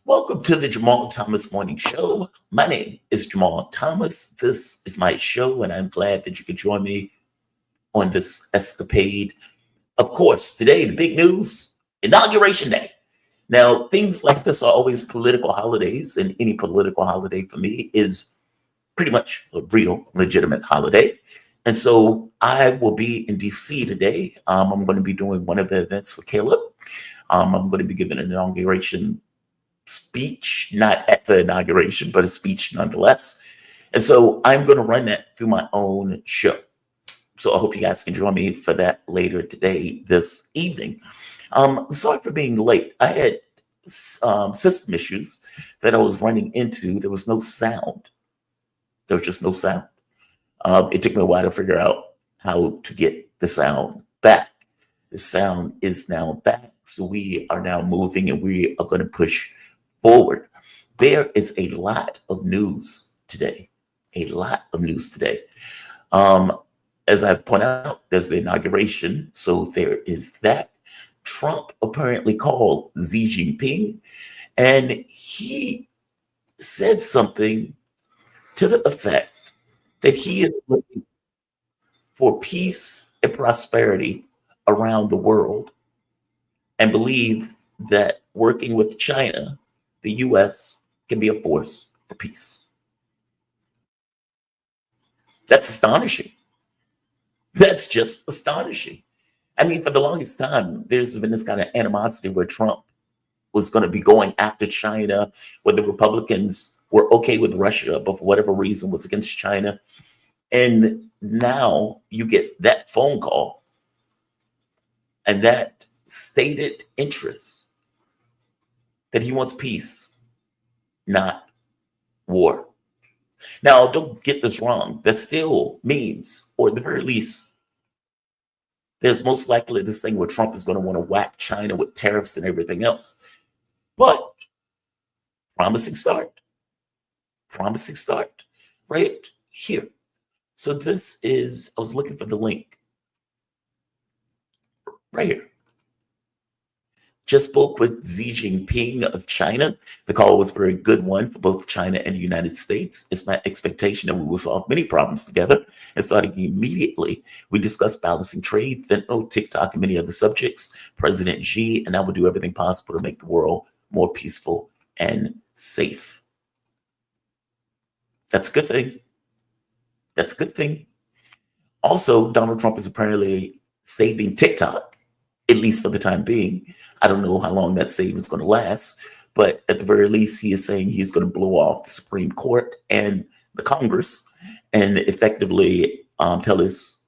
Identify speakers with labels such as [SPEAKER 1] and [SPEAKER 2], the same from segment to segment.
[SPEAKER 1] Welcome to the Jamal Thomas Morning Show. My name is Jamal Thomas. This is my show, and I'm glad that you could join me on this escapade. Of course, today, the big news, Inauguration Day. Now, things like this are always political holidays, and any political holiday for me is pretty much a real, legitimate holiday. And so I will be in DC today. I'm going to be doing one of the events for Caleb. I'm going to be giving an inauguration speech, not at the inauguration, but a speech nonetheless. And so I'm going to run that through my own show. So I hope you guys can join me for that later today, this evening. I'm sorry for being late. I had system issues that I was running into. There was no sound. There was just no sound. It took me a while to figure out how to get the sound back. The sound is now back. So we are now moving and we are going to push forward. There is a lot of news today. A lot of news today. As I point out, there's the inauguration. So there is that. Trump apparently called Xi Jinping, and he said something to the effect that he is looking for peace and prosperity around the world and believes that working with China, the U.S. can be a force for peace. That's astonishing. That's just astonishing. I mean, for the longest time, there's been this kind of animosity where Trump was going to be going after China, where the Republicans were okay with Russia, but for whatever reason was against China. And now you get that phone call and that stated interest that he wants peace, not war. Now, don't get this wrong. That still means, or at the very least, there's most likely this thing where Trump is going to want to whack China with tariffs and everything else. But promising start right here. So this is, I was looking for the link right here. Just spoke with Xi Jinping of China. The call was a very good one for both China and the United States. It's my expectation that we will solve many problems together. And starting immediately, we discussed balancing trade, fentanyl, TikTok, and many other subjects. President Xi and I will do everything possible to make the world more peaceful and safe. That's a good thing. That's a good thing. Also, Donald Trump is apparently saving TikTok, at least for the time being. I don't know how long that save is going to last, but at the very least, he is saying he's going to blow off the Supreme Court and the Congress and effectively tell his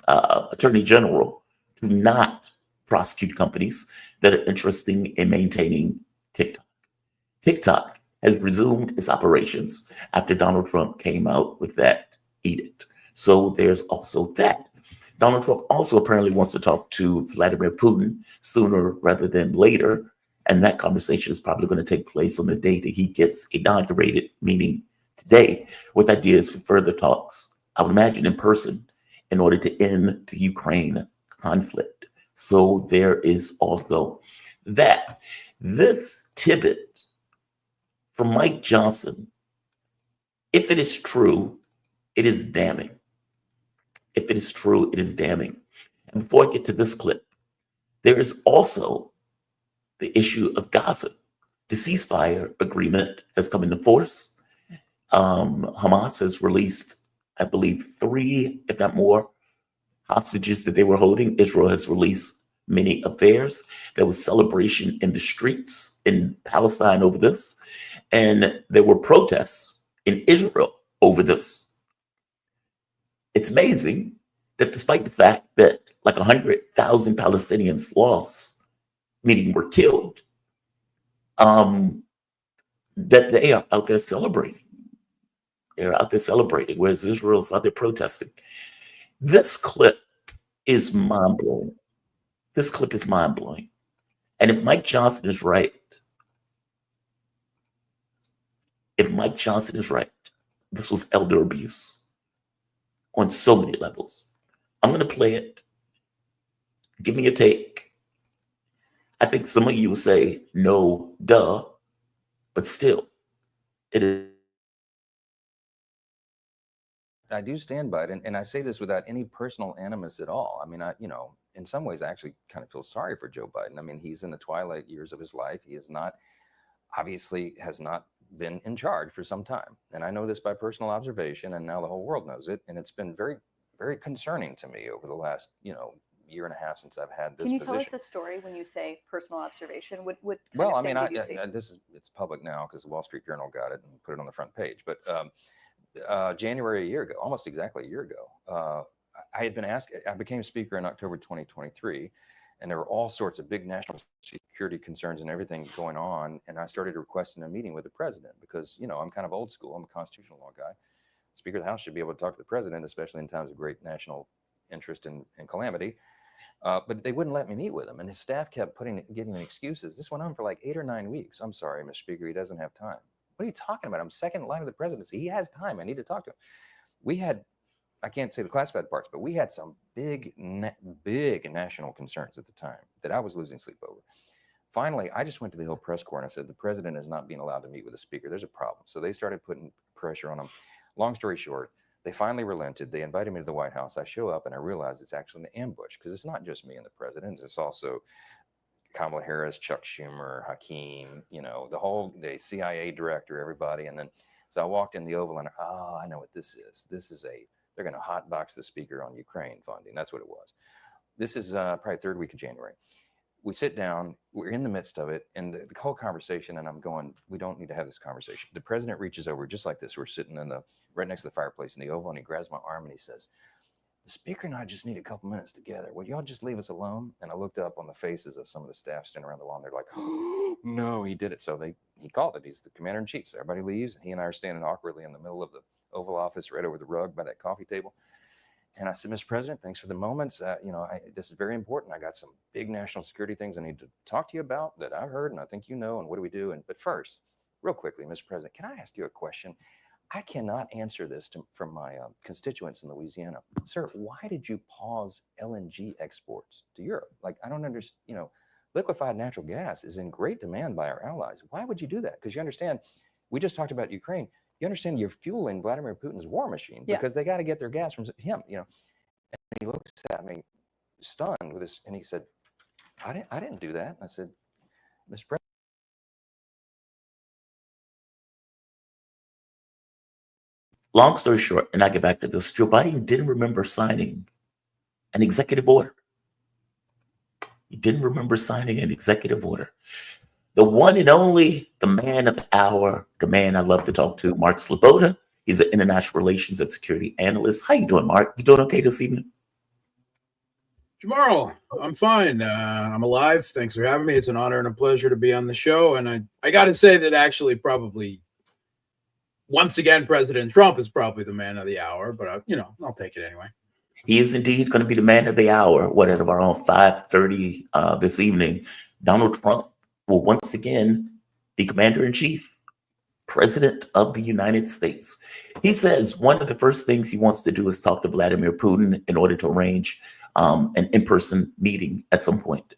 [SPEAKER 1] attorney general to not prosecute companies that are interested in maintaining TikTok. TikTok has resumed its operations after Donald Trump came out with that edict. So there's also that. Donald Trump also apparently wants to talk to Vladimir Putin sooner rather than later. And that conversation is probably going to take place on the day that he gets inaugurated, meaning today, with ideas for further talks, I would imagine in person, in order to end the Ukraine conflict. So there is also that. This tidbit from Mike Johnson, if it is true, it is damning. If it is true, it is damning. And before I get to this clip, there is also the issue of Gaza. The ceasefire agreement has come into force. Hamas has released, I believe, 3, if not more, hostages that they were holding. Israel has released many of theirs. There was celebration in the streets in Palestine over this. And there were protests in Israel over this. It's amazing that despite the fact that like 100,000 Palestinians lost, meaning were killed, that they are out there celebrating. They're out there celebrating, whereas Israel's out there protesting. This clip is mind-blowing. This clip is mind-blowing. And if Mike Johnson is right, this was elder abuse on so many levels. I'm going to play it. Give me a take. I think some of you will say, no, duh. but still, it is.
[SPEAKER 2] I do stand by it, and I say this without any personal animus at all. I mean, in some ways, I actually kind of feel sorry for Joe Biden. I mean, he's in the twilight years of his life. He is not, obviously, has not been in charge for some time, and I know this by personal observation, and now the whole world knows it, and it's been very, very concerning to me over the last, year and a half since I've had this.
[SPEAKER 3] Can you
[SPEAKER 2] position.
[SPEAKER 3] tell us a story when you say personal observation? What
[SPEAKER 2] well, I mean, it's public now because the Wall Street Journal got it and put it on the front page, but. January a year ago, almost exactly a year ago, I had been asked, I became speaker in October 2023, and there were all sorts of big national security concerns and everything going on. And I started requesting a meeting with the president because, I'm kind of old school. I'm a constitutional law guy. Speaker of the House should be able to talk to the president, especially in times of great national interest and calamity. But they wouldn't let me meet with him. And his staff kept giving me excuses. This went on for like 8 or 9 weeks. I'm sorry, Mr. Speaker, he doesn't have time. What are you talking about? I'm second in line of the presidency. He has time. I need to talk to him. We had, I can't say the classified parts, but we had some big national concerns at the time that I was losing sleep over. Finally, I just went to the Hill press corps and I said, the president is not being allowed to meet with the speaker. There's a problem. So they started putting pressure on him. Long story short, they finally relented. They invited me to the White House. I show up and I realize it's actually an ambush because it's not just me and the president. It's also Kamala Harris, Chuck Schumer, Hakeem, the CIA director, everybody. And then, so I walked in the Oval and, I know what this is. They're going to hotbox the speaker on Ukraine funding. That's what it was. This is probably third week of January. We sit down, we're in the midst of it, and the whole conversation, and I'm going, we don't need to have this conversation. The president reaches over just like this. We're sitting right next to the fireplace in the Oval, and he grabs my arm and he says, the speaker and I just need a couple minutes together. Would y'all just leave us alone? And I looked up on the faces of some of the staff standing around the wall, and they're like, oh, no, he did it. So he called it. He's the commander in chief. So everybody leaves, and he and I are standing awkwardly in the middle of the Oval Office, right over the rug by that coffee table. And I said, Mr. President, thanks for the moments. This is very important. I got some big national security things I need to talk to you about that I've heard, and I think and what do we do? But first, real quickly, Mr. President, can I ask you a question? I cannot answer this from my constituents in Louisiana. Sir, why did you pause LNG exports to Europe? Like, I don't understand, liquefied natural gas is in great demand by our allies. Why would you do that? Because you understand, we just talked about Ukraine. You understand you're fueling Vladimir Putin's war machine because they got to get their gas from him, And he looks at me stunned with this, and he said, I didn't do that. And I said, Mr. President.
[SPEAKER 1] Long story short, and I get back to this, Joe Biden didn't remember signing an executive order. He didn't remember signing an executive order. The one and only, the man of the hour, the man I love to talk to, Mark Sloboda. He's an international relations and security analyst. How you doing, Mark? You doing okay this evening?
[SPEAKER 4] Jamal, I'm fine. I'm alive. Thanks for having me. It's an honor and a pleasure to be on the show. And I got to say that actually probably once again, President Trump is probably the man of the hour, but I'll take it anyway.
[SPEAKER 1] He is indeed going to be the man of the hour. At around 5:30 this evening, Donald Trump will once again be commander-in-chief, president of the United States. He says one of the first things he wants to do is talk to Vladimir Putin in order to arrange an in-person meeting at some point.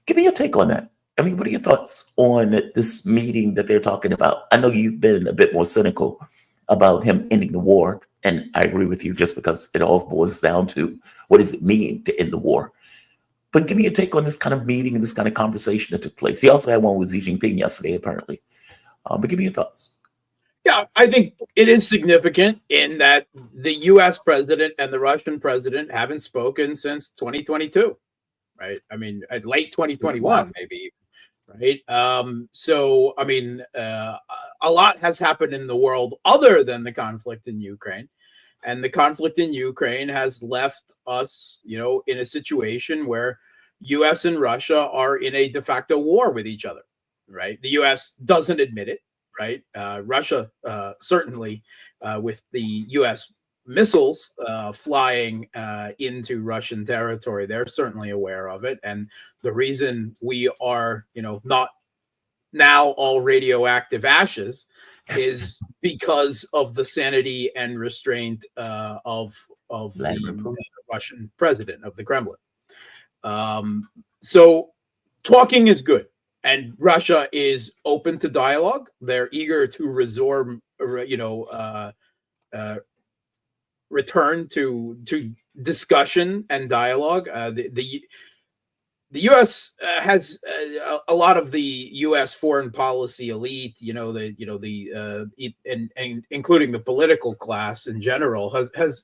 [SPEAKER 1] Give me your take on that. I mean, what are your thoughts on this meeting that they're talking about? I know you've been a bit more cynical about him ending the war, and I agree with you just because it all boils down to what does it mean to end the war. But give me your take on this kind of meeting and this kind of conversation that took place. He also had one with Xi Jinping yesterday, apparently. But give me your thoughts.
[SPEAKER 4] Yeah, I think it is significant in that the U.S. president and the Russian president haven't spoken since 2022, right? I mean, late 2021, maybe. Right. So, I mean, a lot has happened in the world other than the conflict in Ukraine. And the conflict in Ukraine has left us, in a situation where U.S. and Russia are in a de facto war with each other. Right. The U.S. doesn't admit it. Right. Russia, certainly with the U.S. missiles flying into Russian territory, they're certainly aware of it. And the reason we are, not now all radioactive ashes is because of the sanity and restraint of the Russian president, of the Kremlin. So talking is good. and Russia is open to dialogue. They're eager to return to discussion and dialogue. The U.S. has a lot of the U.S. foreign policy elite, and including the political class in general, has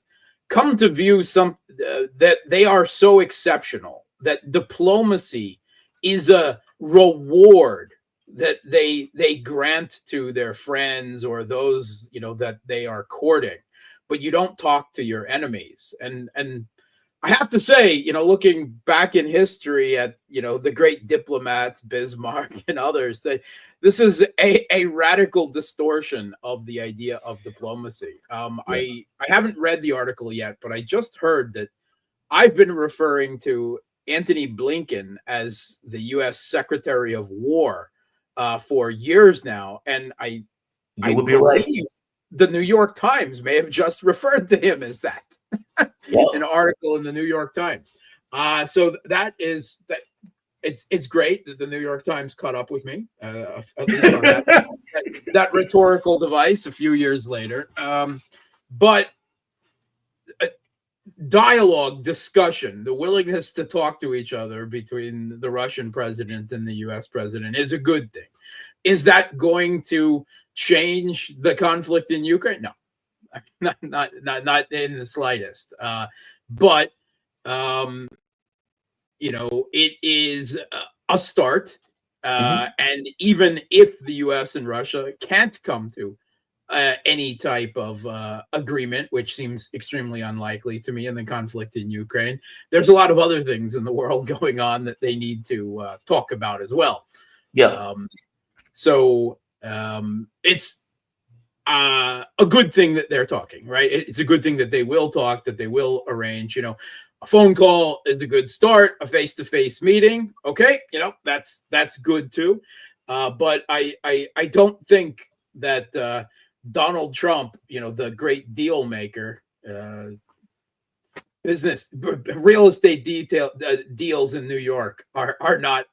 [SPEAKER 4] come to view that they are so exceptional that diplomacy is a reward that they grant to their friends or those that they are courting, but you don't talk to your enemies. And I have to say, looking back in history at the great diplomats, Bismarck and others, this is a radical distortion of the idea of diplomacy. I haven't read the article yet, but I just heard that I've been referring to Antony Blinken as the U.S. Secretary of War for years now, and I believe
[SPEAKER 1] right.
[SPEAKER 4] the New York Times may have just referred to him as that. An article in the New York Times. So that is that. It's great that the New York Times caught up with me, at least on that rhetorical device a few years later. But dialogue, discussion, the willingness to talk to each other between the Russian president and the U.S. president is a good thing. Is that going to change the conflict in Ukraine? No. Not in the slightest. But it is a start. And even if the U.S. and Russia can't come to any type of agreement, which seems extremely unlikely to me in the conflict in Ukraine, there's a lot of other things in the world going on that they need to talk about as well. So it's a good thing that they're talking, right? It's a good thing that they will talk, that they will arrange. A phone call is a good start. A face-to-face meeting, okay, that's good too. But I don't think that Donald Trump, the great deal maker, real estate deals in New York are not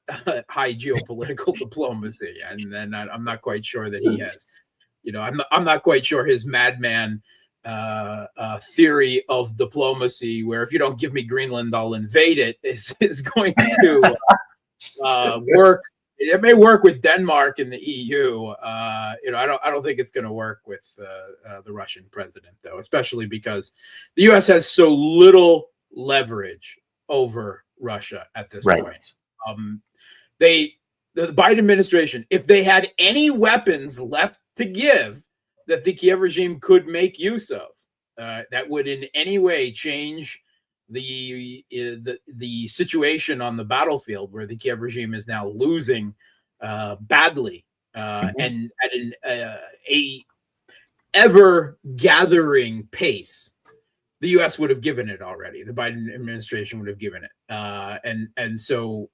[SPEAKER 4] high geopolitical diplomacy, and then I'm not quite sure that he has. I'm not quite sure his madman theory of diplomacy, where if you don't give me Greenland, I'll invade it, is going to work. It may work with Denmark and the EU. I don't think it's going to work with the Russian president, though, especially because the U.S. has so little leverage over Russia at this point. The Biden administration, if they had any weapons left to give that the Kiev regime could make use of, that would in any way change the situation on the battlefield, where the Kiev regime is now losing badly, and at a ever gathering pace. The U.S. would have given it already. The Biden administration would have given it, and so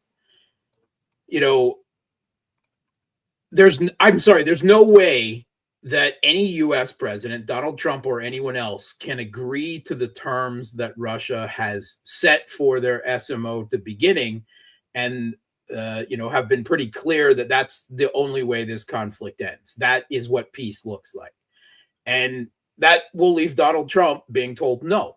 [SPEAKER 4] there's no way that any U.S. president, Donald Trump or anyone else, can agree to the terms that Russia has set for their SMO at the beginning, and have been pretty clear that that's the only way this conflict ends. That is what peace looks like, and that will leave Donald Trump being told no.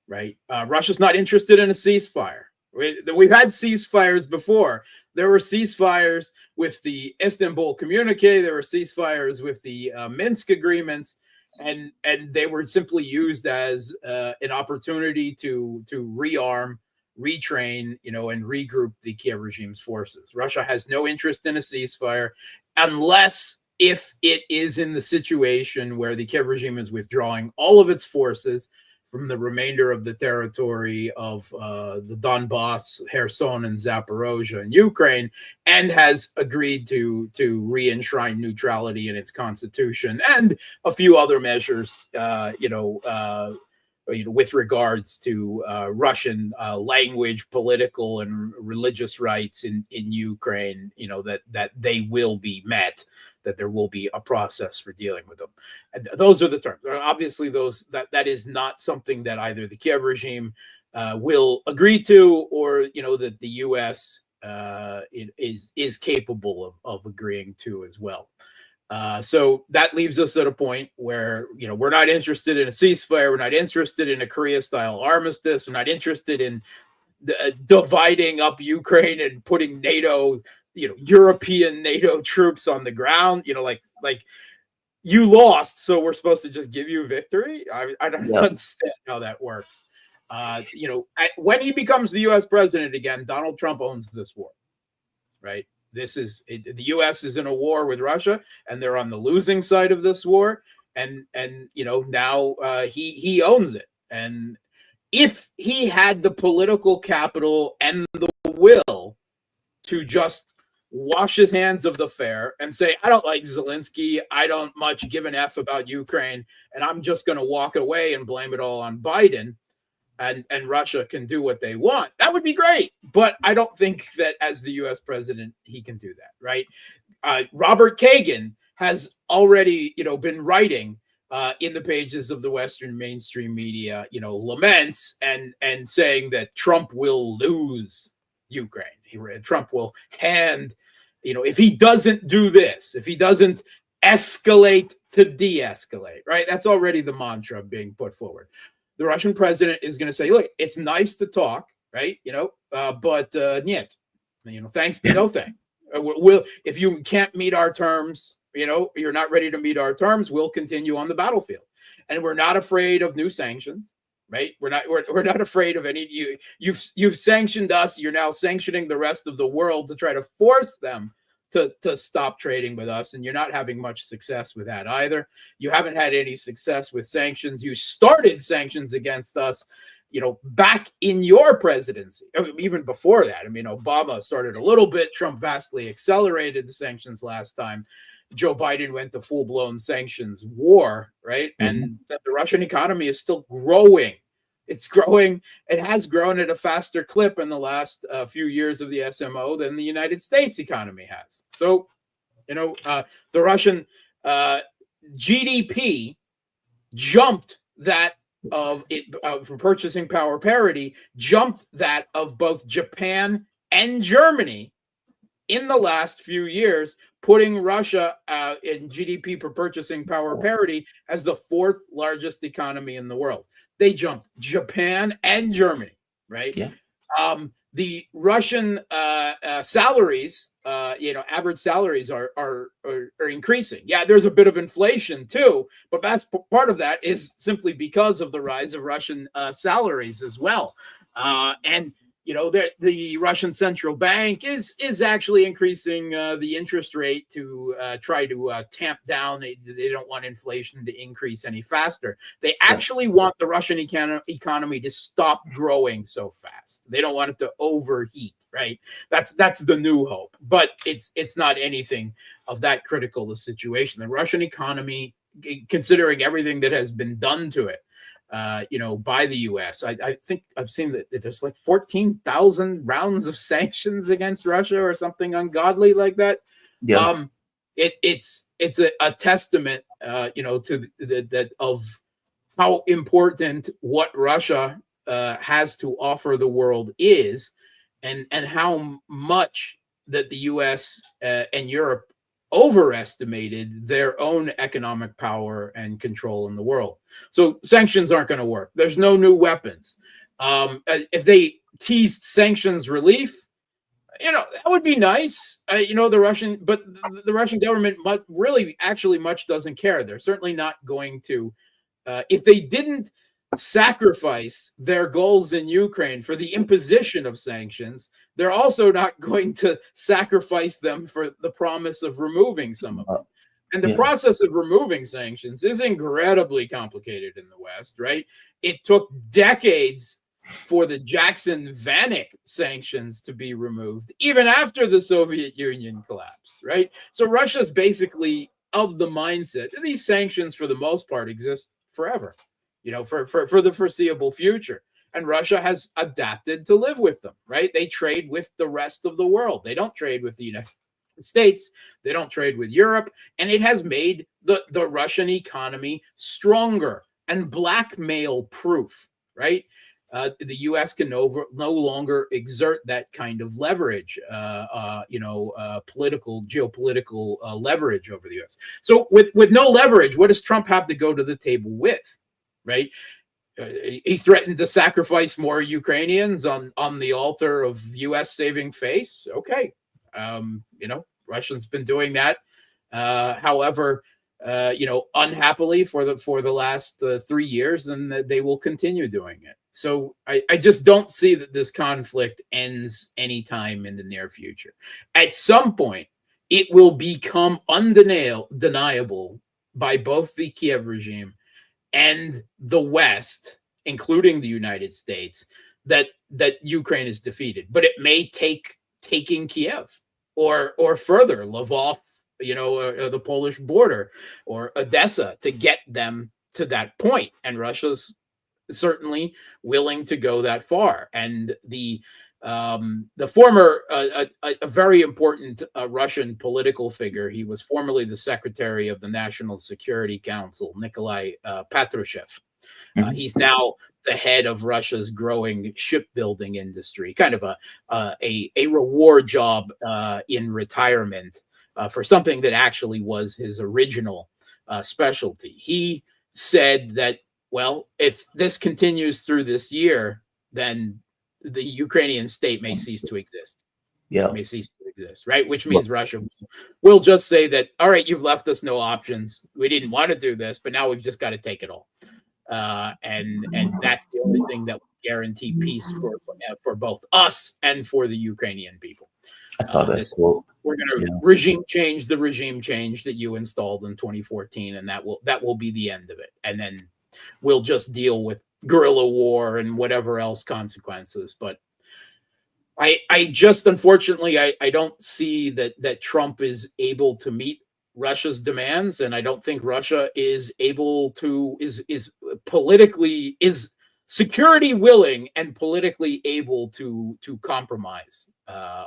[SPEAKER 4] Right? Russia's not interested in a ceasefire. We've had ceasefires before. There were ceasefires with the Istanbul Communique. There were ceasefires with the Minsk agreements, and they were simply used as an opportunity to rearm, retrain, and regroup the Kiev regime's forces. Russia has no interest in a ceasefire unless if it is in the situation where the Kiev regime is withdrawing all of its forces from the remainder of the territory of the Donbass, Kherson, and Zaporozhye in Ukraine, and has agreed to re-enshrine neutrality in its constitution and a few other measures, with regards to Russian language, political, and religious rights in Ukraine. That they will be met. That there will be a process for dealing with them. And those are the terms. Obviously, that is not something that either the Kiev regime will agree to, or that the U.S. is capable of agreeing to as well. So that leaves us at a point where, we're not interested in a ceasefire. We're not interested in a Korea-style armistice. We're not interested in dividing up Ukraine and putting NATO, European NATO troops on the ground. Like you lost, so we're supposed to just give you victory. I don't understand how that works. When he becomes the U.S. president again, Donald Trump owns this war, right? The U.S. is in a war with Russia, and they're on the losing side of this war. And now he owns it. And if he had the political capital and the will to just wash his hands of the affair and say, I don't like Zelensky, I don't much give an F about Ukraine, and I'm just going to walk away and blame it all on Biden, and Russia can do what they want, that would be great. But I don't think that as the U.S. president, he can do that, right? Robert Kagan has already, been writing in the pages of the Western mainstream media, laments and saying that Trump will lose Ukraine. Trump will hand, if he doesn't do this, if he doesn't escalate to de-escalate, right? That's already the mantra being put forward. The Russian president is going to say, look, it's nice to talk, right? But niet, thanks, but no thanks. If you can't meet our terms, you're not ready to meet our terms, we'll continue on the battlefield. And we're not afraid of new sanctions, right? We're not afraid of any. You've sanctioned us. You're now sanctioning the rest of the world to try to force them to stop trading with us, and you're not having much success with that either. You haven't had any success with sanctions. You started sanctions against us, back in your presidency, even before that. I mean, Obama started a little bit. Trump vastly accelerated the sanctions last time. Joe Biden went to full-blown sanctions war, right? Mm-hmm. And the Russian economy is still growing. It's growing. It has grown at a faster clip in the last few years of the SMO than the United States economy has. So, the Russian GDP jumped that of it for purchasing power parity, jumped that of both Japan and Germany in the last few years, putting Russia in GDP per purchasing power parity as the fourth largest economy in the world. They jumped Japan and Germany, right? Yeah. The Russian salaries, average salaries are increasing. Yeah, there's a bit of inflation too, but that's part of that is simply because of the rise of Russian salaries as well. And the Russian central bank is actually increasing the interest rate to try to tamp down. They don't want inflation to increase any faster. They actually want the Russian economy to stop growing so fast. They don't want it to overheat, right? That's the new hope. But it's not anything of that critical a situation. The Russian economy, considering everything that has been done to it, by the U.S. I think I've seen that there's like 14,000 rounds of sanctions against Russia or something ungodly like that. Yeah. It's a testament, to that of how important what Russia has to offer the world is, and how much that the U.S. And Europe overestimated their own economic power and control in the world. So sanctions aren't going to work. There's no new weapons. If they teased sanctions relief, that would be nice. The Russian government actually much doesn't care. They're certainly not going to, if they didn't sacrifice their goals in Ukraine for the imposition of sanctions, they're also not going to sacrifice them for the promise of removing some of them. And the process of removing sanctions is incredibly complicated in the West, right? It took decades for the Jackson-Vanik sanctions to be removed, even after the Soviet Union collapsed, right? So Russia's basically of the mindset that these sanctions, for the most part, exist forever, for the foreseeable future. And Russia has adapted to live with them, right? They trade with the rest of the world. They don't trade with the United States. They don't trade with Europe. And it has made the Russian economy stronger and blackmail proof, right? the U.S. can no longer exert that kind of leverage, geopolitical leverage over the U.S. So with no leverage, what does Trump have to go to the table with, right? He threatened to sacrifice more Ukrainians on the altar of U.S. saving face. Okay, Russia's been doing that. However, unhappily for the last 3 years, and they will continue doing it. So I just don't see that this conflict ends anytime in the near future. At some point, it will become undeniable by both the Kiev regime and the West, including the United States, that Ukraine is defeated. But it may take taking Kiev or further Lvov, the Polish border, or Odessa, to get them to that point. And Russia's certainly willing to go that far. And the former, a very important Russian political figure, he was formerly the secretary of the National Security Council, Nikolai Patrushev. He's now the head of Russia's growing shipbuilding industry, kind of a reward job in retirement for something that actually was his original specialty. He said that, well, if this continues through this year, then the Ukrainian state may cease to exist.
[SPEAKER 1] Yeah.
[SPEAKER 4] May cease to exist, right? Which means Russia will just say that, all right, you've left us no options. We didn't want to do this, but now we've just got to take it all. And that's the only thing that will guarantee peace for both us and for the Ukrainian people.
[SPEAKER 1] I saw that quote.
[SPEAKER 4] We're going to regime change the regime change that you installed in 2014, and that will be the end of it. And then we'll just deal with guerrilla war and whatever else consequences. But I just, unfortunately, I don't see that Trump is able to meet Russia's demands, and I don't think Russia is able to is security willing and politically able to compromise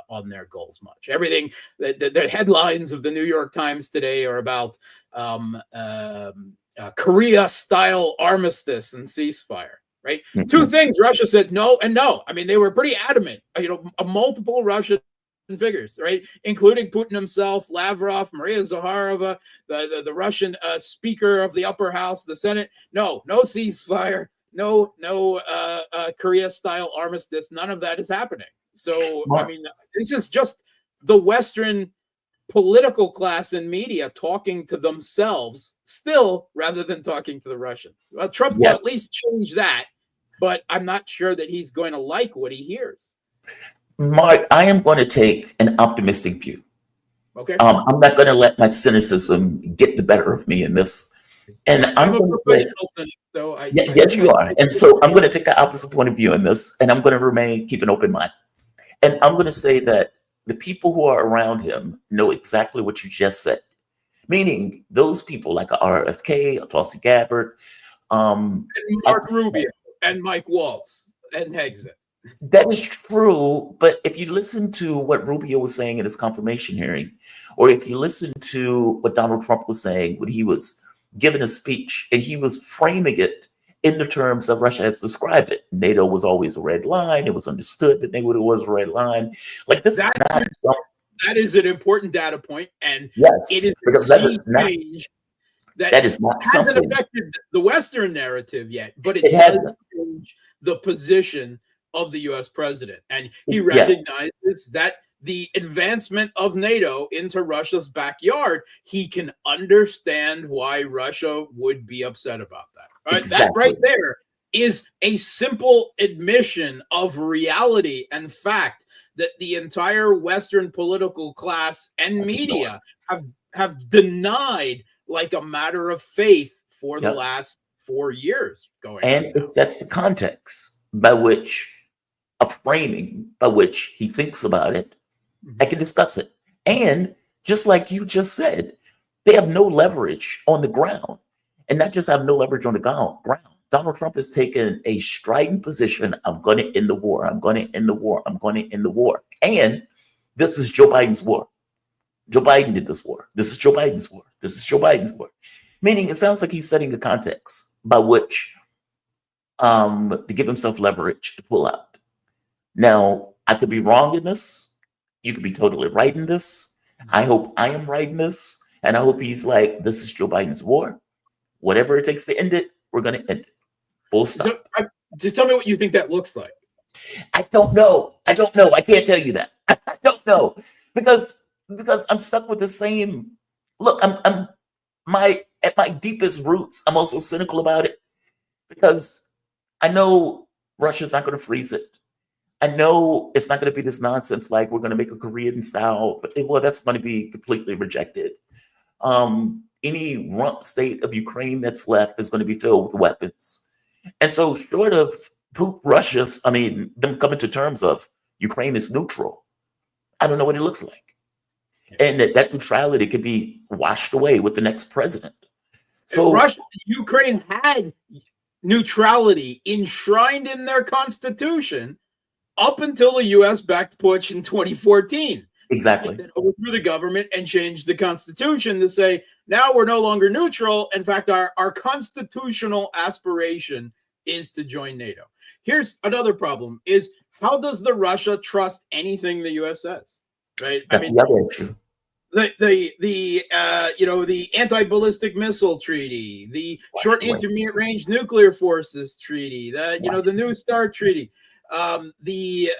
[SPEAKER 4] on their goals much. Everything the headlines of the New York Times today are about Korea-style armistice and ceasefire. Right, two things. Russia said no and no. I mean, they were pretty adamant. Multiple Russian figures, right, including Putin himself, Lavrov, Maria Zakharova, the Russian Speaker of the Upper House, the Senate. No ceasefire, no Korea-style armistice. None of that is happening. So, I mean, this is just the Western political class and media talking to themselves still, rather than talking to the Russians. Well, Trump will at least change that, but I'm not sure that he's going to like what he hears.
[SPEAKER 1] Mark, I am going to take an optimistic view.
[SPEAKER 4] Okay.
[SPEAKER 1] I'm not going to let my cynicism get the better of me in this. And I'm a professional cynic, so yes, you are. And so I'm going to take the opposite point of view in this, and I'm going to keep an open mind. And I'm going to say that the people who are around him know exactly what you just said, meaning those people like RFK, Tulsi Gabbard,
[SPEAKER 4] and Mark Rubio, and Mike Waltz, and Hexit.
[SPEAKER 1] That is true, but if you listen to what Rubio was saying in his confirmation hearing, or if you listen to what Donald Trump was saying when he was giving a speech, and he was framing it in the terms that Russia has described it. NATO was always a red line. It was understood that NATO was a red line. Like this
[SPEAKER 4] that is an important data point, and it is a change
[SPEAKER 1] that is not
[SPEAKER 4] hasn't
[SPEAKER 1] something
[SPEAKER 4] affected the Western narrative yet, but it does change the position of the U.S. president, and he recognizes that the advancement of NATO into Russia's backyard, he can understand why Russia would be upset about that. All right?
[SPEAKER 1] Exactly.
[SPEAKER 4] That right there is a simple admission of reality and fact that the entire Western political class and media have denied like a matter of faith for the last 4 years going on.
[SPEAKER 1] And it sets the context by which a framing by which he thinks about it. I can discuss it. And just like you just said, they have no leverage on the ground. And not just have no leverage on the ground. Donald Trump has taken a strident position. I'm going to end the war. I'm going to end the war. I'm going to end the war. And this is Joe Biden's war. Joe Biden did this war. This is Joe Biden's war. This is Joe Biden's war. Meaning it sounds like he's setting the context by which to give himself leverage to pull out. Now, I could be wrong in this. You could be totally right in this. I hope I am right in this. And I hope he's like, this is Joe Biden's war. Whatever it takes to end it, we're going to end it. Full stop.
[SPEAKER 4] So, just tell me what you think that looks like.
[SPEAKER 1] I don't know. I can't tell you that. I don't know because I'm stuck with the same. Look, I'm at my deepest roots. I'm also cynical about it because I know Russia's not going to freeze it. I know it's not going to be this nonsense like we're going to make a Korean style, but well, that's going to be completely rejected. Any rump state of Ukraine that's left is going to be filled with weapons. And so short of them coming to terms of Ukraine is neutral, I don't know what it looks like. And that neutrality could be washed away with the next president. So
[SPEAKER 4] Ukraine had neutrality enshrined in their constitution up until the U.S. backed Putsch in 2014.
[SPEAKER 1] Exactly.
[SPEAKER 4] Then overthrew the government and changed the constitution to say, now we're no longer neutral. In fact, our constitutional aspiration is to join NATO. Here's another problem is how does the Russia trust anything the U.S. says? Right?
[SPEAKER 1] That's the other issue.
[SPEAKER 4] The anti-ballistic missile treaty, the short intermediate range nuclear forces treaty, the New START treaty, the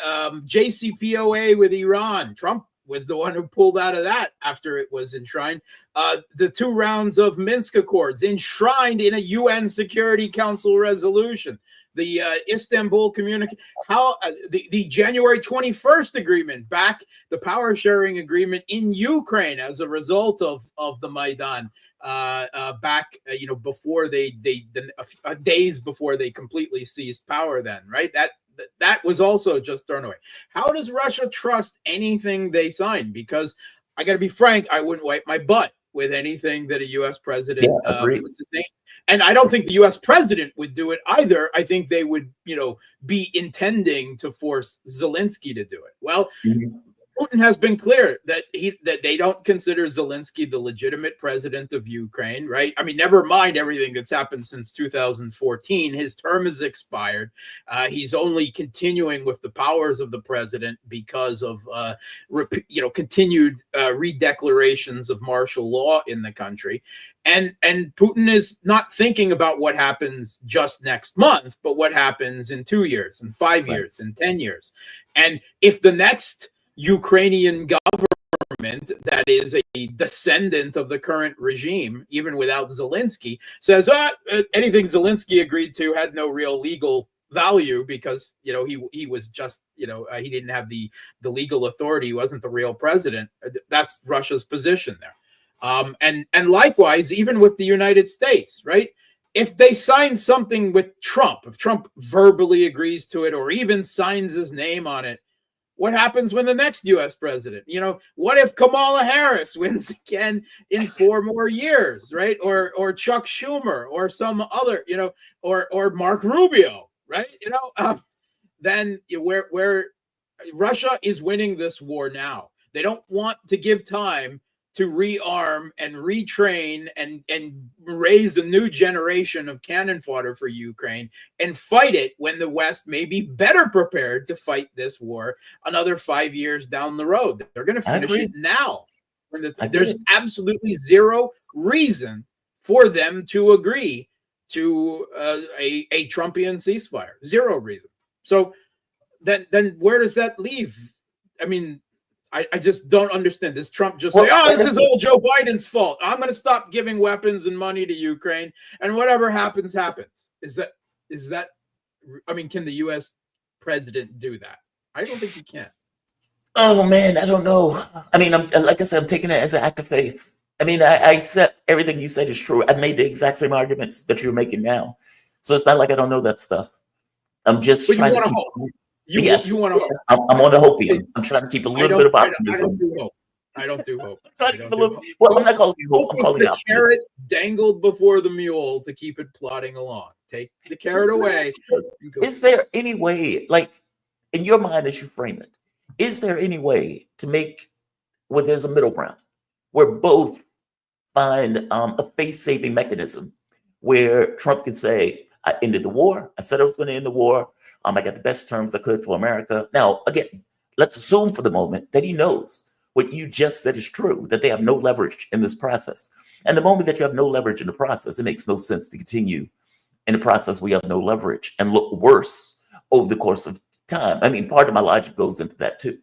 [SPEAKER 4] JCPOA with Iran. Trump was the one who pulled out of that after it was enshrined. The 2 rounds of Minsk Accords enshrined in a UN Security Council resolution. The Istanbul communique, the January 21st agreement, back the power sharing agreement in Ukraine as a result of the Maidan, back before days before they completely seized power. Then right that was also just thrown away. How does Russia trust anything they sign? Because I got to be frank, I wouldn't wipe my butt with anything that a U.S. president puts his name. And I don't think the U.S. president would do it either. I think they would, be intending to force Zelensky to do it. Well, Putin has been clear that they don't consider Zelensky the legitimate president of Ukraine, right? I mean, never mind everything that's happened since 2014. His term has expired. He's only continuing with the powers of the president because of continued redeclarations of martial law in the country. And Putin is not thinking about what happens just next month, but what happens in 2 years, and 5 years, and 10 years. And if the next Ukrainian government that is a descendant of the current regime, even without Zelensky, says anything Zelensky agreed to had no real legal value because he was just he didn't have the legal authority. He wasn't the real president. That's Russia's position there. And likewise, even with the United States, right? If they sign something with Trump, if Trump verbally agrees to it or even signs his name on it, what happens when the next U.S. president? What if Kamala Harris wins again in 4 more years, right? Or Chuck Schumer or some other, or Mark Rubio, right? Then where Russia is winning this war now. They don't want to give time to rearm and retrain and raise a new generation of cannon fodder for Ukraine and fight it when the West may be better prepared to fight this war another 5 years down the road. They're going to finish it now. There's absolutely zero reason for them to agree to a Trumpian ceasefire. Zero reason. So then where does that leave? I mean, I just don't understand this. Trump just say, this is all Joe Biden's fault. I'm going to stop giving weapons and money to Ukraine, and whatever happens, happens. Is that? I mean, can the U.S. president do that? I don't think he can.
[SPEAKER 1] Oh man, I don't know. I mean, I'm taking it as an act of faith. I mean, I accept everything you said is true. I've made the exact same arguments that you're making now, so it's not like I don't know that stuff. I'm just trying to keep. You want to? I'm on the hopium. I'm trying to keep a little bit of optimism.
[SPEAKER 4] I don't do hope.
[SPEAKER 1] I'm not calling you hope. I'm calling
[SPEAKER 4] the carrot dangled before the mule to keep it plodding along. Take the carrot away.
[SPEAKER 1] Is there any way, like in your mind as you frame it, is there any way to make where there's a middle ground where both find a face-saving mechanism where Trump can say, I ended the war. I said I was going to end the war. I got the best terms I could for America. Now, again, let's assume for the moment that he knows what you just said is true, that they have no leverage in this process. And the moment that you have no leverage in the process, it makes no sense to continue in a process where you have no leverage and look worse over the course of time. I mean, part of my logic goes into that too.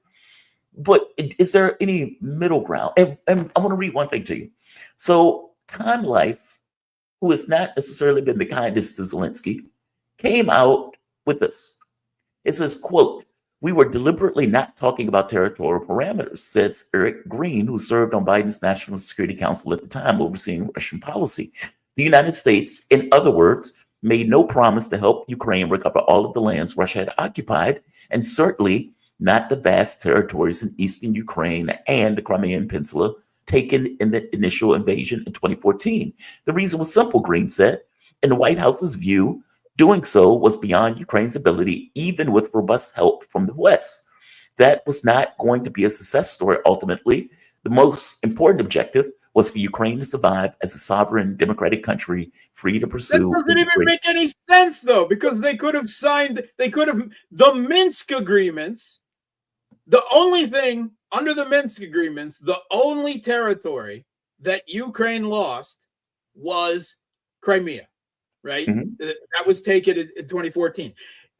[SPEAKER 1] But is there any middle ground? And I want to read one thing to you. So Time Life, who has not necessarily been the kindest to Zelensky, came out with this. It says, quote, "We were deliberately not talking about territorial parameters," says Eric Green, who served on Biden's National Security Council at the time, overseeing Russian policy. The United States, in other words, made no promise to help Ukraine recover all of the lands Russia had occupied, and certainly not the vast territories in eastern Ukraine and the Crimean Peninsula taken in the initial invasion in 2014. The reason was simple, Green said. In the White House's view, doing so was beyond Ukraine's ability, even with robust help from the West. That was not going to be a success story ultimately. The most important objective was for Ukraine to survive as a sovereign democratic country free to pursue.
[SPEAKER 4] That doesn't even make any sense, though, because they could have signed, the Minsk agreements. The only thing under the Minsk agreements, the only territory that Ukraine lost was Crimea, right?
[SPEAKER 1] Mhm.
[SPEAKER 4] That was taken in 2014.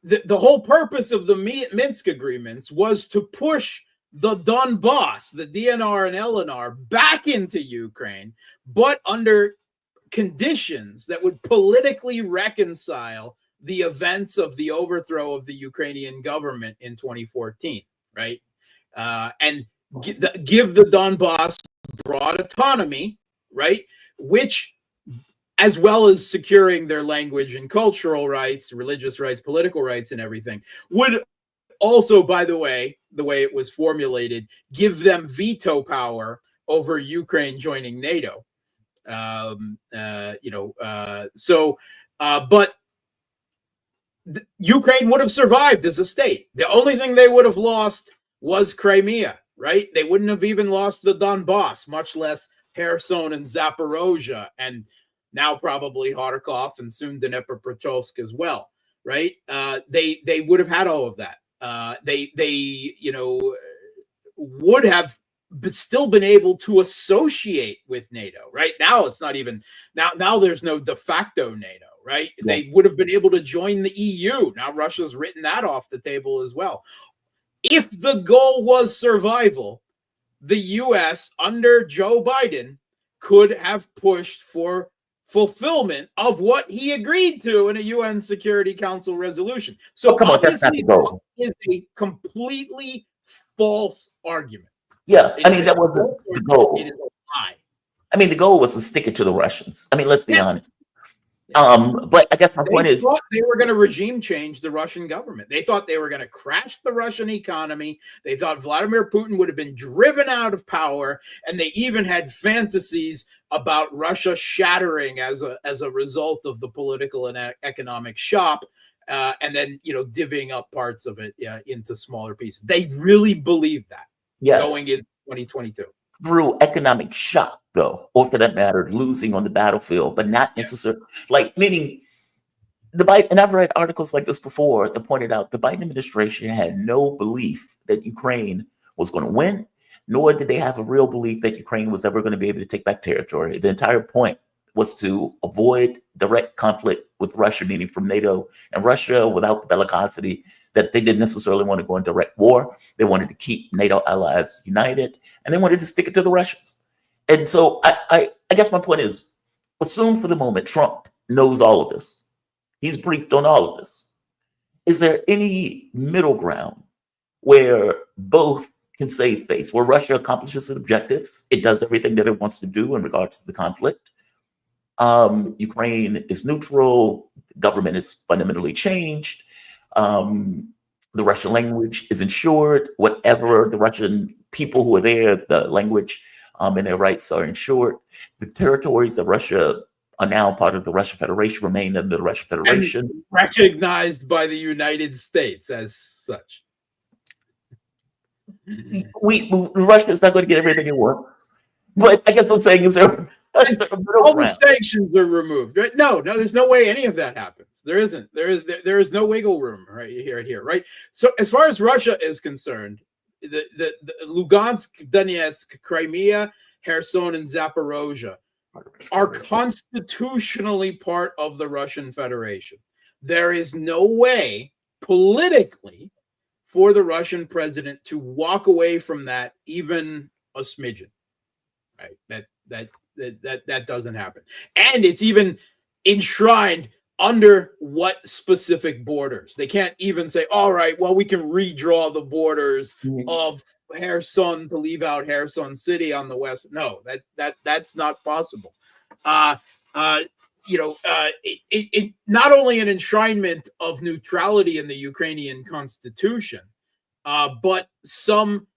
[SPEAKER 4] The whole purpose of the Minsk agreements was to push the Donbass, the DNR and LNR, back into Ukraine, but under conditions that would politically reconcile the events of the overthrow of the Ukrainian government in 2014, right? And give the Donbass broad autonomy, right? Which, as well as securing their language and cultural rights, religious rights, political rights, and everything, would also, by the way it was formulated, give them veto power over Ukraine joining NATO. But Ukraine would have survived as a state. The only thing they would have lost was Crimea, right? They wouldn't have even lost the Donbass, much less Kherson and Zaporozhye, and now probably Kharkov and soon Dnipropetrovsk as well, right? They would have had all of that. They would have still been able to associate with NATO, right? Now it's not even, now there's no de facto NATO, right? Yeah. They would have been able to join the EU. Now Russia's written that off the table as well. If the goal was survival, the US under Joe Biden could have pushed for fulfillment of what he agreed to in a UN Security Council resolution. So
[SPEAKER 1] come on, that's not the goal.
[SPEAKER 4] Is a completely false argument.
[SPEAKER 1] Yeah, I mean, that wasn't the goal.
[SPEAKER 4] It is a lie.
[SPEAKER 1] I mean, the goal was to stick it to the Russians. I mean, let's be honest. But I guess my point is,
[SPEAKER 4] they were going to regime change the Russian government. They thought they were going to crash the Russian economy. They thought Vladimir Putin would have been driven out of power, and they even had fantasies about Russia shattering as a result of the political and economic shock, and then divvying up parts of it into smaller pieces. They really believed that.
[SPEAKER 1] Yes.
[SPEAKER 4] Going into 2022.
[SPEAKER 1] Through economic shock, though, or for that matter, losing on the battlefield, but not necessarily, meaning the Biden, and I've read articles like this before that pointed out the Biden administration had no belief that Ukraine was going to win, nor did they have a real belief that Ukraine was ever going to be able to take back territory. The entire point was to avoid direct conflict with Russia, meaning from NATO and Russia, without the bellicosity that they didn't necessarily want to go in direct war. They wanted to keep NATO allies united, and they wanted to stick it to the Russians. And so I guess my point is, assume for the moment Trump knows all of this. He's briefed on all of this. Is there any middle ground where both can save face, where Russia accomplishes its objectives, it does everything that it wants to do in regards to the conflict? Ukraine is neutral, the government is fundamentally changed, the Russian language is ensured, whatever the Russian people who are there, the language and their rights are ensured. The territories of Russia are now part of the Russian Federation, remain under the Russian Federation.
[SPEAKER 4] And recognized by the United States as such.
[SPEAKER 1] Russia is not going to get everything it wants. But I guess what I'm saying is
[SPEAKER 4] all the sanctions are removed. Right? No, there's no way any of that happens. happens. There isn't. There is no wiggle room right here. Right. So as far as Russia is concerned, the Lugansk, Donetsk, Crimea, Kherson, and Zaporozhye are constitutionally part of the Russian Federation. There is no way politically for the Russian president to walk away from that even a smidgen. Right? That doesn't happen. And it's even enshrined under what specific borders. They can't even say, all right, well, we can redraw the borders of Kherson to leave out Kherson City on the west. No, that's not possible. It not only an enshrinement of neutrality in the Ukrainian constitution, but some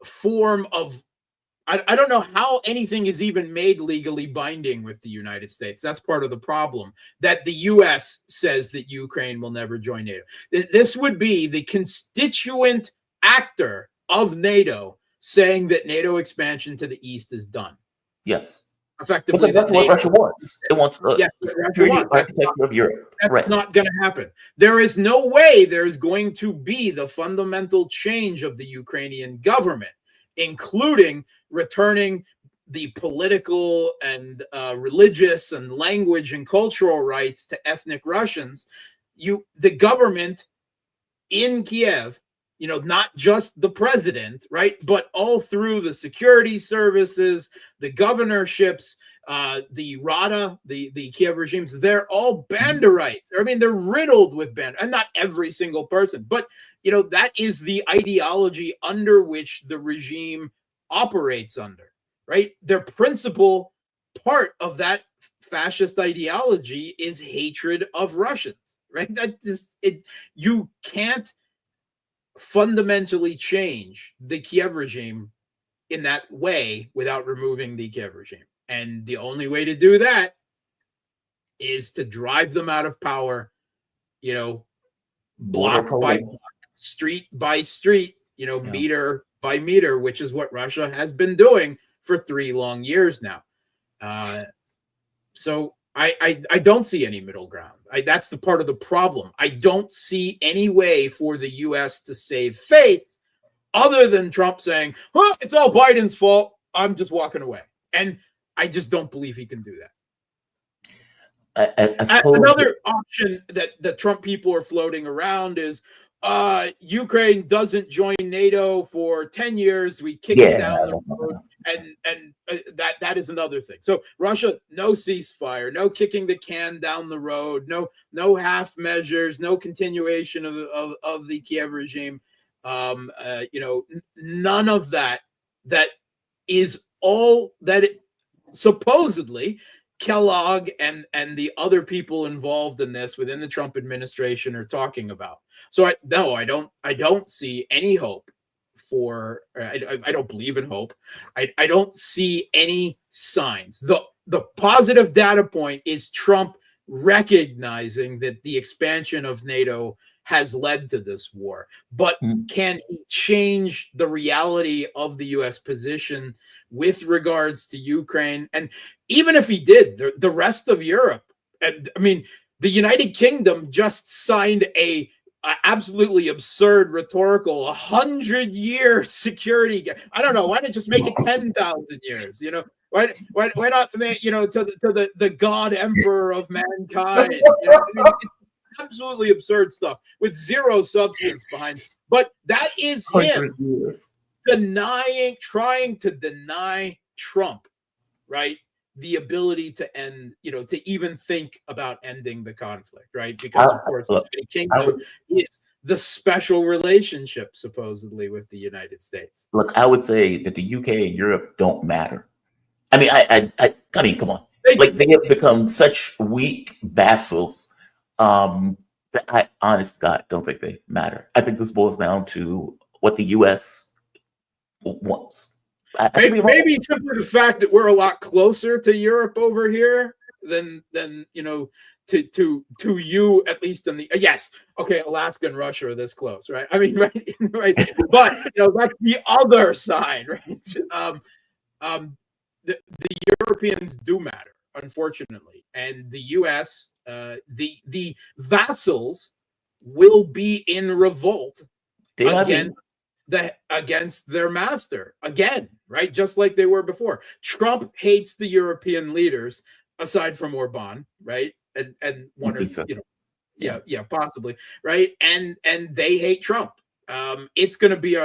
[SPEAKER 4] form of, I don't know how anything is even made legally binding with the United States. That's part of the problem, that the U.S. says that Ukraine will never join NATO. This would be the constituent actor of NATO saying that NATO expansion to the east is done.
[SPEAKER 1] Yes.
[SPEAKER 4] Effectively,
[SPEAKER 1] because that's what Russia wants. It wants the security architecture of Europe.
[SPEAKER 4] That's not going to happen. There is no way there is going to be the fundamental change of the Ukrainian government, including returning the political and religious and language and cultural rights to ethnic Russians. The government in Kiev, not just the president, right, but all through the security services, the governorships, the Rada, the Kiev regimes, they're all Banderites. I mean, they're riddled with and not every single person, but that is the ideology under which the regime operates under, right? Their principal part of that fascist ideology is hatred of Russians, right? You can't fundamentally change the Kiev regime in that way without removing the Kiev regime. And the only way to do that is to drive them out of power, block by block, street by street, meter by meter, which is what Russia has been doing for 3 long years now. So I don't see any middle ground. That's the part of the problem. I don't see any way for the U.S. to save face other than Trump saying, it's all Biden's fault. I'm just walking away. And I just don't believe he can do that. Another option that the Trump people are floating around is Ukraine doesn't join NATO for 10 years. We kick it down the road. And that is another thing. So Russia, no ceasefire, no kicking the can down the road, no half measures, no continuation of the Kiev regime. None of that. That is all that it supposedly Kellogg and the other people involved in this within the Trump administration are talking about. So I don't see any hope for. I don't believe in hope. I don't see any signs. The positive data point is Trump recognizing that the expansion of NATO has led to this war. But can he change the reality of the U.S. position with regards to Ukraine? And even if he did, the rest of Europe, the United Kingdom just signed a absolutely absurd rhetorical 100-year security. I don't know. Why not just make it 10,000 years? Why not? To the God Emperor of mankind. Absolutely absurd stuff with zero substance behind it. But that is him trying to deny Trump, right, the ability to end, to even think about ending the conflict, right? Because of course, the United Kingdom is the special relationship supposedly with the United States.
[SPEAKER 1] Look, I would say that the UK and Europe don't matter. I mean, come on. They have become such weak vassals that I, honest God, don't think they matter. I think this boils down to what the U.S. wants.
[SPEAKER 4] Maybe simply the fact that we're a lot closer to Europe over here than to you, at least in the yes. Okay, Alaska and Russia are this close, right? I mean, right. But that's the other side, right? The Europeans do matter, unfortunately, and the U.S. the vassals will be in revolt against their master again, right? Just like they were before. Trump hates the European leaders, aside from Orban, right? And one of,
[SPEAKER 1] so.
[SPEAKER 4] Yeah, possibly, right? And they hate Trump. It's going to be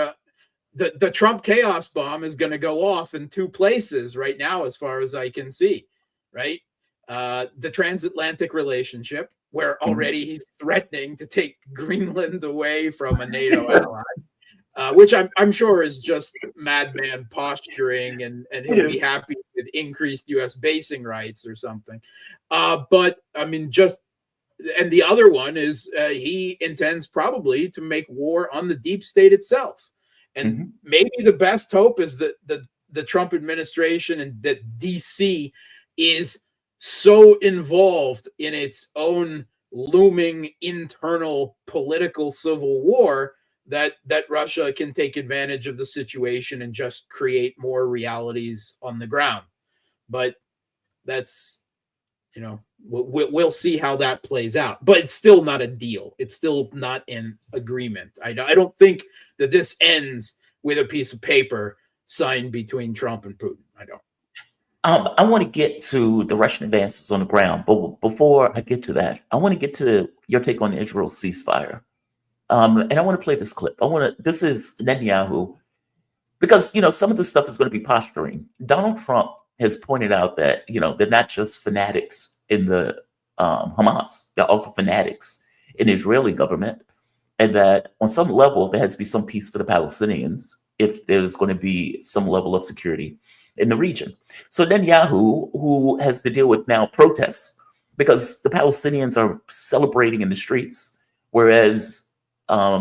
[SPEAKER 4] the Trump chaos bomb is going to go off in two places right now, as far as I can see, right? The transatlantic relationship, where already he's threatening to take Greenland away from a NATO ally, which I'm sure is just madman posturing, and he'll be happy with increased U.S. basing rights or something. But I mean, and the other one is he intends probably to make war on the deep state itself. And maybe the best hope is that the Trump administration and that DC is so involved in its own looming internal political civil war that Russia can take advantage of the situation and just create more realities on the ground. But that's, we'll see how that plays out. But it's still not a deal. It's still not an agreement. I don't think that this ends with a piece of paper signed between Trump and Putin. I don't.
[SPEAKER 1] I want to get to the Russian advances on the ground, but before I get to that, I want to get to your take on Israel's ceasefire. And I want to play this clip. This is Netanyahu, because, some of this stuff is going to be posturing. Donald Trump has pointed out that, they're not just fanatics in the Hamas, they're also fanatics in the Israeli government, and that on some level, there has to be some peace for the Palestinians if there's going to be some level of security in the region. So Netanyahu, who has to deal with now protests, because the Palestinians are celebrating in the streets, whereas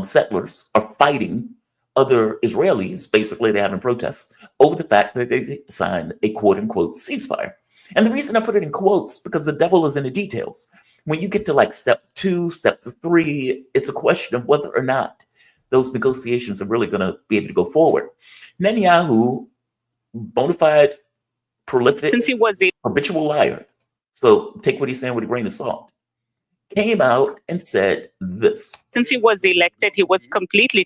[SPEAKER 1] settlers are fighting other Israelis. Basically, they're having protests over the fact that they signed a quote-unquote ceasefire. And the reason I put it in quotes, because the devil is in the details. When you get to like step 2, step 3, it's a question of whether or not those negotiations are really going to be able to go forward. Netanyahu, bona fide, prolific,
[SPEAKER 5] since he was the
[SPEAKER 1] habitual liar, so take what he's saying with a grain of salt, came out and said this.
[SPEAKER 5] Since he was elected,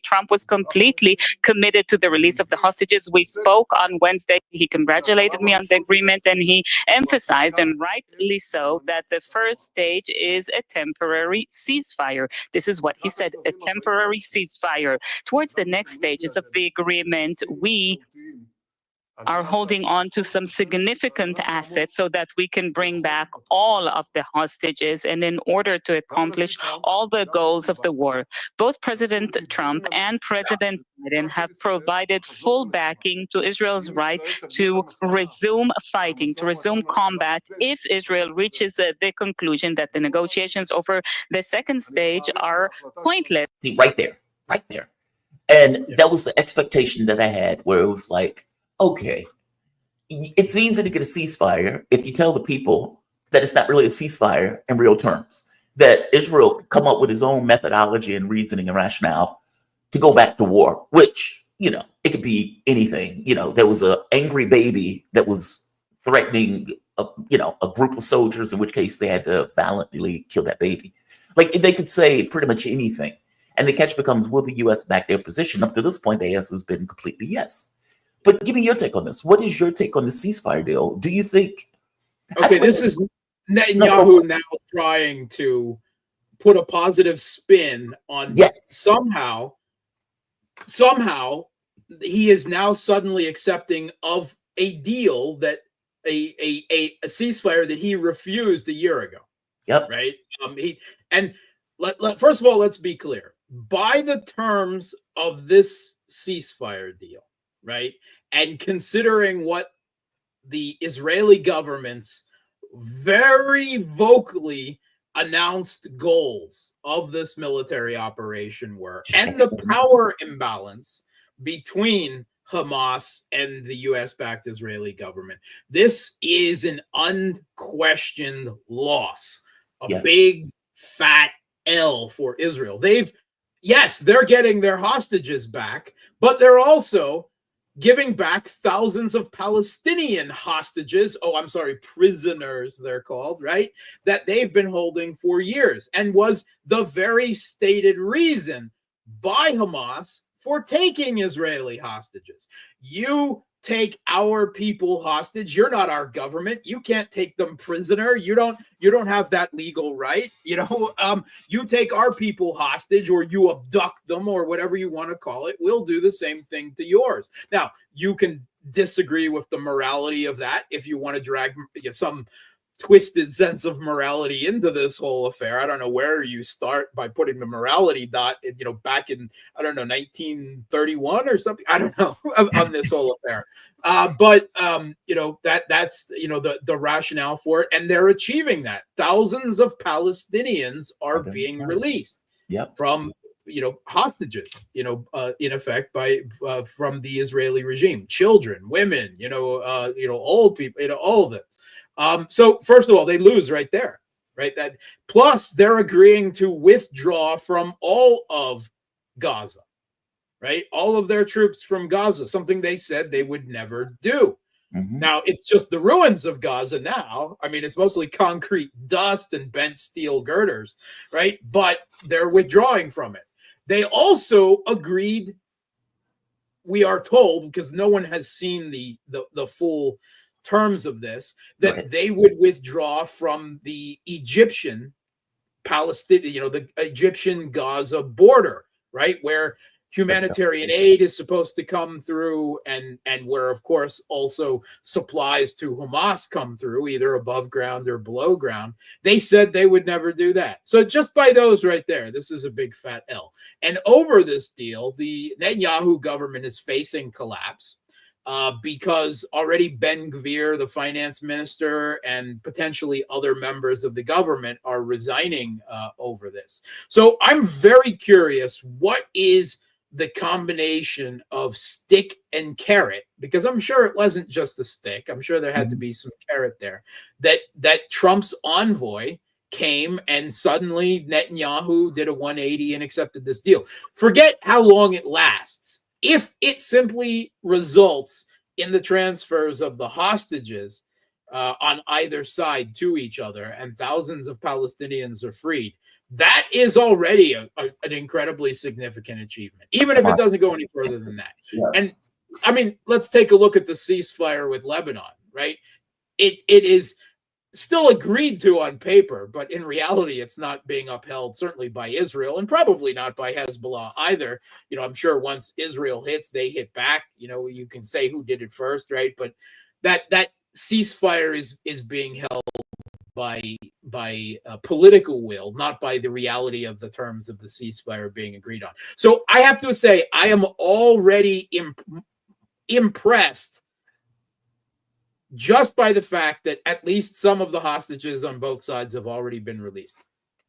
[SPEAKER 5] Trump was completely committed to the release of the hostages. We spoke on Wednesday. He congratulated me on the agreement, and he emphasized, and rightly so, that the first stage is a temporary ceasefire. This is what he said, a temporary ceasefire. Towards the next stages of the agreement, we are holding on to some significant assets so that we can bring back all of the hostages, and in order to accomplish all the goals of the war. Both President Trump and President Biden have provided full backing to Israel's right to resume fighting, to resume combat, if Israel reaches the conclusion that the negotiations over the second stage are pointless.
[SPEAKER 1] See, right there. And that was the expectation that I had, where it was like, okay, it's easy to get a ceasefire if you tell the people that it's not really a ceasefire in real terms, that Israel could come up with its own methodology and reasoning and rationale to go back to war, which, it could be anything. There was an angry baby that was threatening, a group of soldiers, in which case they had to violently kill that baby. Like, they could say pretty much anything. And the catch becomes, will the U.S. back their position? Up to this point, the answer has been completely yes. But give me your take on this. What is your take on the ceasefire deal? Do you think...
[SPEAKER 4] Okay, this is Netanyahu now trying to put a positive spin on somehow he is now suddenly accepting of a deal that a ceasefire that he refused a year ago.
[SPEAKER 1] Yep.
[SPEAKER 4] Right? First of all, let's be clear. By the terms of this ceasefire deal, right? And considering what the Israeli government's very vocally announced goals of this military operation were, and the power imbalance between Hamas and the US-backed Israeli government, this is an unquestioned loss, a big fat L for Israel. They're getting their hostages back, but they're also giving back thousands of Palestinian hostages. Oh, I'm sorry, prisoners, they're called, right? That they've been holding for years, and was the very stated reason by Hamas for taking Israeli hostages. You take our people hostage. You're not our government. You can't take them prisoner. You don't have that legal right. You take our people hostage, or you abduct them, or whatever you want to call it. We'll do the same thing to yours. Now, you can disagree with the morality of that if you want to drag some twisted sense of morality into this whole affair. I don't know where you start by putting the morality dot, back in, I don't know, 1931 or something. I don't know on this whole affair. But that's the rationale for it, and they're achieving that. Thousands of Palestinians are being released from hostages, in effect from the Israeli regime, children, women, old people, all of it. So first of all, they lose right there, right? That plus they're agreeing to withdraw from all of Gaza, right? All of their troops from Gaza, something they said they would never do. Mm-hmm. Now it's just the ruins of Gaza now. I mean, it's mostly concrete dust and bent steel girders, right? But they're withdrawing from it. They also agreed, we are told, because no one has seen the full terms of this, that they would withdraw from the Egyptian Palestinian, the Egyptian Gaza border, right, where humanitarian aid is supposed to come through, and where, of course, also supplies to Hamas come through, either above ground or below ground. They said they would never do that. So just by those right there, this is a big fat L. And over this deal, the Netanyahu government is facing collapse. Because already Ben Gvir, the finance minister, and potentially other members of the government are resigning over this. So I'm very curious, what is the combination of stick and carrot? Because I'm sure it wasn't just a stick. I'm sure there had to be some carrot there. That Trump's envoy came and suddenly Netanyahu did a 180 and accepted this deal. Forget how long it lasts. If it simply results in the transfers of the hostages on either side to each other, and thousands of Palestinians are freed, that is already an incredibly significant achievement, even if it doesn't go any further than that. Yeah. And I mean, let's take a look at the ceasefire with Lebanon, right? It is still agreed to on paper, but in reality, it's not being upheld, certainly by Israel, and probably not by Hezbollah either. I'm sure once Israel hits, they hit back. You can say who did it first, right? But that ceasefire is being held by political will, not by the reality of the terms of the ceasefire being agreed on. So I have to say, I am already impressed just by the fact that at least some of the hostages on both sides have already been released.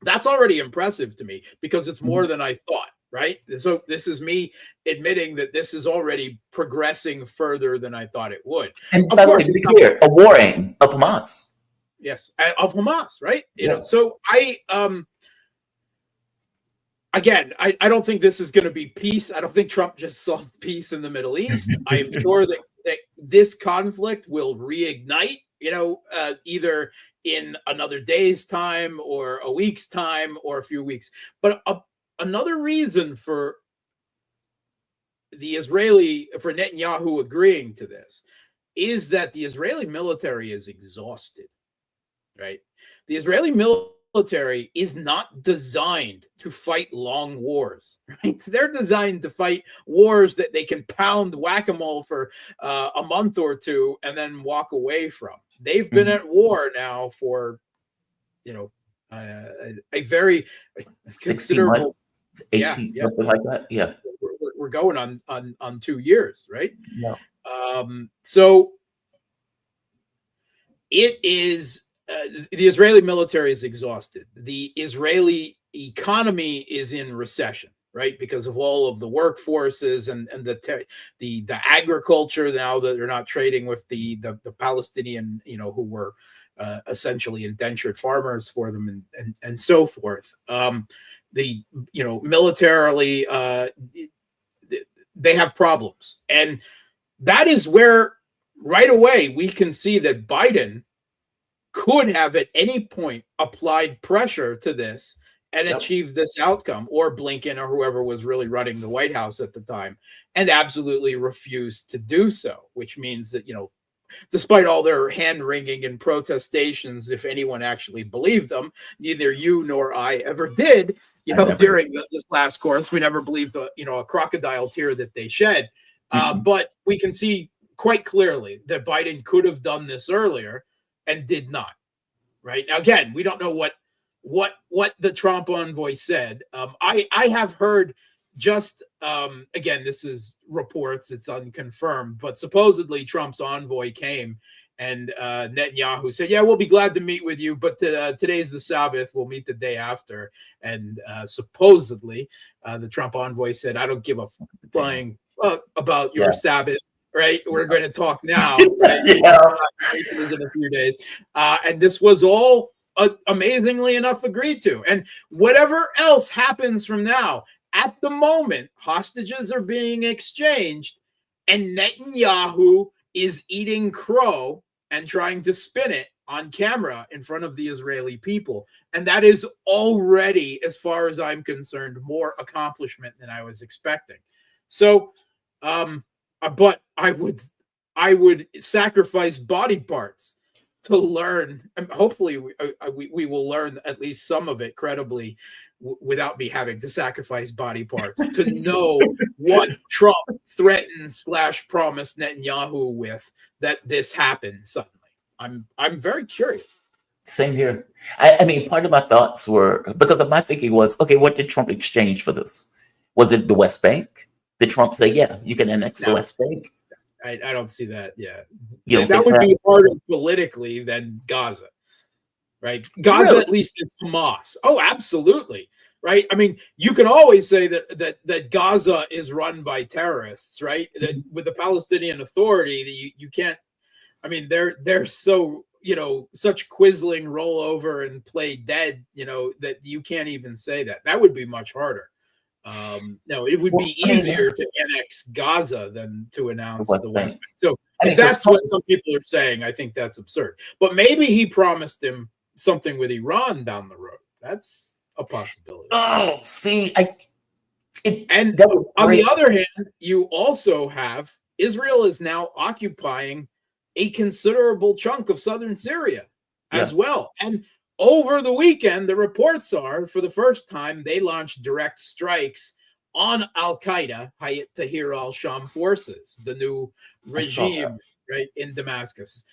[SPEAKER 4] That's already impressive to me, because it's more than I thought, right? So this is me admitting that this is already progressing further than I thought it would.
[SPEAKER 1] And by the way, to be clear, a war aim of Hamas.
[SPEAKER 4] Yes, of Hamas, right? So I don't think this is going to be peace. I don't think Trump just solved peace in the Middle East. I am sure that this conflict will reignite, either in another day's time or a week's time or a few weeks. But another reason for Netanyahu agreeing to this is that the Israeli military is exhausted, right? The Israeli military is not designed to fight long wars, right? They're designed to fight wars that they can pound whack-a-mole for a month or two and then walk away from. They've been at war now for, a very considerable
[SPEAKER 1] 18, something like that. Yeah,
[SPEAKER 4] we're going on 2 years, right?
[SPEAKER 1] Yeah.
[SPEAKER 4] So it is. The Israeli military is exhausted. The Israeli economy is in recession, right? Because of all of the workforces and the agriculture now that they're not trading with the Palestinian, who were essentially indentured farmers for them and so forth. Militarily, they have problems. And that is where right away we can see that Biden could have at any point applied pressure to this and achieved this outcome, or Blinken or whoever was really running the White House at the time, and absolutely refused to do so, which means that, despite all their hand-wringing and protestations, if anyone actually believed them, neither you nor I ever did, during this last course. We never believed a crocodile tear that they shed. But we can see quite clearly that Biden could have done this earlier and did not. Right now, again, we don't know what the Trump envoy said. I have heard just again, this is reports, it's unconfirmed, but supposedly Trump's envoy came and Netanyahu said, yeah, we'll be glad to meet with you, but today's the Sabbath, we'll meet the day after. And supposedly the Trump envoy said, I don't give a flying fuck about your Sabbath. Right, we're going to talk now. Right? In a few days, and this was all amazingly enough agreed to. And whatever else happens from now, at the moment, hostages are being exchanged, and Netanyahu is eating crow and trying to spin it on camera in front of the Israeli people, and that is already, as far as I'm concerned, more accomplishment than I was expecting. So, but I would sacrifice body parts to learn, and hopefully we will learn at least some of it credibly without me having to sacrifice body parts to know what Trump threatened / promised Netanyahu with, that this happened suddenly. I'm very curious.
[SPEAKER 1] Same here. I mean, part of my thoughts were, because of my thinking was, okay, what did Trump exchange for this? Was it the West Bank? Did Trump say, yeah, you can annex the West Bank?
[SPEAKER 4] I don't see that. Yeah,
[SPEAKER 1] That
[SPEAKER 4] would be harder politically than Gaza, right? Gaza, really? At least it's Hamas. Oh, absolutely, right? I mean, you can always say that Gaza is run by terrorists, right? That with the Palestinian Authority, you can't. I mean, they're so such quisling rollover and play dead, that you can't even say that. That would be much harder. No, it would be easier to annex Gaza than to announce the West Bank. So if that's what some people are saying, I think that's absurd. But maybe he promised him something with Iran down the road. That's a possibility.
[SPEAKER 1] Oh, see,
[SPEAKER 4] and on the other hand, you also have Israel is now occupying a considerable chunk of southern Syria as well. And over the weekend, the reports are, for the first time, they launched direct strikes on Al-Qaeda, Hayat Tahrir al-Sham forces, the new regime, right, in Damascus.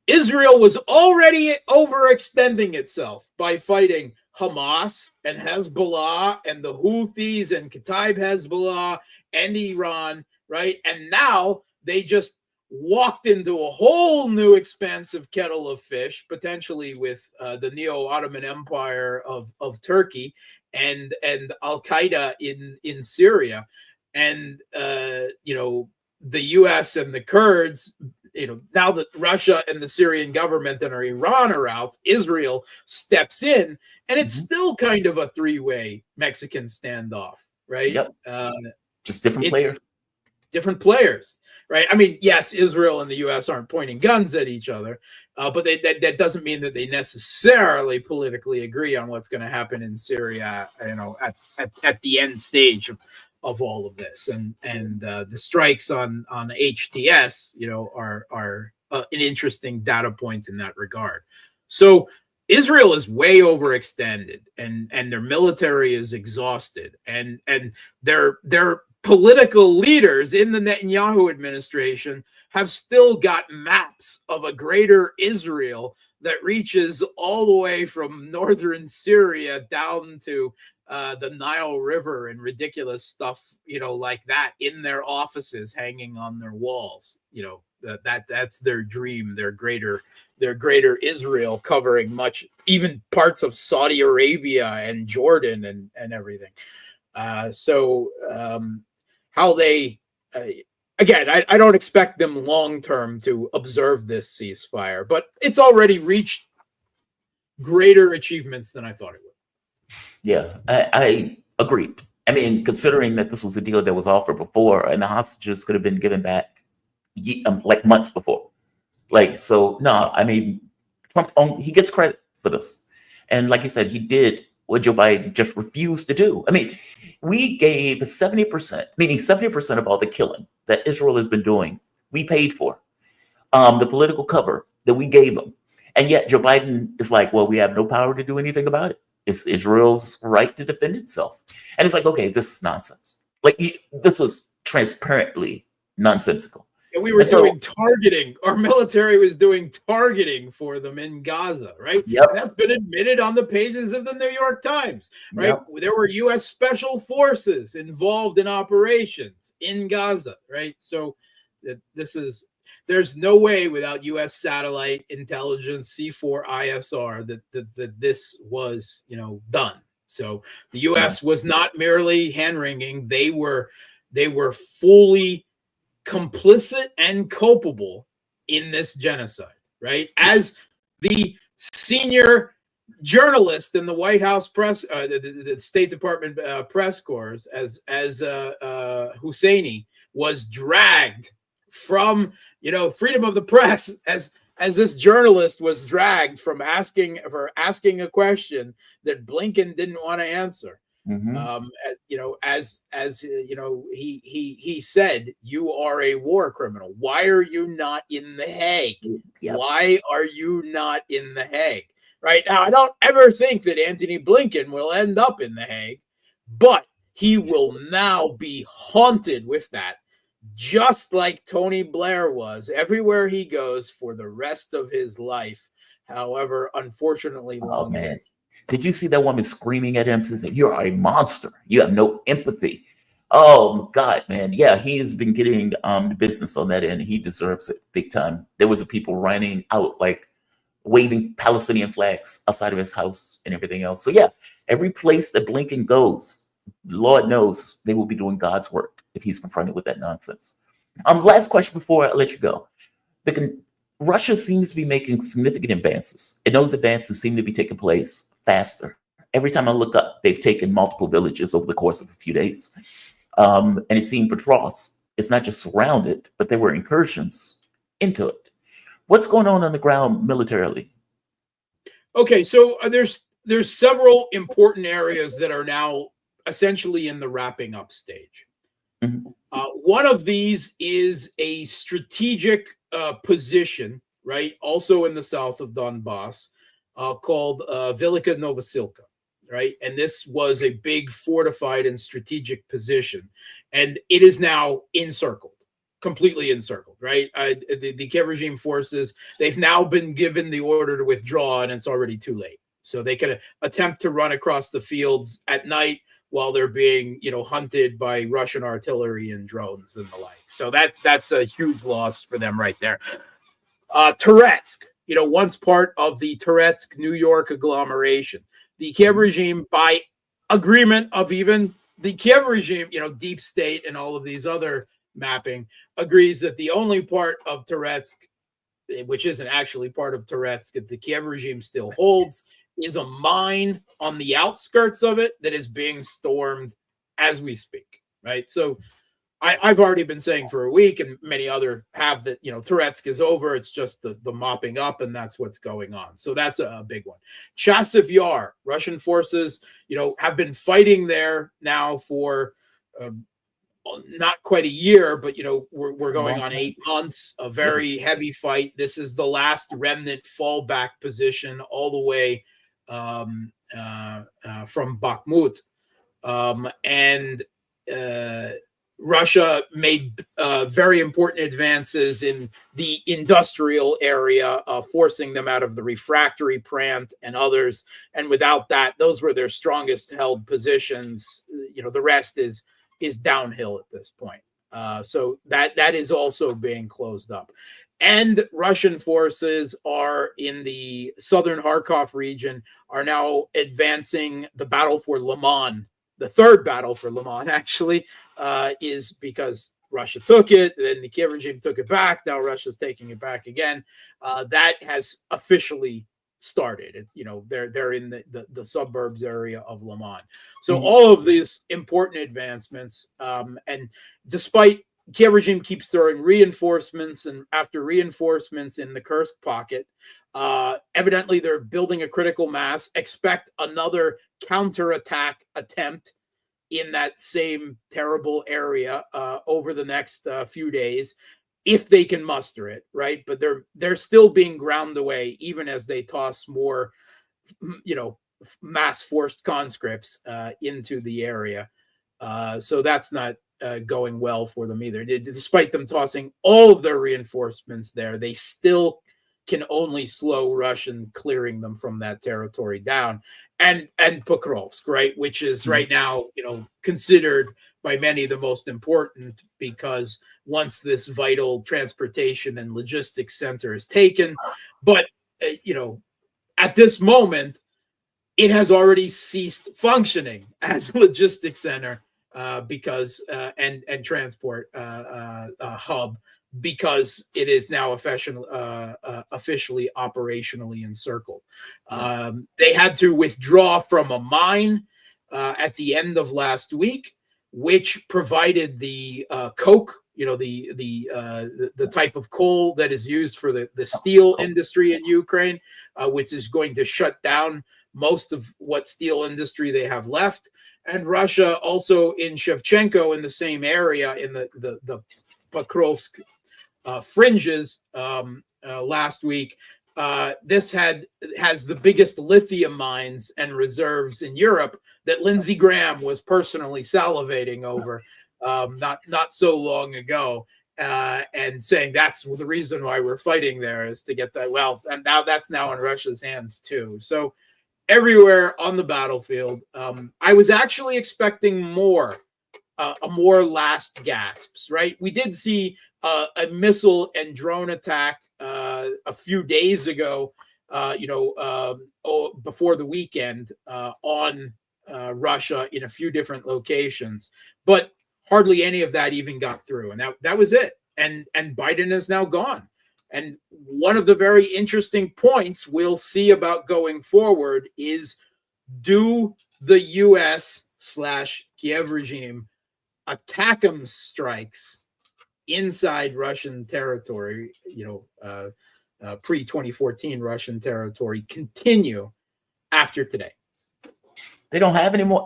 [SPEAKER 4] Israel was already overextending itself by fighting Hamas and Hezbollah and the Houthis and Kataib Hezbollah and Iran, right? And now they just walked into a whole new expansive kettle of fish, potentially with the Neo-Ottoman Empire of Turkey and Al-Qaeda in Syria. And, the U.S. and the Kurds, now that Russia and the Syrian government and Iran are out, Israel steps in, and it's still kind of a three-way Mexican standoff, right?
[SPEAKER 1] Yep. Just different players.
[SPEAKER 4] Different players, right? I mean, yes, Israel and the U.S. aren't pointing guns at each other, but that doesn't mean that they necessarily politically agree on what's going to happen in Syria, at the end stage of all of this. And the strikes on HTS, are an interesting data point in that regard. So Israel is way overextended, and their military is exhausted, and their political leaders in the Netanyahu administration have still got maps of a greater Israel that reaches all the way from northern Syria down to the Nile River and ridiculous stuff, like that in their offices, hanging on their walls. That's their dream, their greater Israel, covering even parts of Saudi Arabia and Jordan and everything. How they, again, I don't expect them long term to observe this ceasefire, but it's already reached greater achievements than I thought it would.
[SPEAKER 1] Yeah, I agreed. I mean, considering that this was a deal that was offered before, and the hostages could have been given back like months before. Like, so no, I mean, Trump, he gets credit for this. And like you said, he did what Joe Biden just refused to do. I mean, we gave 70%, meaning 70% of all the killing that Israel has been doing, we paid for. The political cover that we gave them. And yet Joe Biden is like, well, we have no power to do anything about it. It's Israel's right to defend itself. And it's like, okay, this is nonsense. Like, this was transparently nonsensical.
[SPEAKER 4] And we were doing targeting. Our military was doing targeting for them in Gaza, right?
[SPEAKER 1] Yep.
[SPEAKER 4] And that's been admitted on the pages of the New York Times, right?
[SPEAKER 1] Yep.
[SPEAKER 4] There were U.S. special forces involved in operations in Gaza, right? So there's no way without U.S. satellite intelligence, C4 ISR, that this was, done. So the U.S. was not merely hand-wringing. They were fully complicit and culpable in this genocide, right? As the senior journalist in the White House press, the State Department press corps, as Husseini was dragged from, freedom of the press, as this journalist was dragged from asking a question that Blinken didn't want to answer.
[SPEAKER 1] Mm-hmm.
[SPEAKER 4] He said, you are a war criminal. Why are you not in The Hague?
[SPEAKER 1] Yep.
[SPEAKER 4] Why are you not in The Hague? Right now, I don't ever think that Antony Blinken will end up in The Hague, but he will now be haunted with that, just like Tony Blair was everywhere he goes for the rest of his life. However, unfortunately, long.
[SPEAKER 1] Oh, man. Did you see that woman screaming at him? You're a monster. You have no empathy. Oh, God, man. Yeah, he has been getting the business on that end. He deserves it big time. There was people running out, like waving Palestinian flags outside of his house and everything else. So, yeah, every place that Blinken goes, Lord knows they will be doing God's work if he's confronted with that nonsense. Last question before I let you go. Russia seems to be making significant advances, and those advances seem to be taking place faster. Every time I look up, they've taken multiple villages over the course of a few days. And it seemed Petros, it's not just surrounded, but there were incursions into it. What's going on the ground militarily?
[SPEAKER 4] Okay, so there's several important areas that are now essentially in the wrapping up stage.
[SPEAKER 1] Mm-hmm.
[SPEAKER 4] One of these is a strategic position, right? Also in the south of Donbass, called Velika Novosilka, right? And this was a big fortified and strategic position. And it is now encircled, completely encircled, right? The Kiev regime forces, they've now been given the order to withdraw, and it's already too late. So they could attempt to run across the fields at night while they're being, hunted by Russian artillery and drones and the like. So that's a huge loss for them right there. Toretsk, once part of the Toretsk, New York agglomeration. The Kiev regime, by agreement of even the Kiev regime, deep state and all of these other mapping, agrees that the only part of Toretsk, which isn't actually part of Toretsk, that the Kiev regime still holds, is a mine on the outskirts of it that is being stormed as we speak, right? So I've already been saying for a week, and many other have, that, Toretsk is over. It's just the mopping up, and that's what's going on. So that's a big one. Chasiv Yar, Russian forces, have been fighting there now for not quite a year, but, we're going on 8 months, a very heavy fight. This is the last remnant fallback position all the way from Bakhmut. Russia made very important advances in the industrial area, forcing them out of the refractory plant and others. And without that, those were their strongest held positions. The rest is downhill at this point. So that is also being closed up. And Russian forces are in the southern Kharkov region, are now advancing the battle for Liman. The third battle for Liman, actually, is because Russia took it, then the Kiev regime took it back. Now Russia's taking it back again. That has officially started. It's, they're in the suburbs area of Le Mans. So all of these important advancements, and despite Kiev regime keeps throwing reinforcements and after reinforcements in the Kursk pocket, evidently they're building a critical mass. Expect another counterattack attempt in that same terrible area over the next few days, if they can muster it, right? But they're still being ground away, even as they toss more, mass forced conscripts into the area. So that's not going well for them either. Despite them tossing all of their reinforcements there, they still can only slow Russian clearing them from that territory down. And Pokrovsk, right, which is right now, considered by many the most important, because once this vital transportation and logistics center is taken, but at this moment, it has already ceased functioning as a logistics center because and transport hub, because it is now officially operationally encircled. They had to withdraw from a mine at the end of last week, which provided the coke, the type of coal that is used for the steel industry in Ukraine, which is going to shut down most of what steel industry they have left. And Russia also in Shevchenko, in the same area, in the Pokrovsk fringes last week. This has the biggest lithium mines and reserves in Europe that Lindsey Graham was personally salivating over not so long ago, and saying that's the reason why we're fighting there, is to get that. Well, and now that's now in Russia's hands too. So everywhere on the battlefield, I was actually expecting more last gasps, right? We did see a missile and drone attack a few days ago, before the weekend on Russia in a few different locations, but hardly any of that even got through, and that was it. And Biden is now gone. And one of the very interesting points we'll see about going forward is, do the U.S./Kiev regime ATACMS strikes inside Russian territory, pre-2014 Russian territory, continue after today?
[SPEAKER 1] They don't have any more.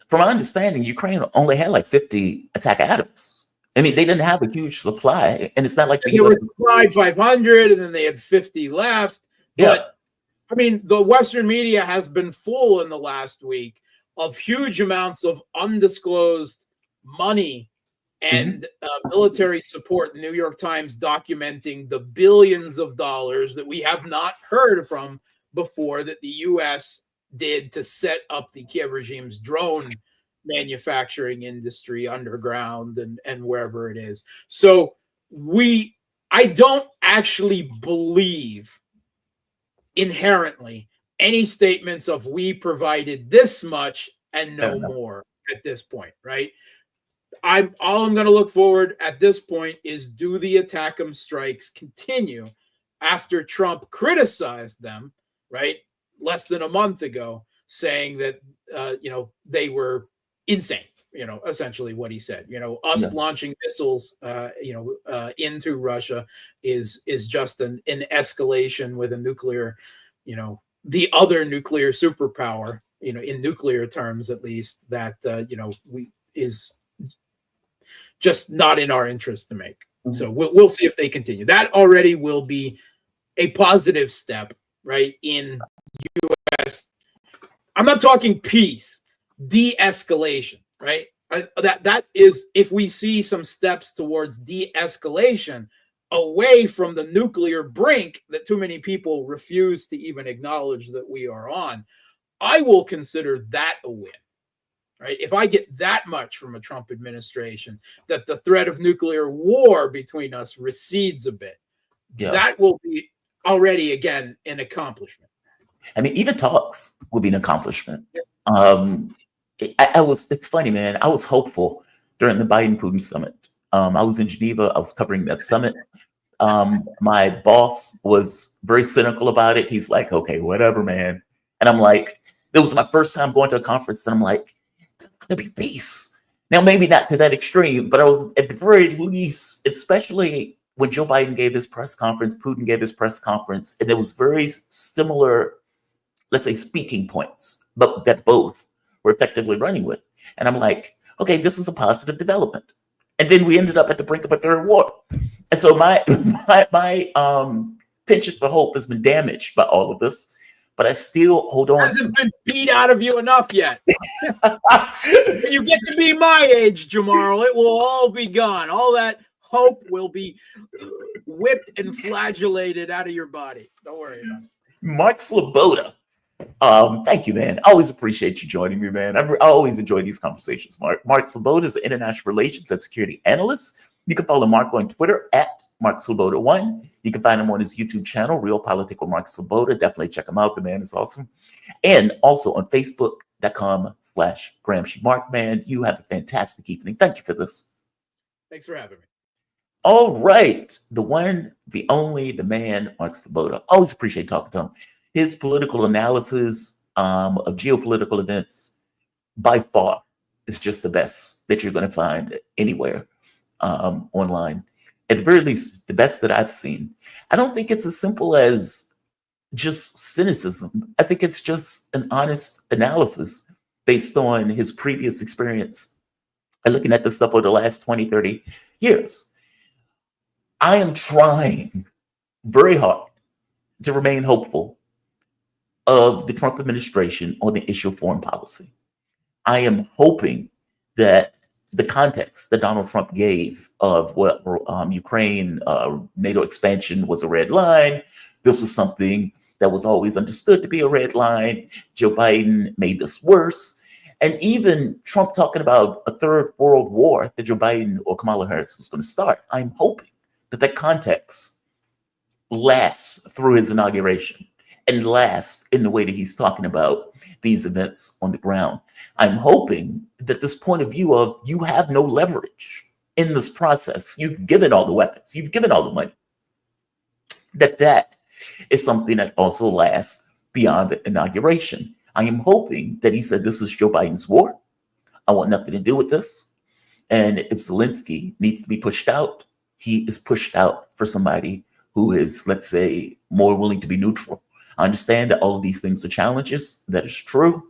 [SPEAKER 1] From my understanding, Ukraine only had like 50 attack atoms. I mean, they didn't have a huge supply, and it's not like
[SPEAKER 4] they were supplied 500, and then they had 50 left.
[SPEAKER 1] Yeah.
[SPEAKER 4] But I mean, the Western media has been full in the last week of huge amounts of undisclosed money and military support. The New York Times documenting the billions of dollars that we have not heard from before that the U.S. did to set up the Kiev regime's drone manufacturing industry underground and wherever it is. So I don't actually believe inherently any statements of we provided this much and no more at this point, right? All I'm going to look forward at this point is, do the ATACMS strikes continue after Trump criticized them, right, less than a month ago, saying that they were insane, essentially what he said. Us launching missiles into Russia is just an escalation with a nuclear, the other nuclear superpower, in nuclear terms at least, that is just not in our interest to make. So we'll see if they continue. That already will be a positive step, right, in U.S. I'm not talking peace, de-escalation, right? That is, if we see some steps towards de-escalation away from the nuclear brink that too many people refuse to even acknowledge that we are on, I will consider that a win, right? If I get that much from a Trump administration, that the threat of nuclear war between us recedes a bit, that will be already, again, an accomplishment.
[SPEAKER 1] I mean, even talks would be an accomplishment. It's funny, man. I was hopeful during the Biden-Putin summit. I was in Geneva. I was covering that summit. My boss was very cynical about it. He's like, okay, whatever, man. And I'm like, it was my first time going to a conference, and I'm like, there's gonna be peace. Now, maybe not to that extreme, but I was at the very least, especially when Joe Biden gave his press conference, Putin gave his press conference, and there was very similar, let's say, speaking points, but that both were effectively running with. And I'm like, okay, this is a positive development. And then we ended up at the brink of a third war. And so my penchant for hope has been damaged by all of this, but I still hold on.
[SPEAKER 4] Hasn't been beat out of you enough yet. When you get to be my age, Jamarl, it will all be gone. All that hope will be whipped and flagellated out of your body. Don't worry about it.
[SPEAKER 1] Mark Sloboda. Thank you, man. I always appreciate you joining me, man. I always enjoy these conversations, Mark. Mark Sloboda is an international relations and security analyst. You can follow Mark on Twitter at Mark Sloboda1. You can find him on his YouTube channel, Realpolitik with Mark Sloboda. Definitely check him out. The man is awesome. And also on Facebook.com/Gramsci. Mark, man, you have a fantastic evening. Thank you for this.
[SPEAKER 4] Thanks for having me.
[SPEAKER 1] All right. The one, the only, the man, Mark Sloboda. Always appreciate talking to him. His political analysis of geopolitical events, by far, is just the best that you're going to find anywhere online. At the very least, the best that I've seen. I don't think it's as simple as just cynicism. I think it's just an honest analysis based on his previous experience and looking at this stuff over the last 20, 30 years. I am trying very hard to remain hopeful of the Trump administration on the issue of foreign policy. I am hoping that the context that Donald Trump gave of what Ukraine NATO expansion was a red line. This was something that was always understood to be a red line. Joe Biden made this worse. And even Trump talking about a third world war that Joe Biden or Kamala Harris was going to start. I'm hoping that that context lasts through his inauguration and lasts in the way that he's talking about these events on the ground. I'm hoping that this point of view of you have no leverage in this process, you've given all the weapons, you've given all the money, that is something that also lasts beyond the inauguration. I am hoping that he said, this is Joe Biden's war. I want nothing to do with this. And if Zelensky needs to be pushed out, he is pushed out for somebody who is, let's say, more willing to be neutral. I understand that all of these things are challenges. That is true.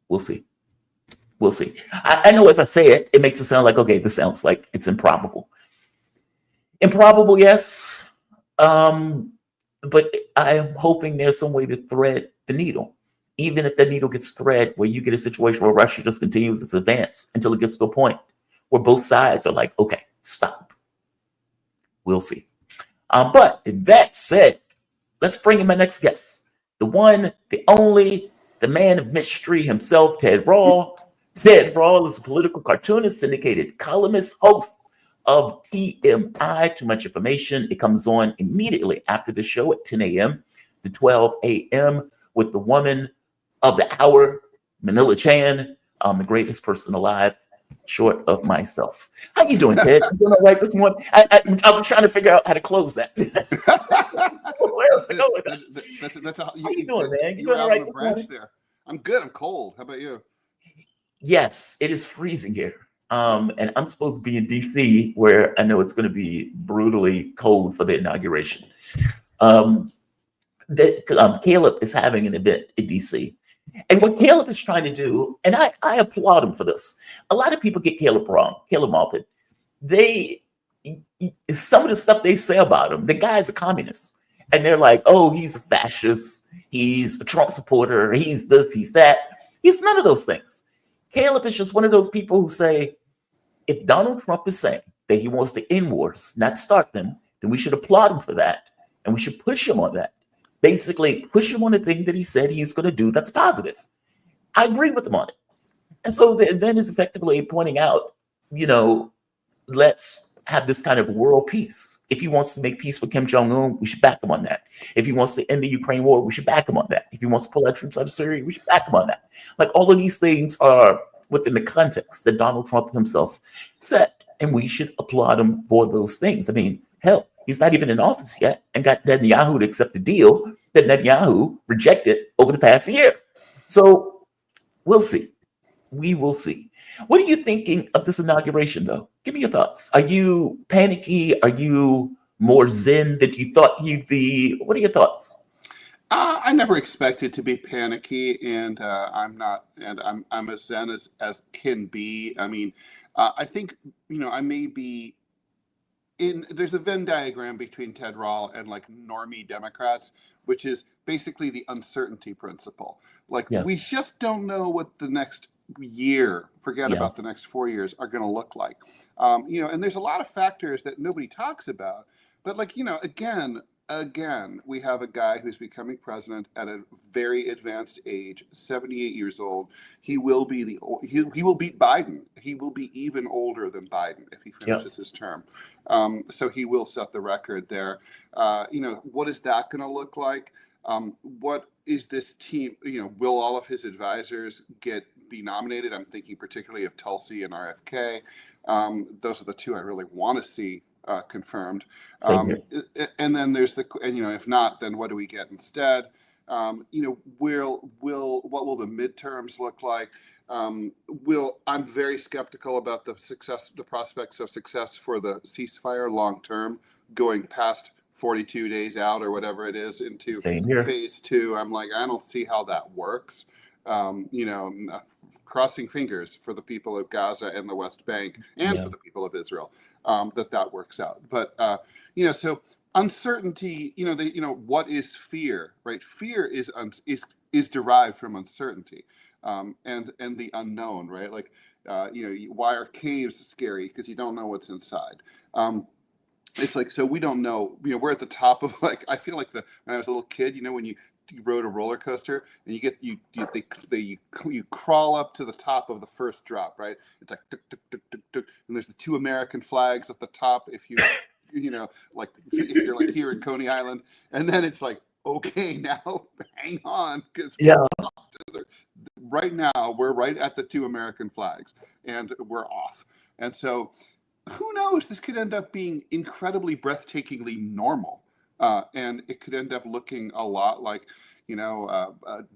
[SPEAKER 1] We'll see. We'll see. I know as I say it, it makes it sound like, okay, this sounds like it's improbable. Improbable, yes. But I am hoping there's some way to thread the needle. Even if the needle gets thread where you get a situation where Russia just continues its advance until it gets to a point where both sides are like, okay, stop. We'll see. But that said, let's bring in my next guest. The one, the only, the man of mystery himself, Ted Rall. Ted Rall is a political cartoonist, syndicated columnist, host of TMI, Too Much Information. It comes on immediately after the show at 10 a.m. to 12 a.m. with the woman of the hour, Manila Chan, the greatest person alive, short of myself. How you doing, Ted? You doing all right this morning? I was trying to figure out how to close that. How you doing, man? You doing all right this morning?
[SPEAKER 6] There. I'm good. I'm cold. How about you?
[SPEAKER 1] Yes, it is freezing here. And I'm supposed to be in DC, where I know it's going to be brutally cold for the inauguration. Caleb is having an event in DC. And what Caleb is trying to do, and I applaud him for this. A lot of people get Caleb wrong, Caleb Maupin. Some of the stuff they say about him, the guy's a communist. And they're like, oh, he's a fascist. He's a Trump supporter. He's this, he's that. He's none of those things. Caleb is just one of those people who say, if Donald Trump is saying that he wants to end wars, not start them, then we should applaud him for that. And we should push him on that. Basically, push him on the thing that he said he's going to do that's positive. I agree with him on it. And so the event is effectively pointing out, let's have this kind of world peace. If he wants to make peace with Kim Jong-un, we should back him on that. If he wants to end the Ukraine war, we should back him on that. If he wants to pull our troops out of Syria, we should back him on that. Like all of these things are within the context that Donald Trump himself set. and we should applaud him for those things. I mean, hell, he's not even in office yet and got Netanyahu to accept the deal that Netanyahu rejected over the past year. So we'll see. We will see. What are you thinking of this inauguration, though? Give me your thoughts. Are you panicky? Are you more zen than you thought you'd be? What are your thoughts?
[SPEAKER 6] I never expected to be panicky, and I'm not, and I'm as zen as can be. I mean, I think I may be there's a Venn diagram between Ted Rall and like normie Democrats, which is basically the uncertainty principle. Like we just don't know what the next year, forget about the next 4 years, are going to look like. And there's a lot of factors that nobody talks about, but like again, we have a guy who's becoming president at a very advanced age, 78 years old. He will be he will beat Biden. He will be even older than Biden if he finishes his term. So he will set the record there. What is that going to look like? What is this team? Will all of his advisors be nominated? I'm thinking particularly of Tulsi and RFK. Those are the two I really want to see confirmed. And then there's if not, then what do we get instead? What will the midterms look like? I'm very skeptical about the prospects of success for the ceasefire long term, going past 42 days out or whatever it is into phase 2. I'm like, I don't see how that works. Crossing fingers for the people of Gaza and the West Bank and for the people of Israel, that works out. But, so uncertainty, what is fear, right? Fear is derived from uncertainty, and the unknown, right? Like, why are caves scary? Because you don't know what's inside. It's like, so we don't know, we're at the top of I feel like when I was a little kid, when you rode a roller coaster and you crawl up to the top of the first drop, right? It's like tuk, tuk, tuk, tuk, tuk, and there's the 2 American flags at the top if you if you're like here in Coney Island, and then it's like, okay, now hang on, because right now we're right at the 2 American flags and we're off. And so who knows, this could end up being incredibly breathtakingly normal. And it could end up looking a lot like,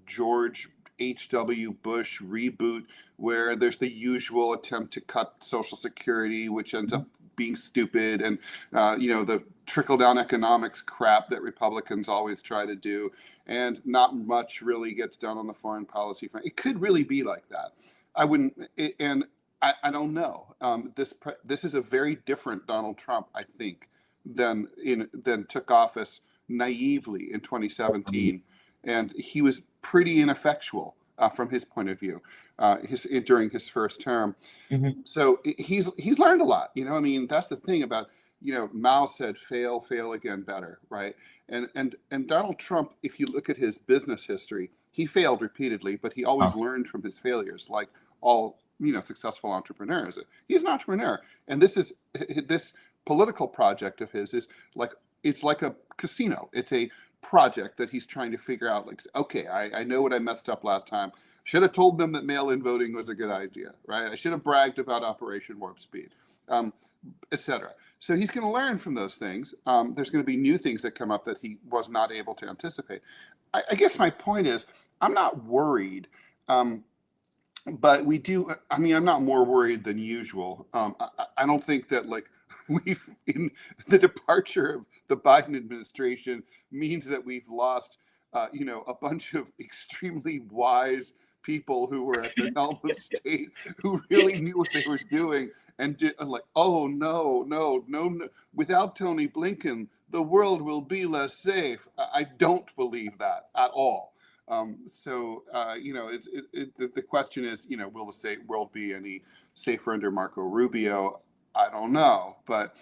[SPEAKER 6] George H.W. Bush reboot, where there's the usual attempt to cut Social Security, which ends up being stupid, and the trickle-down economics crap that Republicans always try to do, and not much really gets done on the foreign policy front. It could really be like that. I don't know. This is a very different Donald Trump, I think, than took office naively in 2017, and he was pretty ineffectual from his point of view during his first term. So he's learned a lot. That's the thing about Mao said, fail again, better, right? And Donald Trump, if you look at his business history, he failed repeatedly, but he always learned from his failures, like all successful entrepreneurs. He's an entrepreneur, and this political project of his is it's like a casino. It's a project that he's trying to figure out, like, okay, I know what I messed up last time. Should have told them that mail-in voting was a good idea, right? I should have bragged about Operation Warp Speed, etc. So he's going to learn from those things. There's going to be new things that come up that he was not able to anticipate. I guess my point is, I'm not worried, but we do. I'm not more worried than usual. I don't think that in the departure of the Biden administration means that we've lost, a bunch of extremely wise people who were at the helm of state who really knew what they were doing and did oh no, without Tony Blinken, the world will be less safe. I don't believe that at all. The question is, will the world be any safer under Marco Rubio? I don't know, but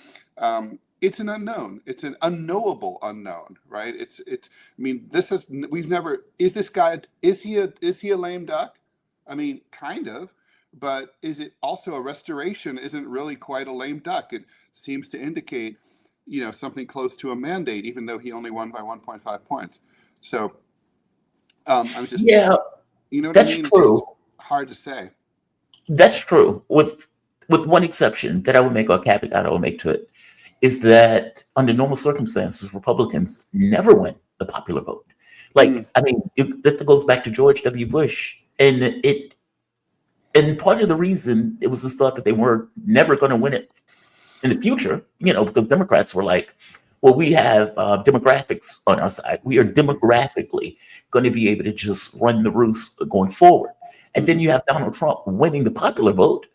[SPEAKER 6] it's an unknown. It's an unknowable unknown, right? Is this guy, is he a lame duck? Kind of, but is it also a restoration? Isn't really quite a lame duck. It seems to indicate, something close to a mandate, even though he only won by 1.5 points. So I'm just,
[SPEAKER 1] that's true.
[SPEAKER 6] Hard to say.
[SPEAKER 1] That's true. with one exception that I would make, or a caveat I would make to it, is that under normal circumstances, Republicans never win the popular vote. Like, I mean, that goes back to George W. Bush, and part of the reason it was this thought that they were never going to win it in the future, because Democrats were like, well, we have demographics on our side. We are demographically going to be able to just run the roost going forward. And then you have Donald Trump winning the popular vote,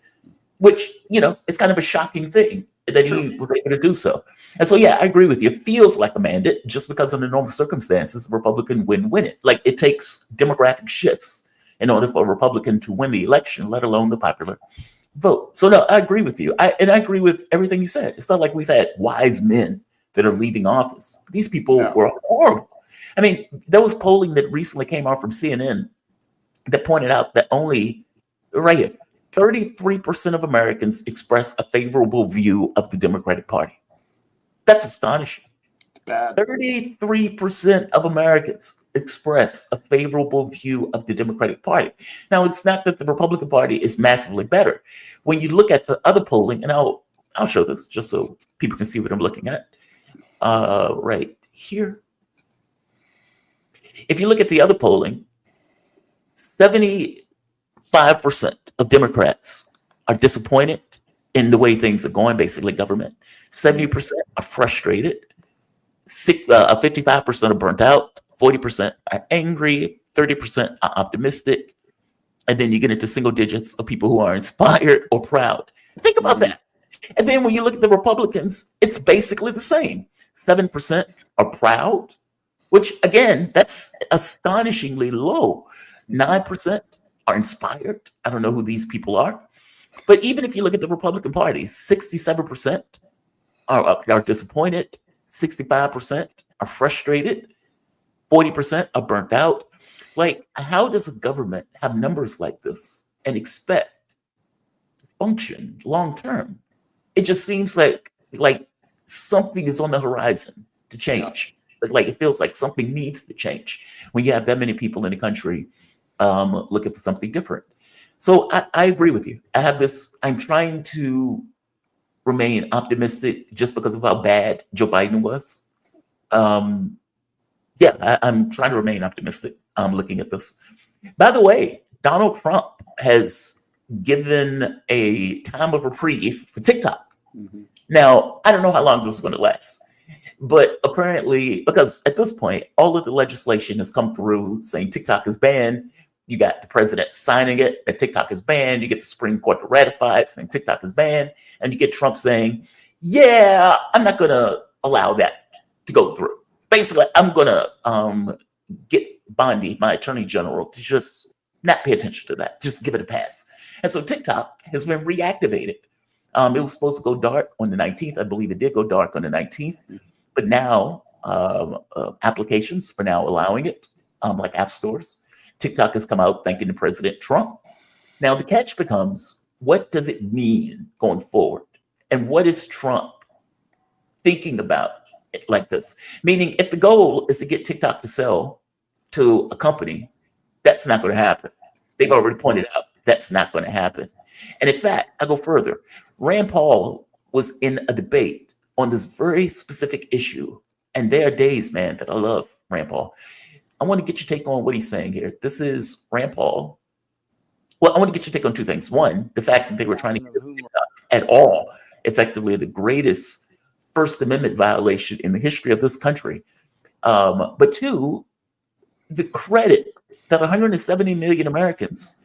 [SPEAKER 1] which, is kind of a shocking thing that he was able to do so. And so, yeah, I agree with you. It feels like a mandate just because under normal circumstances, a Republican win it. Like, it takes demographic shifts in order for a Republican to win the election, let alone the popular vote. So, no, I agree with you. I agree with everything you said. It's not like we've had wise men that are leaving office. These people were horrible. I mean, there was polling that recently came out from CNN that pointed out that only, right here, 33% of Americans express a favorable view of the Democratic Party. That's astonishing.
[SPEAKER 6] Bad.
[SPEAKER 1] 33% of Americans express a favorable view of the Democratic Party. Now, it's not that the Republican Party is massively better. When you look at the other polling, and I'll show this just so people can see what I'm looking at. Right here. If you look at the other polling, 75% of Democrats are disappointed in the way things are going, basically government. 70% are frustrated. 55% are burnt out. 40% are angry. 30% are optimistic. And then you get into single digits of people who are inspired or proud. Think about that. And then when you look at the Republicans, it's basically the same. 7% are proud, which again, that's astonishingly low. 9% are inspired. I don't know who these people are. But even if you look at the Republican Party, 67% are disappointed. 65% are frustrated. 40% are burnt out. Like, how does a government have numbers like this and expect to function long term? It just seems like something is on the horizon to change. Like it feels like something needs to change when you have that many people in the country looking for something different. So I agree with you. I'm trying to remain optimistic just because of how bad Joe Biden was. I'm trying to remain optimistic. I'm looking at this. By the way, Donald Trump has given a time of reprieve for TikTok. Mm-hmm. Now, I don't know how long this is going to last, but apparently, because at this point, all of the legislation has come through saying TikTok is banned. You got the president signing it that TikTok is banned. You get the Supreme Court to ratify it saying TikTok is banned. And you get Trump saying, yeah, I'm not going to allow that to go through. Basically, I'm going to get Bondi, my attorney general, to just not pay attention to that. Just give it a pass. And so TikTok has been reactivated. It was supposed to go dark on the 19th. I believe it did go dark on the 19th. But now applications are now allowing it, like app stores. TikTok has come out thanking the President Trump. Now the catch becomes, what does it mean going forward? And what is Trump thinking about it like this? Meaning, if the goal is to get TikTok to sell to a company, that's not going to happen. They've already pointed out that's not going to happen. And in fact, I go further. Rand Paul was in a debate on this very specific issue. And there are days, man, that I love Rand Paul. I want to get your take on what he's saying here. This is Rand Paul. Well, I want to get your take on two things. One, the fact that they were trying to get TikTok at all, effectively the greatest First Amendment violation in the history of this country. But two, the credit that 170 million Americans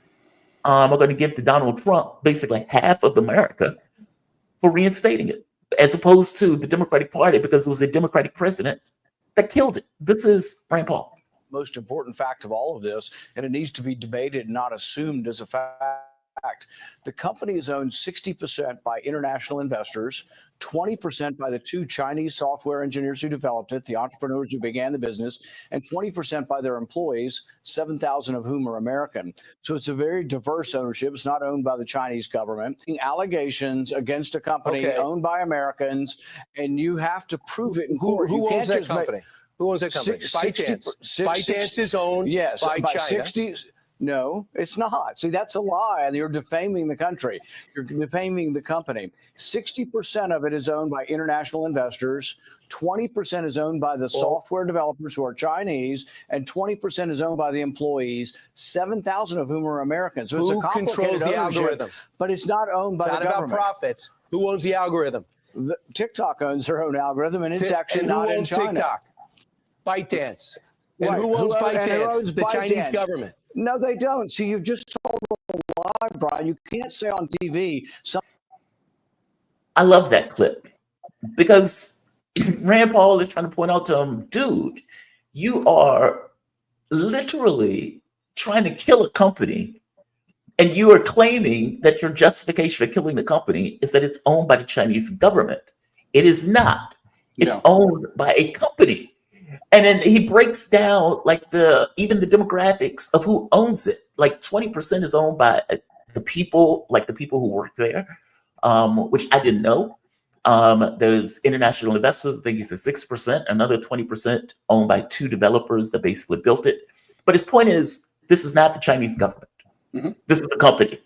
[SPEAKER 1] are going to give to Donald Trump, basically half of America, for reinstating it, as opposed to the Democratic Party, because it was a Democratic president that killed it. This is Rand Paul.
[SPEAKER 7] Most important fact of all of this, and it needs to be debated, not assumed as a fact. The company is owned 60% by international investors, 20% by the two Chinese software engineers who developed it, the entrepreneurs who began the business, and 20% by their employees, 7,000 of whom are American. So it's a very diverse ownership. It's not owned by the Chinese government. Allegations against a company owned by Americans, and you have to prove it in court.
[SPEAKER 8] Who owns that company? Who owns that company? ByteDance. ByteDance is owned by China.
[SPEAKER 7] No, it's not. See, that's a lie. And you're defaming the country. You're defaming the company. 60% of it is owned by international investors. 20% is owned by the software developers who are Chinese, and 20% is owned by the employees, 7,000 of whom are Americans. So it's
[SPEAKER 8] Who
[SPEAKER 7] a complicated
[SPEAKER 8] controls the
[SPEAKER 7] ownership,
[SPEAKER 8] algorithm?
[SPEAKER 7] but it's not owned by
[SPEAKER 8] It's
[SPEAKER 7] the
[SPEAKER 8] not
[SPEAKER 7] government.
[SPEAKER 8] about profits. Who owns the algorithm?
[SPEAKER 7] TikTok owns their own algorithm, and it's actually
[SPEAKER 8] and
[SPEAKER 7] not
[SPEAKER 8] who
[SPEAKER 7] in
[SPEAKER 8] owns
[SPEAKER 7] China.
[SPEAKER 8] TikTok? ByteDance. And
[SPEAKER 7] Right.
[SPEAKER 8] who owns
[SPEAKER 7] and who
[SPEAKER 8] ByteDance?
[SPEAKER 7] owns
[SPEAKER 8] The Chinese
[SPEAKER 7] ByteDance?
[SPEAKER 8] government.
[SPEAKER 7] No, they don't. See, you've just told a lie, Brian. You can't say on TV.
[SPEAKER 1] I love that clip because Rand Paul is trying to point out to him, dude, you are literally trying to kill a company, and you are claiming that your justification for killing the company is that it's owned by the Chinese government. It is not. It's
[SPEAKER 6] No.
[SPEAKER 1] owned by a company. And then he breaks down like even the demographics of who owns it. Like 20% is owned by the people, like the people who work there, which I didn't know. There's international investors. I think he said 6%, another 20% owned by 2 developers that basically built it. But his point is, this is not the Chinese government.
[SPEAKER 6] Mm-hmm.
[SPEAKER 1] This is a company.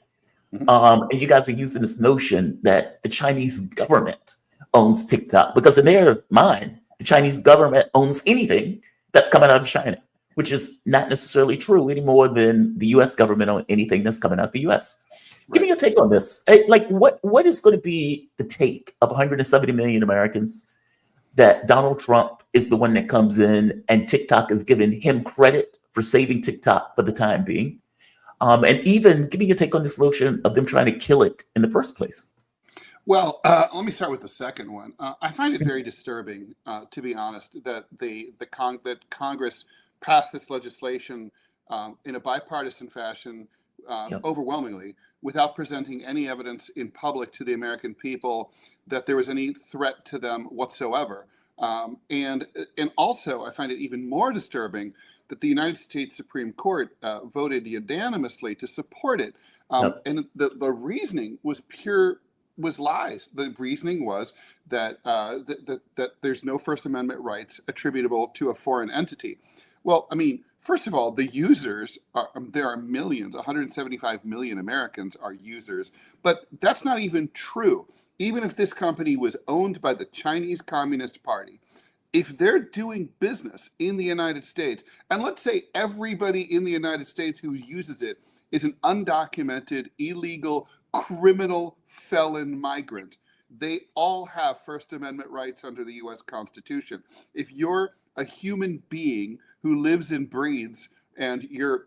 [SPEAKER 6] Mm-hmm.
[SPEAKER 1] And you guys are using this notion that the Chinese government owns TikTok, because in their mind, the Chinese government owns anything that's coming out of China, which is not necessarily true any more than the U.S. government owns anything that's coming out of the U.S.
[SPEAKER 6] Right.
[SPEAKER 1] Give me your take on this. Like, what is going to be the take of 170 million Americans that Donald Trump is the one that comes in and TikTok is giving him credit for saving TikTok for the time being? And even give me your take on this notion of them trying to kill it in the first place.
[SPEAKER 6] Well, let me start with the second one. I find it very disturbing, to be honest, that that Congress passed this legislation in a bipartisan fashion, overwhelmingly, without presenting any evidence in public to the American people that there was any threat to them whatsoever. And also, I find it even more disturbing that the United States Supreme Court voted unanimously to support it. And the reasoning was lies. The reasoning was that that there's no First Amendment rights attributable to a foreign entity. Well, I mean, first of all, the users there are millions, 175 million Americans are users, but that's not even true. Even if this company was owned by the Chinese Communist Party, if they're doing business in the United States, and let's say everybody in the United States who uses it is an undocumented, illegal, criminal, felon migrant, they all have First Amendment rights under the U.S. Constitution. If you're a human being who lives and breathes, and you're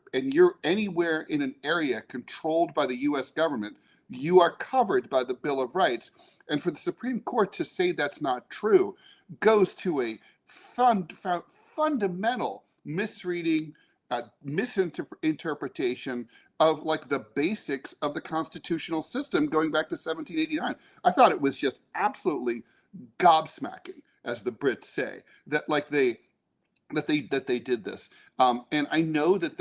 [SPEAKER 6] anywhere in an area controlled by the U.S. government, you are covered by the Bill of Rights. And for the Supreme Court to say that's not true goes to a fundamental misreading, misinterpretation of like the basics of the constitutional system going back to 1789. I thought it was just absolutely gobsmacking, as the Brits say, that like they did this. And I know that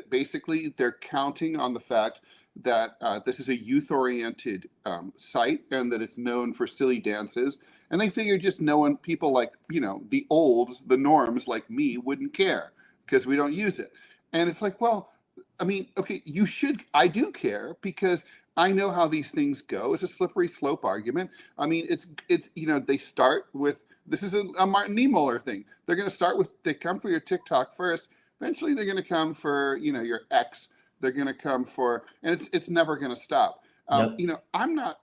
[SPEAKER 6] basically they're counting on the fact that this is a youth-oriented site and that it's known for silly dances. And they figure just knowing people like, the olds, the norms like me wouldn't care because we don't use it. And it's like, well, I mean, okay, I do care because I know how these things go. It's a slippery slope argument. I mean, it's they start with, this is a Martin Niemöller thing. They're going to start with, they come for your TikTok first. Eventually they're going to come for, your X. They're going to come for, and it's never going to stop. I'm not,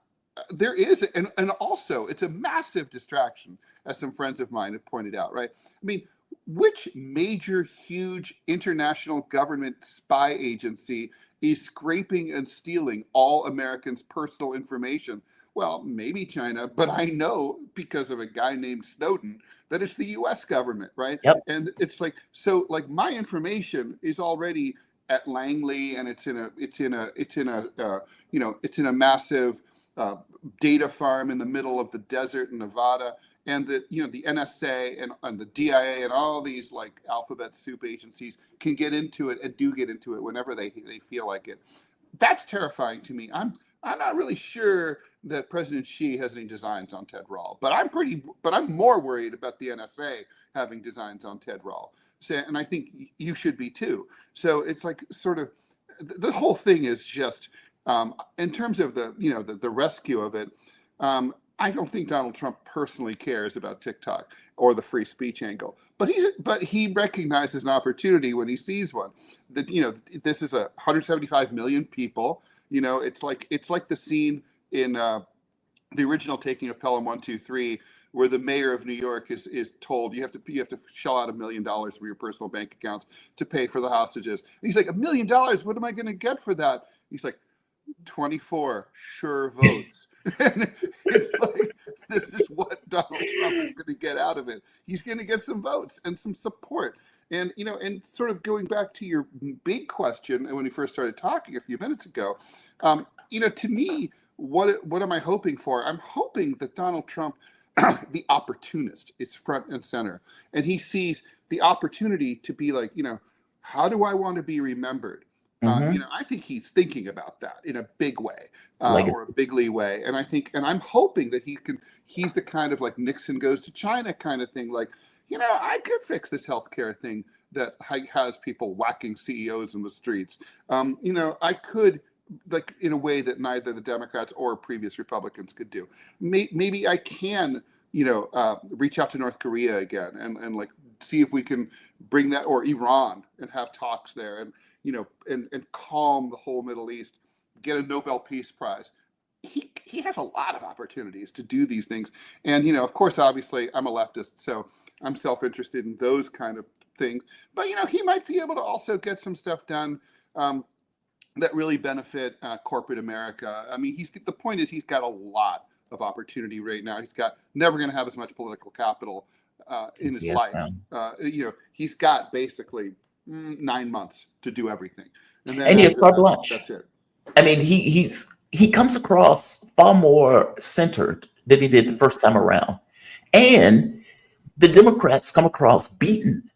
[SPEAKER 6] there is, and also it's a massive distraction, as some friends of mine have pointed out, right? I mean, which major, huge international government spy agency is scraping and stealing all Americans' personal information? Well, maybe China, but I know because of a guy named Snowden that it's the U.S. government, right?
[SPEAKER 1] Yep.
[SPEAKER 6] And it's like, so like my information is already at Langley, and it's in a massive data farm in the middle of the desert in Nevada. And the NSA and the DIA and all these like alphabet soup agencies can get into it and do get into it whenever they feel like it. That's terrifying to me. I'm not really sure that President Xi has any designs on Ted Rall, but I'm more worried about the NSA having designs on Ted Rall. So, and I think you should be too. So it's like sort of, the whole thing is just in terms of the rescue of it. I don't think Donald Trump personally cares about TikTok or the free speech angle, but he recognizes an opportunity when he sees one. That this is 175 million people. It's like the scene in the original Taking of Pelham 1, 2, 3, where the mayor of New York is told you have to shell out $1 million from your personal bank accounts to pay for the hostages. And he's like, $1 million? What am I going to get for that? He's like, 24 sure votes. And it's like, this is what Donald Trump is going to get out of it. He's going to get some votes and some support. And and sort of going back to your big question, and when we first started talking a few minutes ago, to me, what am I hoping for? I'm hoping that Donald Trump, the opportunist, is front and center, and he sees the opportunity to be like, how do I want to be remembered? I think he's thinking about that in a big way, or a bigly way. And I'm hoping that he's the kind of like Nixon goes to China kind of thing. Like, I could fix this healthcare thing that has people whacking CEOs in the streets. I could, like, in a way that neither the Democrats or previous Republicans could do. Maybe I can, reach out to North Korea again and like see if we can bring that, or Iran, and have talks there, and and calm the whole Middle East, get a Nobel Peace Prize. He has a lot of opportunities to do these things. And, of course, obviously, I'm a leftist, so I'm self-interested in those kind of things. But, he might be able to also get some stuff done that really benefit corporate America. I mean, the point is he's got a lot of opportunity right now. He's never going to have as much political capital in his life. He's got basically 9 months to do everything, and
[SPEAKER 1] he has carte blanche.
[SPEAKER 6] That's it.
[SPEAKER 1] I mean, he comes across far more centered than he did the first time around, and the Democrats come across beaten.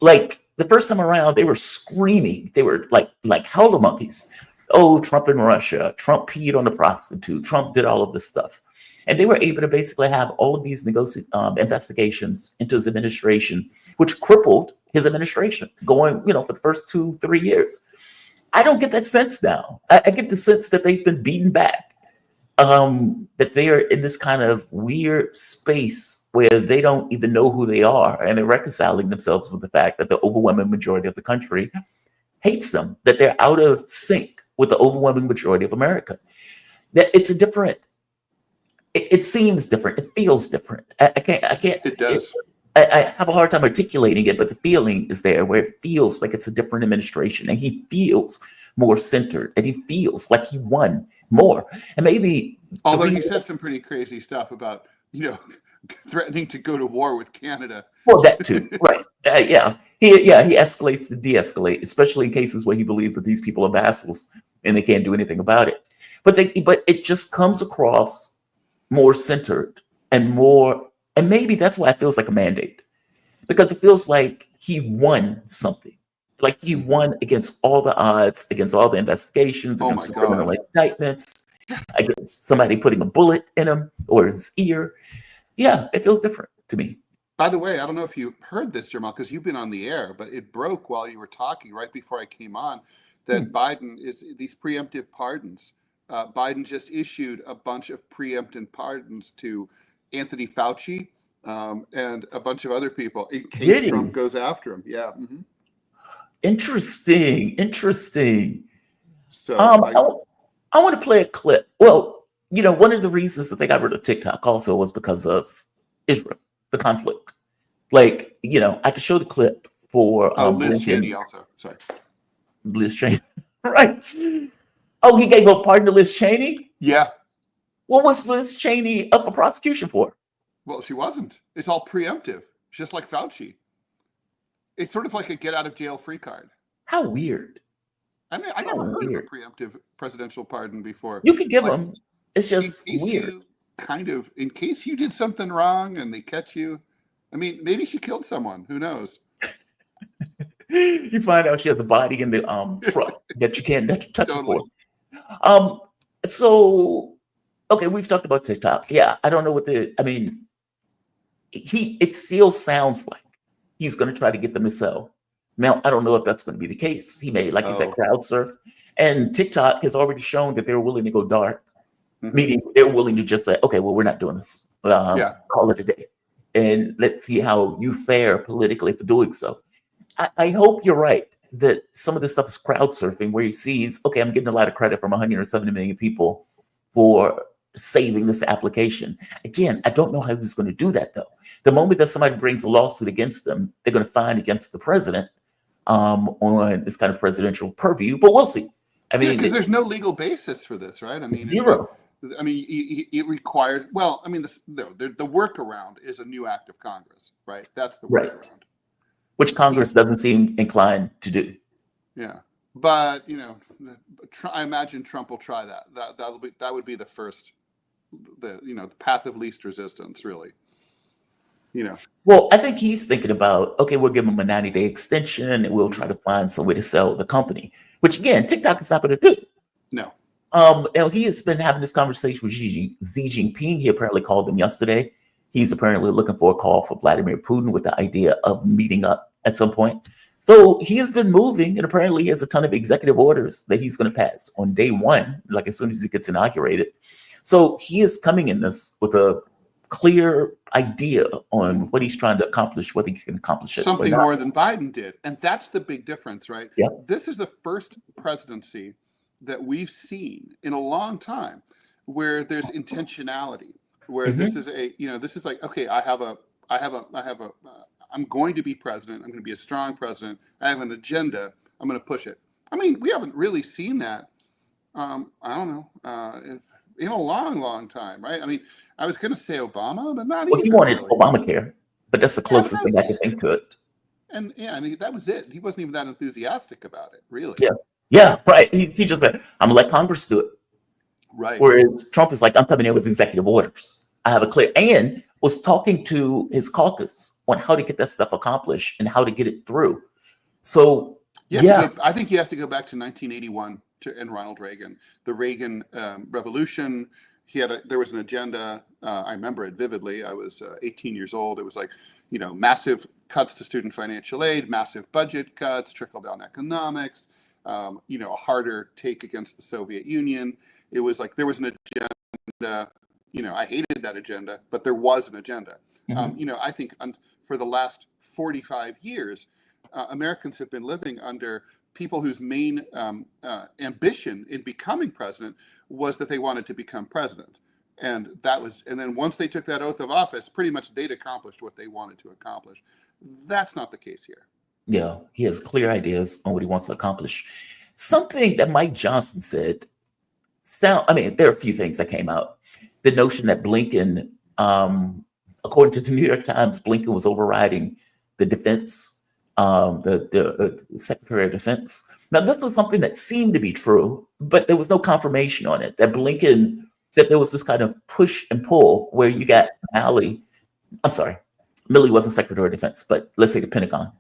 [SPEAKER 1] Like the first time around, they were screaming. They were like howler monkeys. Oh, Trump in Russia. Trump peed on a prostitute. Trump did all of this stuff. And they were able to basically have all of these investigations into his administration, which crippled his administration going, for the first 2-3 years. I don't get that sense now. I get the sense that they've been beaten back, that they are in this kind of weird space where they don't even know who they are, and they're reconciling themselves with the fact that the overwhelming majority of the country hates them, that they're out of sync with the overwhelming majority of America. That it's a different. It seems different. It feels different. I can't.
[SPEAKER 6] It does.
[SPEAKER 1] I have a hard time articulating it, but the feeling is there where it feels like it's a different administration, and he feels more centered, and he feels like he won more. And maybe,
[SPEAKER 6] although he said some pretty crazy stuff about, threatening to go to war with Canada.
[SPEAKER 1] Well, that too, right? He escalates to de-escalate, especially in cases where he believes that these people are vassals and they can't do anything about it. But it just comes across more centered and more. And maybe that's why it feels like a mandate, because it feels like he won something, like he won against all the odds, against all the investigations, against the criminal indictments, against somebody putting a bullet in him or his ear. Yeah, it feels different to me.
[SPEAKER 6] By the way, I don't know if you heard this, Jamal, because you've been on the air, but it broke while you were talking right before I came on that Biden is these preemptive pardons. Biden just issued a bunch of preemptive pardons to Anthony Fauci and a bunch of other people in case Trump goes after him. Yeah. Mm-hmm.
[SPEAKER 1] Interesting.
[SPEAKER 6] So
[SPEAKER 1] I want to play a clip. Well, one of the reasons that they got rid of TikTok also was because of Israel, the conflict. Like, I could show the clip for
[SPEAKER 6] Liz Cheney also. Sorry.
[SPEAKER 1] Liz Cheney. Right. Oh, he gave a pardon to Liz Cheney?
[SPEAKER 6] Yeah.
[SPEAKER 1] What was Liz Cheney up for prosecution for?
[SPEAKER 6] Well, she wasn't. It's all preemptive. It's just like Fauci. It's sort of like a get out of jail free card.
[SPEAKER 1] How weird.
[SPEAKER 6] I mean, I never heard of a preemptive presidential pardon before.
[SPEAKER 1] You could give them. It's just weird.
[SPEAKER 6] In case you did something wrong and they catch you. I mean, maybe she killed someone. Who knows?
[SPEAKER 1] You find out she has a body in the truck that you can't touch
[SPEAKER 6] Totally.
[SPEAKER 1] Before. So, okay, we've talked about TikTok. Yeah, I don't know it still sounds like he's going to try to get them to sell Now, I don't know if that's going to be the case. He may, like you said,
[SPEAKER 6] Oh.
[SPEAKER 1] crowd surf. And TikTok has already shown that they're willing to go dark,
[SPEAKER 6] Mhm.
[SPEAKER 1] meaning they're willing to just say, okay, well, we're not doing this.
[SPEAKER 6] Yeah.
[SPEAKER 1] Call it a day. And let's see how you fare politically for doing so. I hope you're right that some of this stuff is crowd surfing, where he sees, okay, I'm getting a lot of credit from 170 million people for saving this application. Again, I don't know how he's going to do that, though. The moment that somebody brings a lawsuit against them, they're going to find against the president on this kind of presidential purview, but we'll see. I mean,
[SPEAKER 6] because there's no legal basis for this, right? I mean,
[SPEAKER 1] zero.
[SPEAKER 6] I mean, it requires. Well, I mean, the workaround is a new act of Congress, right? That's the
[SPEAKER 1] Right.
[SPEAKER 6] workaround.
[SPEAKER 1] Which Congress doesn't seem inclined to do.
[SPEAKER 6] Yeah, but I imagine Trump will try that. That would be the first, the path of least resistance, really.
[SPEAKER 1] Well, I think he's thinking about, okay, we'll give him a 90-day extension and we'll try to find some way to sell the company, which again, TikTok is not going to do.
[SPEAKER 6] No.
[SPEAKER 1] He has been having this conversation with Xi Jinping. He apparently called them yesterday. He's apparently looking for a call for Vladimir Putin with the idea of meeting up at some point. So he has been moving, and apparently he has a ton of executive orders that he's going to pass on day one, like as soon as he gets inaugurated. So he is coming in this with a clear idea on what he's trying to accomplish, whether he can accomplish it.
[SPEAKER 6] Something more than Biden did. And that's the big difference, right?
[SPEAKER 1] Yeah.
[SPEAKER 6] This is the first presidency that we've seen in a long time where there's intentionality, where this is this is like, okay, I'm going to be president. I'm going to be a strong president. I have an agenda. I'm going to push it. I mean, we haven't really seen that. I don't know, in a long, long time, right? I mean, I was going to say Obama, but not
[SPEAKER 1] Well,
[SPEAKER 6] even.
[SPEAKER 1] he wanted
[SPEAKER 6] really.
[SPEAKER 1] Obamacare, but that's the closest thing I can think to it.
[SPEAKER 6] And yeah, I mean, that was it. He wasn't even that enthusiastic about it, really.
[SPEAKER 1] Yeah. Yeah, right. He just said, I'm going to let Congress do it.
[SPEAKER 6] Right.
[SPEAKER 1] Whereas Trump is like, I'm coming in with executive orders. I have a clear, and was talking to his caucus on how to get that stuff accomplished and how to get it through. So,
[SPEAKER 6] I think you have to go back to 1981 and Ronald Reagan, the Reagan Revolution. There was an agenda. I remember it vividly. I was 18 years old. It was like, massive cuts to student financial aid, massive budget cuts, trickle down economics, a harder take against the Soviet Union. It was like there was an agenda. I hated that agenda, but there was an agenda. I think for the last 45 years, Americans have been living under people whose main ambition in becoming president was that they wanted to become president. And then once they took that oath of office, pretty much they'd accomplished what they wanted to accomplish. That's not the case here.
[SPEAKER 1] yeah, he has clear ideas on what he wants to accomplish. Something that Mike Johnson said, there are a few things that came out. The notion that Blinken, according to the New York Times, Blinken was overriding the defense, the Secretary of Defense. Now, this was something that seemed to be true, but there was no confirmation on it. That there was this kind of push and pull where you got Milley wasn't Secretary of Defense, but let's say the Pentagon.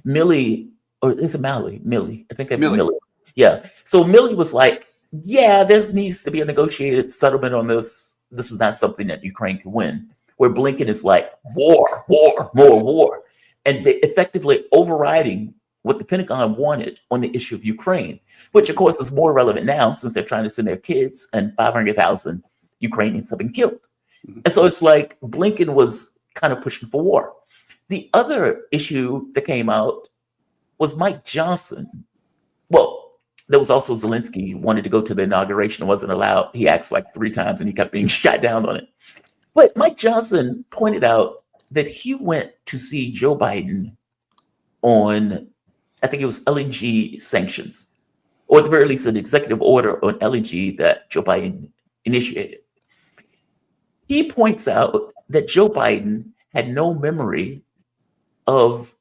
[SPEAKER 1] Milley, or is it Milley? I think I mean Milley. Yeah. So Milley was like, yeah, there needs to be a negotiated settlement on this. This is not something that Ukraine can win. Where Blinken is like, war, more war. And they effectively overriding what the Pentagon wanted on the issue of Ukraine, which of course is more relevant now since they're trying to send their kids and 500,000 Ukrainians have been killed. And so it's like Blinken was kind of pushing for war. The other issue that came out was Mike Johnson. Well, there was also Zelensky who wanted to go to the inauguration and wasn't allowed. He asked like 3 times and he kept being shot down on it. But Mike Johnson pointed out that he went to see Joe Biden on, I think it was LNG sanctions, or at the very least an executive order on LNG that Joe Biden initiated. He points out that Joe Biden had no memory of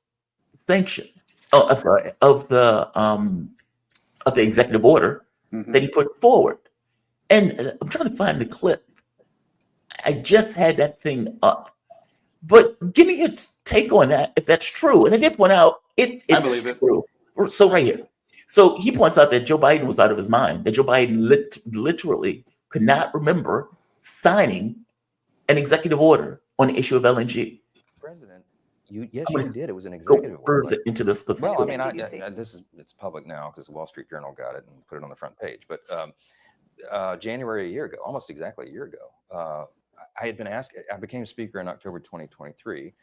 [SPEAKER 1] sanctions. Oh, I'm sorry, of the executive order that he put forward. And I'm trying to find the clip. I just had that thing up. But give me your take on that, if that's true. And I did point out, it's
[SPEAKER 6] I believe it.
[SPEAKER 1] true. So right here. So he points out that Joe Biden was out of his mind, that Joe Biden literally could not remember signing an executive order on the issue of LNG.
[SPEAKER 2] President Yes,
[SPEAKER 1] I'm going
[SPEAKER 2] you
[SPEAKER 1] to
[SPEAKER 2] did. It was an
[SPEAKER 1] go
[SPEAKER 2] executive order.
[SPEAKER 1] further into this because
[SPEAKER 2] Well, I mean,
[SPEAKER 3] BBC.
[SPEAKER 2] it's public now because the Wall Street Journal got it and put it on the front page. But January a year ago, almost exactly a year ago, I had been asked. I became speaker in October 2023,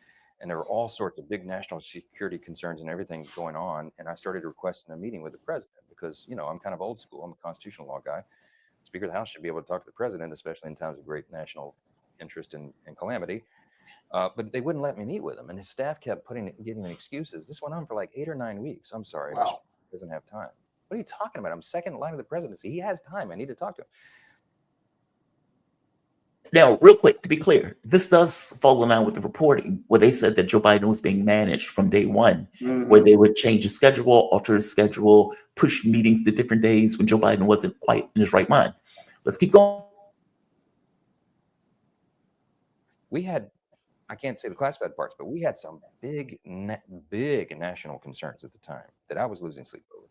[SPEAKER 2] and there were all sorts of big national security concerns and everything going on. And I started requesting a meeting with the president because, you know, I'm kind of old school. I'm a constitutional law guy. Speaker of the House should be able to talk to the president, especially in times of great national interest and calamity. But they wouldn't let me meet with him, and his staff kept giving me excuses. This went on for like 8 or 9 weeks. I'm sorry, Mr.
[SPEAKER 6] Wow.
[SPEAKER 2] Doesn't have time. What are you talking about? I'm second in line of the presidency. He has time. I need to talk to him.
[SPEAKER 1] now, real quick, to be clear, this does fall in line with the reporting where they said that Joe Biden was being managed from day one, where they would change his schedule, alter his schedule, push meetings to different days when Joe Biden wasn't quite in his right mind. Let's keep going.
[SPEAKER 2] We had, I can't say the classified parts, but we had some big national concerns at the time that I was losing sleep over.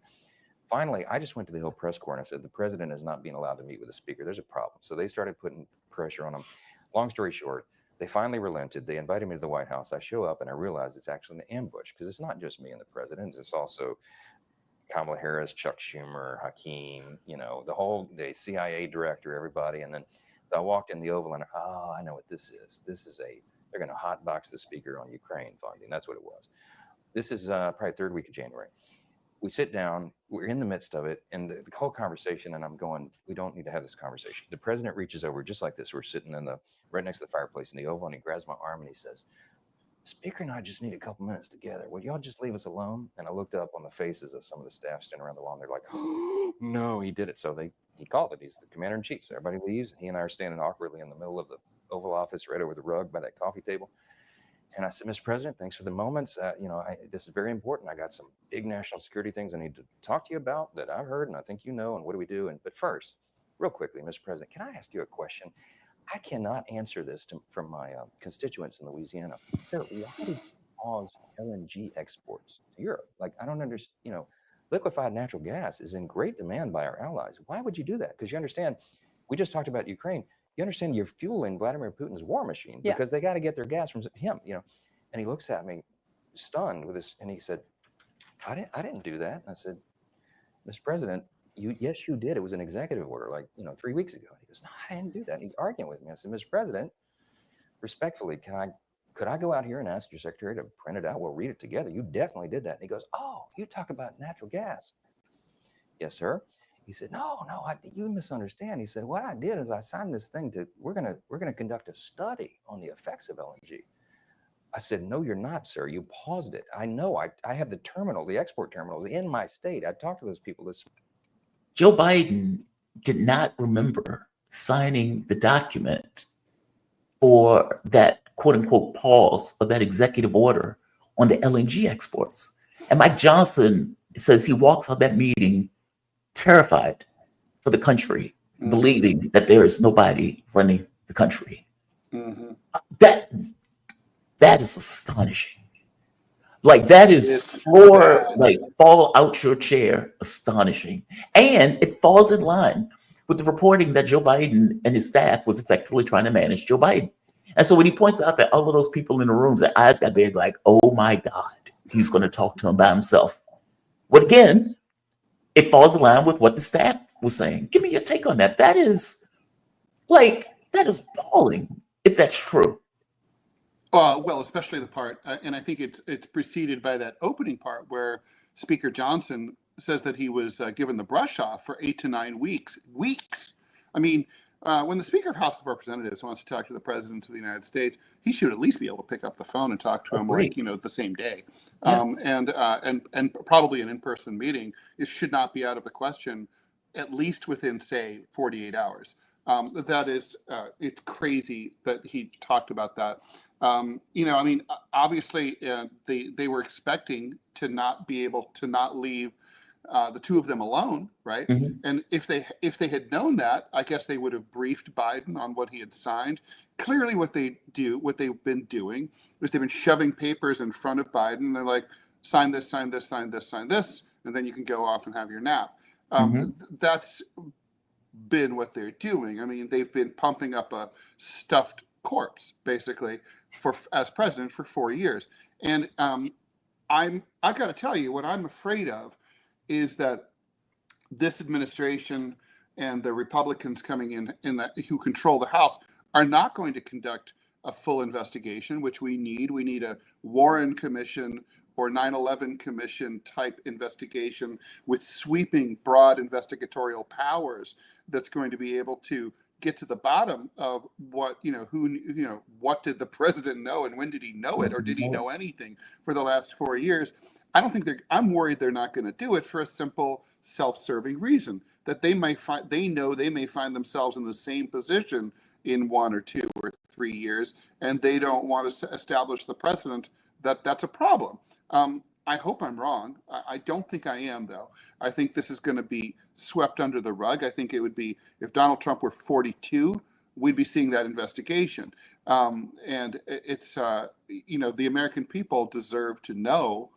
[SPEAKER 2] Finally, I just went to the Hill press corps and I said, the president is not being allowed to meet with the speaker. There's a problem. So they started putting pressure on him. Long story short, they finally relented. They invited me to the White House. I show up and I realize it's actually an ambush because it's not just me and the president. It's also Kamala Harris, Chuck Schumer, Hakeem, you know, the CIA director, everybody. And then so I walked in the Oval and, I know what this is. They're going to hotbox the speaker on Ukraine funding. That's what it was. This is probably third week of January. We sit down, we're in the midst of it, and the whole conversation, and I'm going, we don't need to have this conversation. The president reaches over just like this. We're sitting right next to the fireplace in the Oval, and he grabs my arm and he says, Speaker and I just need a couple minutes together. Would y'all just leave us alone? And I looked up on the faces of some of the staff standing around the wall, and they're like, oh, no, he did it. So he called it. He's the commander in chief. So everybody leaves, and he and I are standing awkwardly in the middle of the Oval Office, right over the rug by that coffee table. And I said, Mr. President, thanks for the moments. This is very important. I got some big national security things I need to talk to you about that I've heard, and I think you know, and what do we do? But first, real quickly, Mr. President, can I ask you a question? I cannot answer this from my constituents in Louisiana. Sir, why did you pause LNG exports to Europe? Like, I don't understand, liquefied natural gas is in great demand by our allies. Why would you do that? Because you understand, we just talked about Ukraine. You understand you're fueling Vladimir Putin's war machine because they got to get their gas from him, And he looks at me stunned with this, and he said, I didn't do that. And I said, Mr. President, yes, you did. It was an executive order, 3 weeks ago. And he goes, no, I didn't do that. And he's arguing with me. I said, Mr. President, respectfully, could I go out here and ask your secretary to print it out? We'll read it together. You definitely did that. And he goes, oh, you talk about natural gas. Yes, sir. He said, no, you misunderstand. He said, what I did is I signed this thing we're gonna conduct a study on the effects of LNG. I said, no, you're not, sir. You paused it. I know. I have the export terminals in my state. I talked to those people.
[SPEAKER 1] Joe Biden did not remember signing the document for that quote unquote pause of that executive order on the LNG exports. And Mike Johnson says he walks out that meeting terrified for the country, believing that there is nobody running the country. That is astonishing. That is fall out your chair astonishing. And it falls in line with the reporting that Joe Biden and his staff was effectively trying to manage Joe Biden. And so when he points out that all of those people in the rooms, their eyes got big, like, oh my God, he's going to talk to him by himself. But again, it falls in line with what the staff was saying. Give me your take on that. That is appalling if that's true.
[SPEAKER 6] Well, especially the part, and I think it's preceded by that opening part where Speaker Johnson says that he was given the brush off for 8 to 9 weeks. I mean, when the Speaker of House of Representatives wants to talk to the President of the United States, he should at least be able to pick up the phone and talk to him the same day. And probably an in-person meeting should not be out of the question, at least within, say, 48 hours. That is, it's crazy that he talked about that. Obviously, they were expecting to not be able to not leave the two of them alone, right?
[SPEAKER 1] Mm-hmm.
[SPEAKER 6] And if they had known that, I guess they would have briefed Biden on what he had signed. Clearly, what they've been doing is they've been shoving papers in front of Biden. They're like, sign this, sign this, sign this, sign this, and then you can go off and have your nap. That's been what they're doing. I mean, they've been pumping up a stuffed corpse, basically, as president for 4 years. And I got to tell you, what I'm afraid of is that this administration and the Republicans coming in that who control the House are not going to conduct a full investigation, which we need. We need a Warren Commission or 9/11 Commission type investigation with sweeping, broad investigatorial powers that's going to be able to get to the bottom of what, what did the president know and when did he know it, or did he know anything for the last 4 years? I'm worried they're not going to do it for a simple self-serving reason, that they may find themselves in the same position in 1 or 2 or 3 years, and they don't want to establish the precedent that that's a problem. I hope I'm wrong. I don't think I am, though. I think this is going to be swept under the rug. I think it would be, if Donald Trump were 42, we'd be seeing that investigation. And it's, the American people deserve to know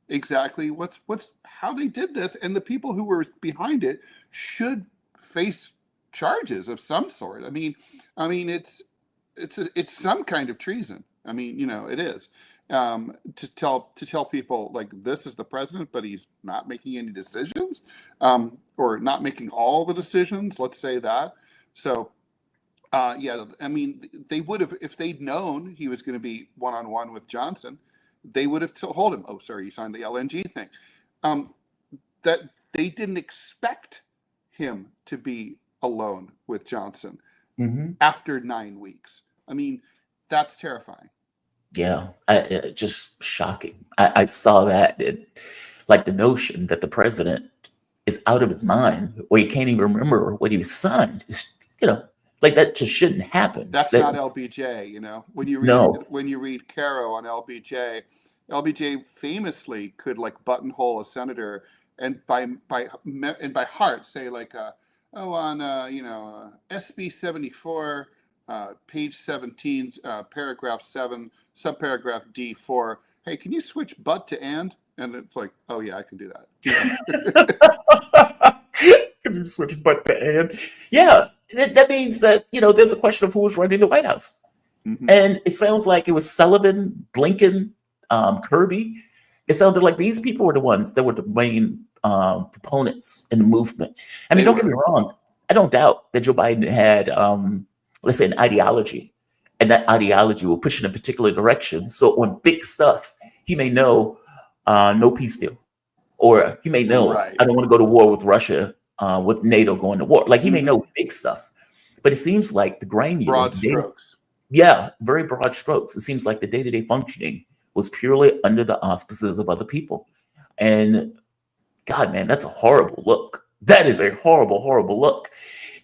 [SPEAKER 6] exactly how they did this, and the people who were behind it should face charges of some sort. I mean, it's some kind of treason. I mean, it is. To tell people like, this is the president, but he's not making any decisions, or not making all the decisions. Let's say that. So, yeah, I mean, they would have, if they'd known he was going to be one-on-one with Johnson, they would have told him, oh, sorry, you signed the LNG thing. That they didn't expect him to be alone with Johnson after 9 weeks. I mean, that's terrifying.
[SPEAKER 1] Yeah, just shocking. I saw that, like the notion that the president is out of his mind, or he can't even remember what he signed. Like that just shouldn't happen.
[SPEAKER 6] That's not LBJ. When you read Caro on LBJ famously could like buttonhole a senator and by heart say like, on SB 74. Page 17, paragraph 7, subparagraph D4. Hey, can you switch but to and? And it's like, oh yeah, I can do that.
[SPEAKER 1] Can you switch but to and? Yeah, that means that there's a question of who was running the White House, and it sounds like it was Sullivan, Blinken, Kirby. It sounded like these people were the ones that were the main proponents in the movement. I mean, don't get me wrong. I don't doubt that Joe Biden had let's say an ideology, and that ideology will push in a particular direction. So on big stuff, he may know no peace deal, or he may know I don't want to go to war with Russia, with NATO going to war. Like he may know big stuff, but it seems like the granular
[SPEAKER 6] strokes.
[SPEAKER 1] Yeah, very broad strokes. It seems like the day-to-day functioning was purely under the auspices of other people, and God, man, that's a horrible look. That is a horrible, horrible look.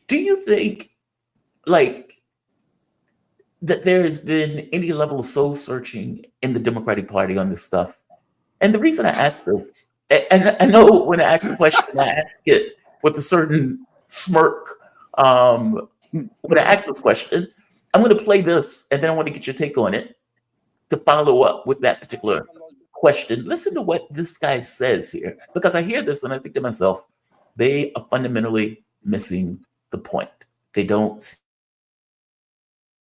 [SPEAKER 1] Do you think, like, that there has been any level of soul searching in the Democratic Party on this stuff? And the reason I ask this, and I know when I ask the question, I ask it with a certain smirk. When I ask this question, I'm going to play this, and then I want to get your take on it to follow up with that particular question. Listen to what this guy says here, because I hear this and I think to myself, they are fundamentally missing the point. They don't.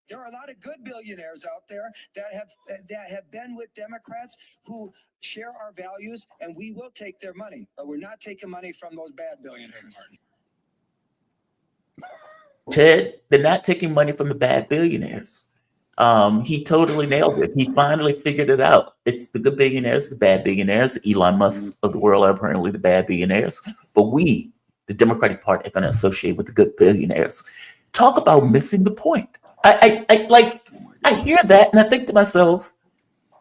[SPEAKER 9] There are a lot of good billionaires out there that have been with Democrats who share our values, and we will take their money, but we're not taking money from those bad billionaires.
[SPEAKER 1] Ted, they're not taking money from the bad billionaires. He totally nailed it. He finally figured it out. It's the good billionaires, the bad billionaires. Elon Musk of the world are apparently the bad billionaires, but we, the Democratic Party, are going to associate with the good billionaires. Talk about missing the point. I hear that and I think to myself,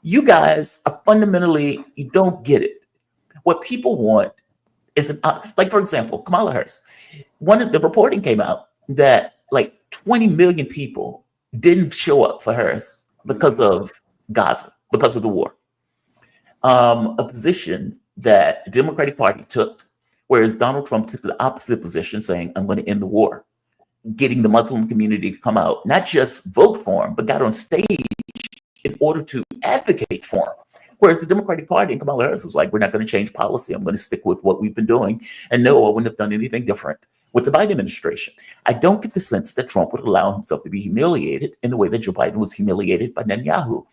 [SPEAKER 1] you guys are fundamentally, you don't get it. What people want is like, for example, Kamala Harris. One of the reporting came out that like 20 million people didn't show up for Harris because of Gaza, because of the war. A position that the Democratic Party took, whereas Donald Trump took the opposite position, saying, I'm going to end the war, getting the Muslim community to come out, not just vote for him, but got on stage in order to advocate for him. Whereas the Democratic Party and Kamala Harris was like, we're not going to change policy. I'm going to stick with what we've been doing. And no, I wouldn't have done anything different with the Biden administration. I don't get the sense that Trump would allow himself to be humiliated in the way that Joe Biden was humiliated by Netanyahu.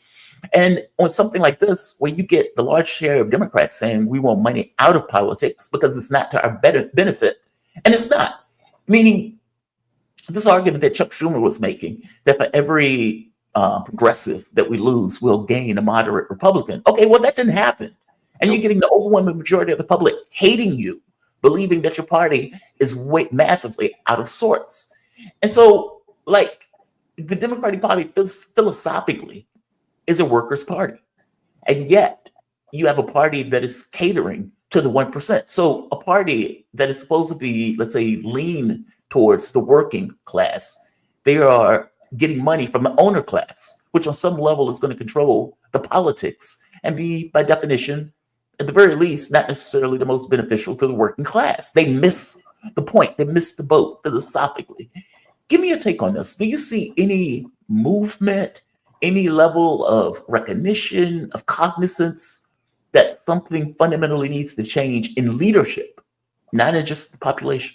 [SPEAKER 1] And on something like this, where you get the large share of Democrats saying we want money out of politics because it's not to our better benefit, and it's not. Meaning, this argument that Chuck Schumer was making, that for every progressive that we lose, we'll gain a moderate Republican. Okay, well, that didn't happen. And you're getting the overwhelming majority of the public hating you, believing that your party is massively out of sorts. And so, like, the Democratic Party philosophically is a workers' party. And yet, you have a party that is catering to the 1%. So a party that is supposed to be, let's say, lean towards the working class, they are getting money from the owner class, which on some level is going to control the politics and be, by definition, at the very least, not necessarily the most beneficial to the working class. They miss the point. They miss the boat philosophically. Give me a take on this. Do you see any movement, any level of recognition, of cognizance that something fundamentally needs to change in leadership, not in just the population?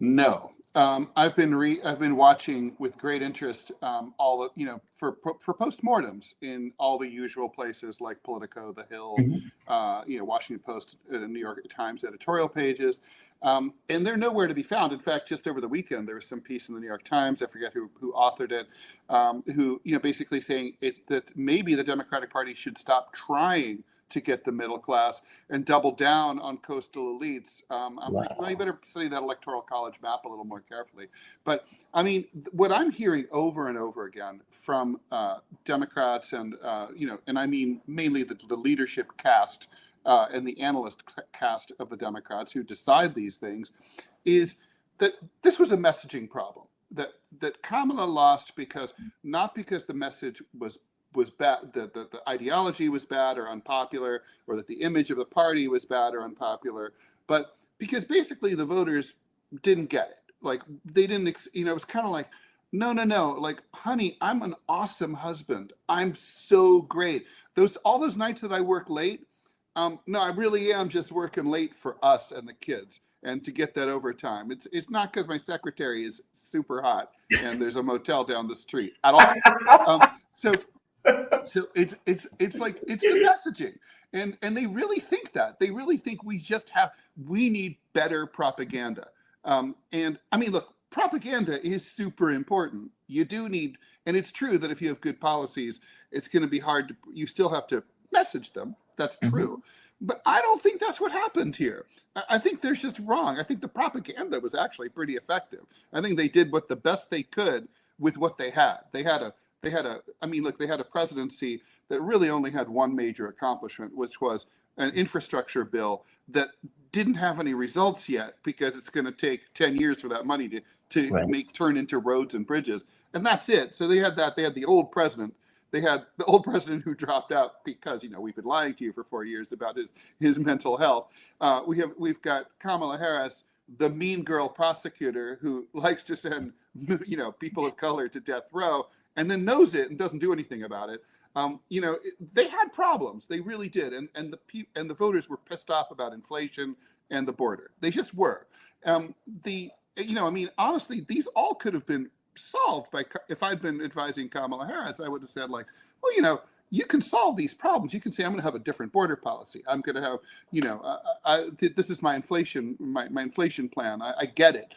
[SPEAKER 6] No. I've been watching with great interest all of, for postmortems in all the usual places like Politico, The Hill, Washington Post, New York Times editorial pages, and they're nowhere to be found. In fact, just over the weekend there was some piece in the New York Times, I forget who authored it, who basically saying that maybe the Democratic Party should stop trying to get the middle class and double down on coastal elites. I'm like, well, you better study that electoral college map a little more carefully. But I mean, what I'm hearing over and over again from Democrats and, and I mean mainly the leadership cast and the analyst cast of the Democrats who decide these things, is that this was a messaging problem. That Kamala lost not because the message was bad, the ideology was bad or unpopular, or that the image of the party was bad or unpopular, but because basically the voters didn't get it. Like they didn't, it was kind of like, no, like, honey, I'm an awesome husband. I'm so great. All those nights that I work late, no, I really am just working late for us and the kids and to get that overtime. It's not because my secretary is super hot and there's a motel down the street at all. So it's like, it's the messaging, and they really think that. They really think we need better propaganda. And I mean, look, propaganda is super important. You do need, and it's true that if you have good policies, it's going to be hard you still have to message them. That's true. But I don't think that's what happened here. I think they're just wrong. I think the propaganda was actually pretty effective. I think they did the best they could with what they had. They had a presidency that really only had one major accomplishment, which was an infrastructure bill that didn't have any results yet because it's going to take 10 years for that money to turn into roads and bridges. And that's it. So they had that. They had the old president. They had the old president who dropped out because, we've been lying to you for 4 years about his mental health. We've got Kamala Harris, the mean girl prosecutor who likes to send, people of color to death row, and then knows it and doesn't do anything about it. They had problems. They really did. And the voters were pissed off about inflation and the border. They just were. Honestly, these all could have been solved if I'd been advising Kamala Harris. I would have said, like, well, you can solve these problems. You can say, I'm going to have a different border policy. I'm going to have, this is my inflation, my inflation plan. I get it.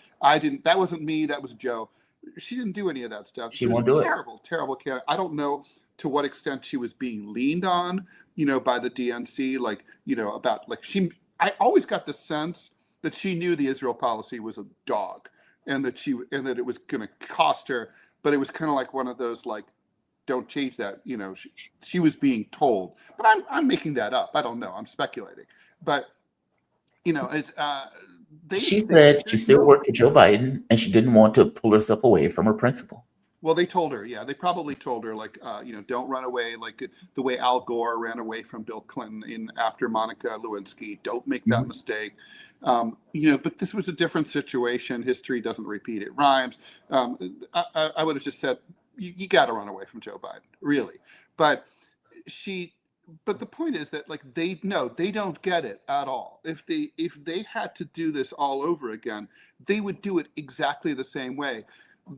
[SPEAKER 6] That wasn't me. That was Joe. She didn't do any of that stuff. She was a terrible candidate. I don't know to what extent she was being leaned on, by the DNC. I always got the sense that she knew the Israel policy was a dog and that it was going to cost her. But it was kind of like one of those, like, don't change that. She was being told, but I'm making that up. I don't know. I'm speculating, but it's, she
[SPEAKER 1] said she still worked for Joe Biden and she didn't want to pull herself away from her principle.
[SPEAKER 6] Well, they told her, they probably told her, like, don't run away, like the way Al Gore ran away from Bill Clinton after Monica Lewinsky. Don't make that mistake. But this was a different situation. History doesn't repeat, it rhymes. I would have just said, you got to run away from Joe Biden, really. But the point is that, like, they don't get it at all. If they had to do this all over again, they would do it exactly the same way.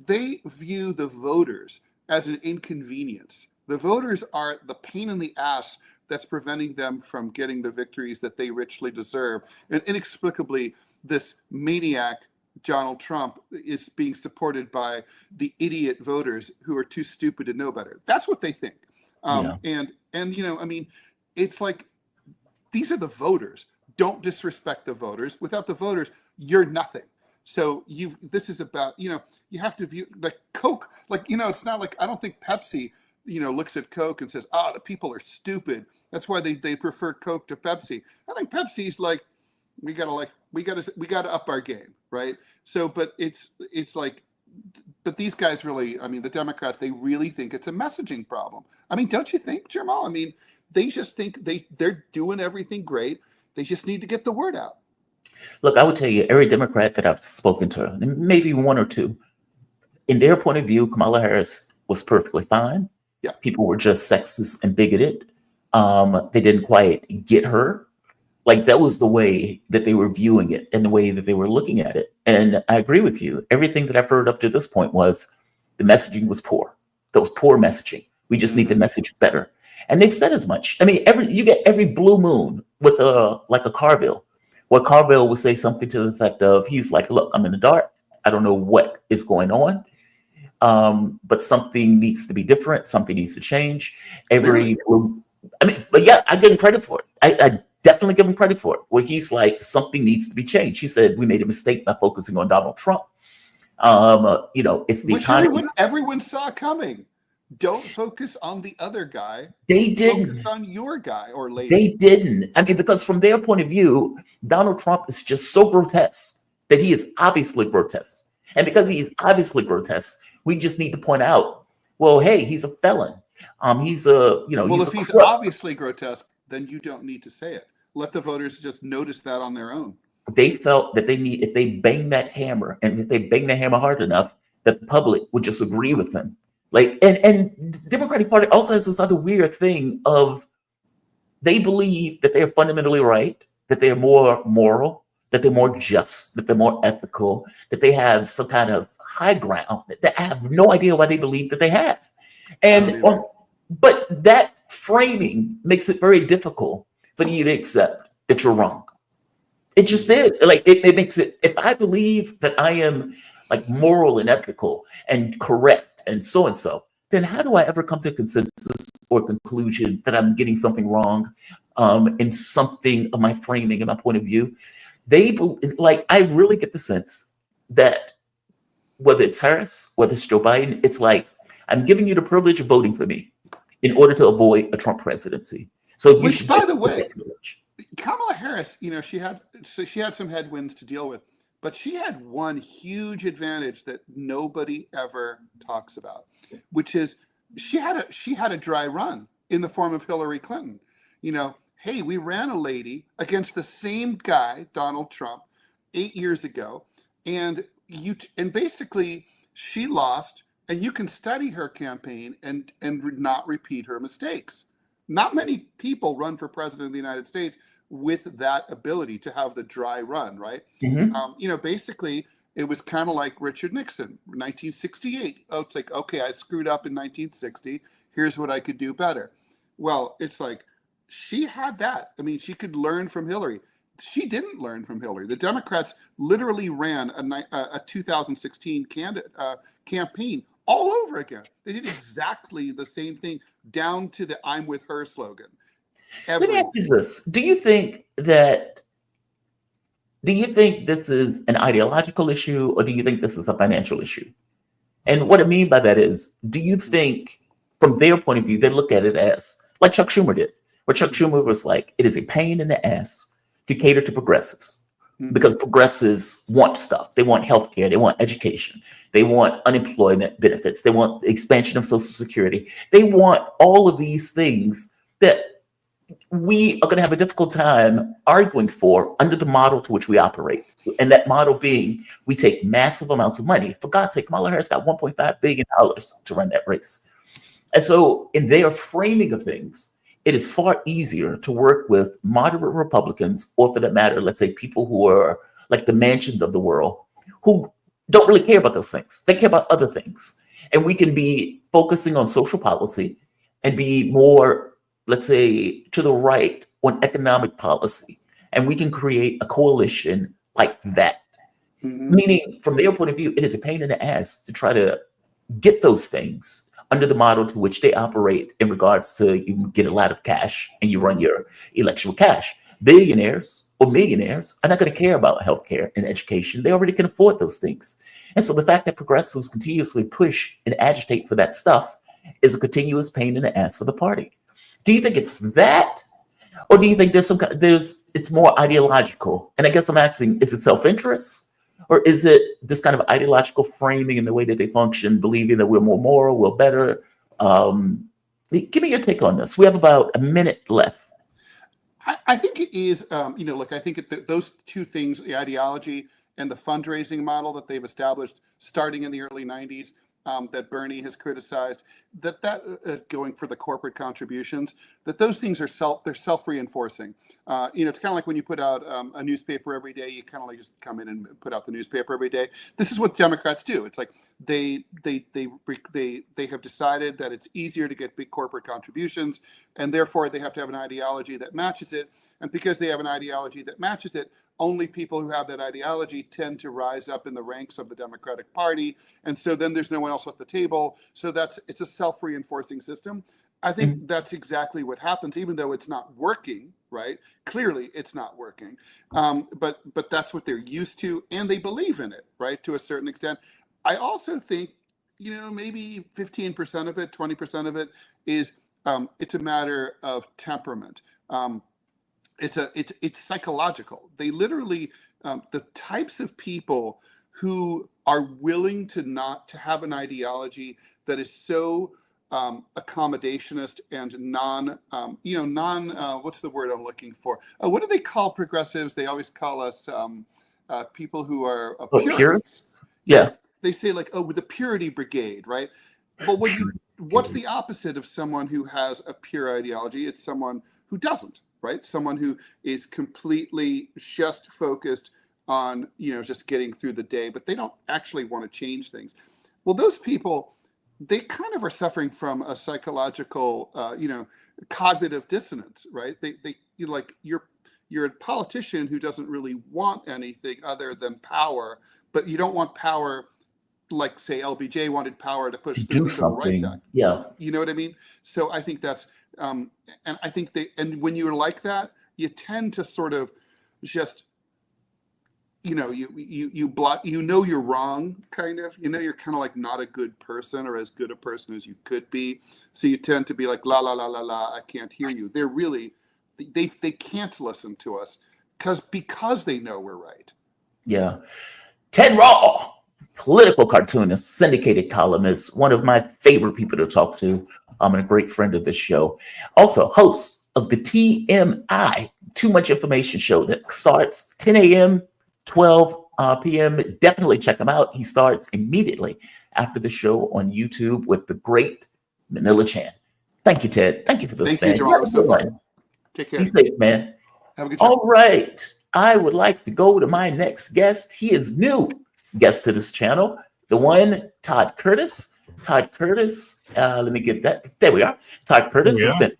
[SPEAKER 6] They view the voters as an inconvenience The voters are the pain in the ass that's preventing them from getting the victories that they richly deserve. And inexplicably, this maniac, Donald Trump, is being supported by the idiot voters who are too stupid to know better. That's what they think. And you know, I mean, it's like, these are the voters. Don't disrespect the voters. Without the voters, you're nothing. So this is about, you know, you have to view like Coke, like, you know, it's not like, I don't think Pepsi, you know, looks at Coke and says, the people are stupid. That's why they prefer Coke to Pepsi. I think Pepsi's like, we gotta up our game, right? So, but it's like, but these guys really, I mean, the Democrats, they really think it's a messaging problem. I mean, don't you think, Jamal? I mean, they just think they're doing everything great. They just need to get the word out.
[SPEAKER 1] Look, I would tell you, every Democrat that I've spoken to, maybe one or two, in their point of view, Kamala Harris was perfectly fine.
[SPEAKER 6] Yeah.
[SPEAKER 1] People were just sexist and bigoted. They didn't quite get her. Like, that was the way that they were viewing it and the way that they were looking at it. And I agree with you. Everything that I've heard up to this point was the messaging was poor. That was poor messaging. We just need to message better. And they've said as much. I mean, you get every blue moon with like a Carville, where Carville will say something to the effect of, he's like, look, I'm in the dark. I don't know what is going on. But something needs to be different. Something needs to change. I mean, but yeah, I give him credit for it. I definitely give him credit for it, where he's like, something needs to be changed. He said, we made a mistake by focusing on Donald Trump. You know, it's the economy.
[SPEAKER 6] Everyone saw coming. Don't focus on the other guy.
[SPEAKER 1] They didn't.
[SPEAKER 6] Focus on your guy or lady.
[SPEAKER 1] They didn't. I mean, because from their point of view, Donald Trump is just so grotesque that he is obviously grotesque. And because he is obviously grotesque, we just need to point out, well, hey, he's a felon. He's a, you know,
[SPEAKER 6] well,
[SPEAKER 1] he's
[SPEAKER 6] if he's
[SPEAKER 1] corrupt.
[SPEAKER 6] obviously grotesque, then you don't need to say it. Let the voters just notice that on their own.
[SPEAKER 1] They felt that if they bang that hammer, and if they bang the hammer hard enough, that the public would just agree with them. Like, and the Democratic Party also has this other weird thing of, they believe that they're fundamentally right, that they're more moral, that they're more just, that they're more ethical, that they have some kind of high ground that I have no idea why they believe that they have. And but that framing makes it very difficult for you to accept that you're wrong. It just is. Like, it makes it, if I believe that I am like moral and ethical and correct and so, then how do I ever come to a consensus or conclusion that I'm getting something wrong in something of my framing and my point of view? I really get the sense that whether it's Harris, whether it's Joe Biden, it's like, I'm giving you the privilege of voting for me in order to avoid a Trump presidency. So,
[SPEAKER 6] which, by the way, Kamala Harris, you know, she had some headwinds to deal with, but she had one huge advantage that nobody ever talks about, which is she had a dry run in the form of Hillary Clinton. You know, hey, we ran a lady against the same guy, Donald Trump, 8 years ago, and basically she lost. And you can study her campaign and not repeat her mistakes. Not many people run for president of the United States with that ability to have the dry run, right?
[SPEAKER 1] Mm-hmm.
[SPEAKER 6] You know, basically, it was kind of like Richard Nixon, 1968. Oh, it's like, okay, I screwed up in 1960. Here's what I could do better. Well, it's like, she had that. I mean, she could learn from Hillary. She didn't learn from Hillary. The Democrats literally ran a 2016 campaign all over again. They did exactly the same thing, down to the "I'm with her" slogan.
[SPEAKER 1] Let me ask you this: Do you think this is an ideological issue, or do you think this is a financial issue? And what I mean by that is, do you think, from their point of view, they look at it as like Chuck Schumer did, where Chuck Schumer was like, it is a pain in the ass to cater to progressives. Because progressives want stuff. They want healthcare. They want education. They want unemployment benefits. They want the expansion of Social Security. They want all of these things that we are going to have a difficult time arguing for under the model to which we operate. And that model being, we take massive amounts of money. For God's sake, Kamala Harris got $1.5 billion to run that race. And so in their framing of things, it is far easier to work with moderate Republicans, or for that matter, let's say people who are like the Mansions of the world, who don't really care about those things. They care about other things. And we can be focusing on social policy and be more, let's say, to the right on economic policy, and we can create a coalition like that. Meaning, from their point of view, it is a pain in the ass to try to get those things under the model to which they operate in regards to you get a lot of cash and you run your election with cash. Billionaires or millionaires are not going to care about healthcare and education. They already can afford those things. And so the fact that progressives continuously push and agitate for that stuff is a continuous pain in the ass for the party. Do you think it's that? Or do you think it's more ideological? And I guess I'm asking, is it self-interest? Or is it this kind of ideological framing in the way that they function, believing that we're more moral, we're better? Give me your take on this. We have about a minute left.
[SPEAKER 6] I think it is, look, I think those two things, the ideology and the fundraising model that they've established starting in the early 90s, that Bernie has criticized, that going for the corporate contributions, that those things are self-reinforcing. It's kind of like when you put out a newspaper every day, you kind of like just come in and put out the newspaper every day. This is what Democrats do. It's like they have decided that it's easier to get big corporate contributions, and therefore they have to have an ideology that matches it. And because they have an ideology that matches it, only people who have that ideology tend to rise up in the ranks of the Democratic Party. And so then there's no one else at the table. So it's a self-reinforcing system. I think that's exactly what happens, even though it's not working, right? Clearly it's not working. But that's what they're used to, and they believe in it, right? To a certain extent. I also think, maybe 15% of it, 20% of it is, it's a matter of temperament. It's psychological. They literally, the types of people who are willing to have an ideology that is so accommodationist and what's the word I'm looking for? What do they call progressives? They always call us people who are purists.
[SPEAKER 1] Yeah.
[SPEAKER 6] They say like, the purity brigade, right? But what's the opposite of someone who has a pure ideology? It's someone who doesn't. Right? Someone who is completely just focused on, just getting through the day, but they don't actually want to change things. Well, those people, they kind of are suffering from a psychological, cognitive dissonance, right? You're a politician who doesn't really want anything other than power, but you don't want power like, say, LBJ wanted power to push through the Civil Rights Act.
[SPEAKER 1] Yeah.
[SPEAKER 6] You know what I mean? So I think that's, and I think and when you're like that, you tend to sort of just, you block, you're wrong, kind of, you're kind of like not a good person or as good a person as you could be. So you tend to be like, la, la, la, la, la, I can't hear you. They're really, they can't listen to us because they know we're right.
[SPEAKER 1] Yeah. Ted Raw, political cartoonist, syndicated columnist, one of my favorite people to talk to. I'm a great friend of this show. Also, host of the TMI, Too Much Information show that starts 10 a.m., 12 p.m. Definitely check him out. He starts immediately after the show on YouTube with the great Manila Chan. Thank you, Ted. Thank you for this, man.
[SPEAKER 6] Thank you, Jamal. So fun. Take care.
[SPEAKER 1] Be safe, man.
[SPEAKER 6] Have a good show.
[SPEAKER 1] All right. I would like to go to my next guest. He is new guest to this channel, the one, Todd Curtis. Todd Curtis, let me get that. There we are. Todd Curtis has spent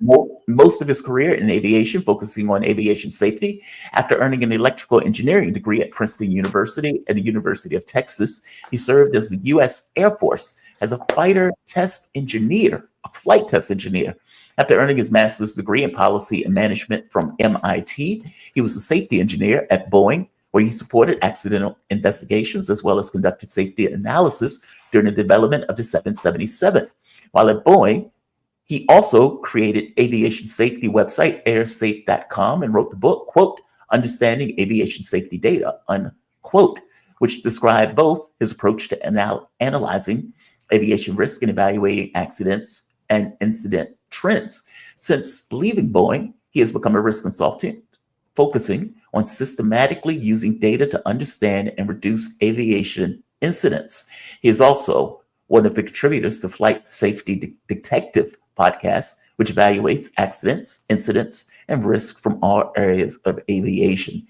[SPEAKER 1] most of his career in aviation, focusing on aviation safety. After earning an electrical engineering degree at Princeton University and the University of Texas, he served as the U.S. Air Force as a flight test engineer. After earning his master's degree in policy and management from MIT, he was a safety engineer at Boeing, where he supported accidental investigations as well as conducted safety analysis during the development of the 777. While at Boeing, he also created aviation safety website airsafe.com and wrote the book, quote, Understanding Aviation Safety Data, unquote, which described both his approach to analyzing aviation risk and evaluating accidents and incident trends. Since leaving Boeing, he has become a risk consultant, focusing on systematically using data to understand and reduce aviation incidents. He is also one of the contributors to Flight Safety Detective podcast, which evaluates accidents, incidents, and risk from all areas of aviation.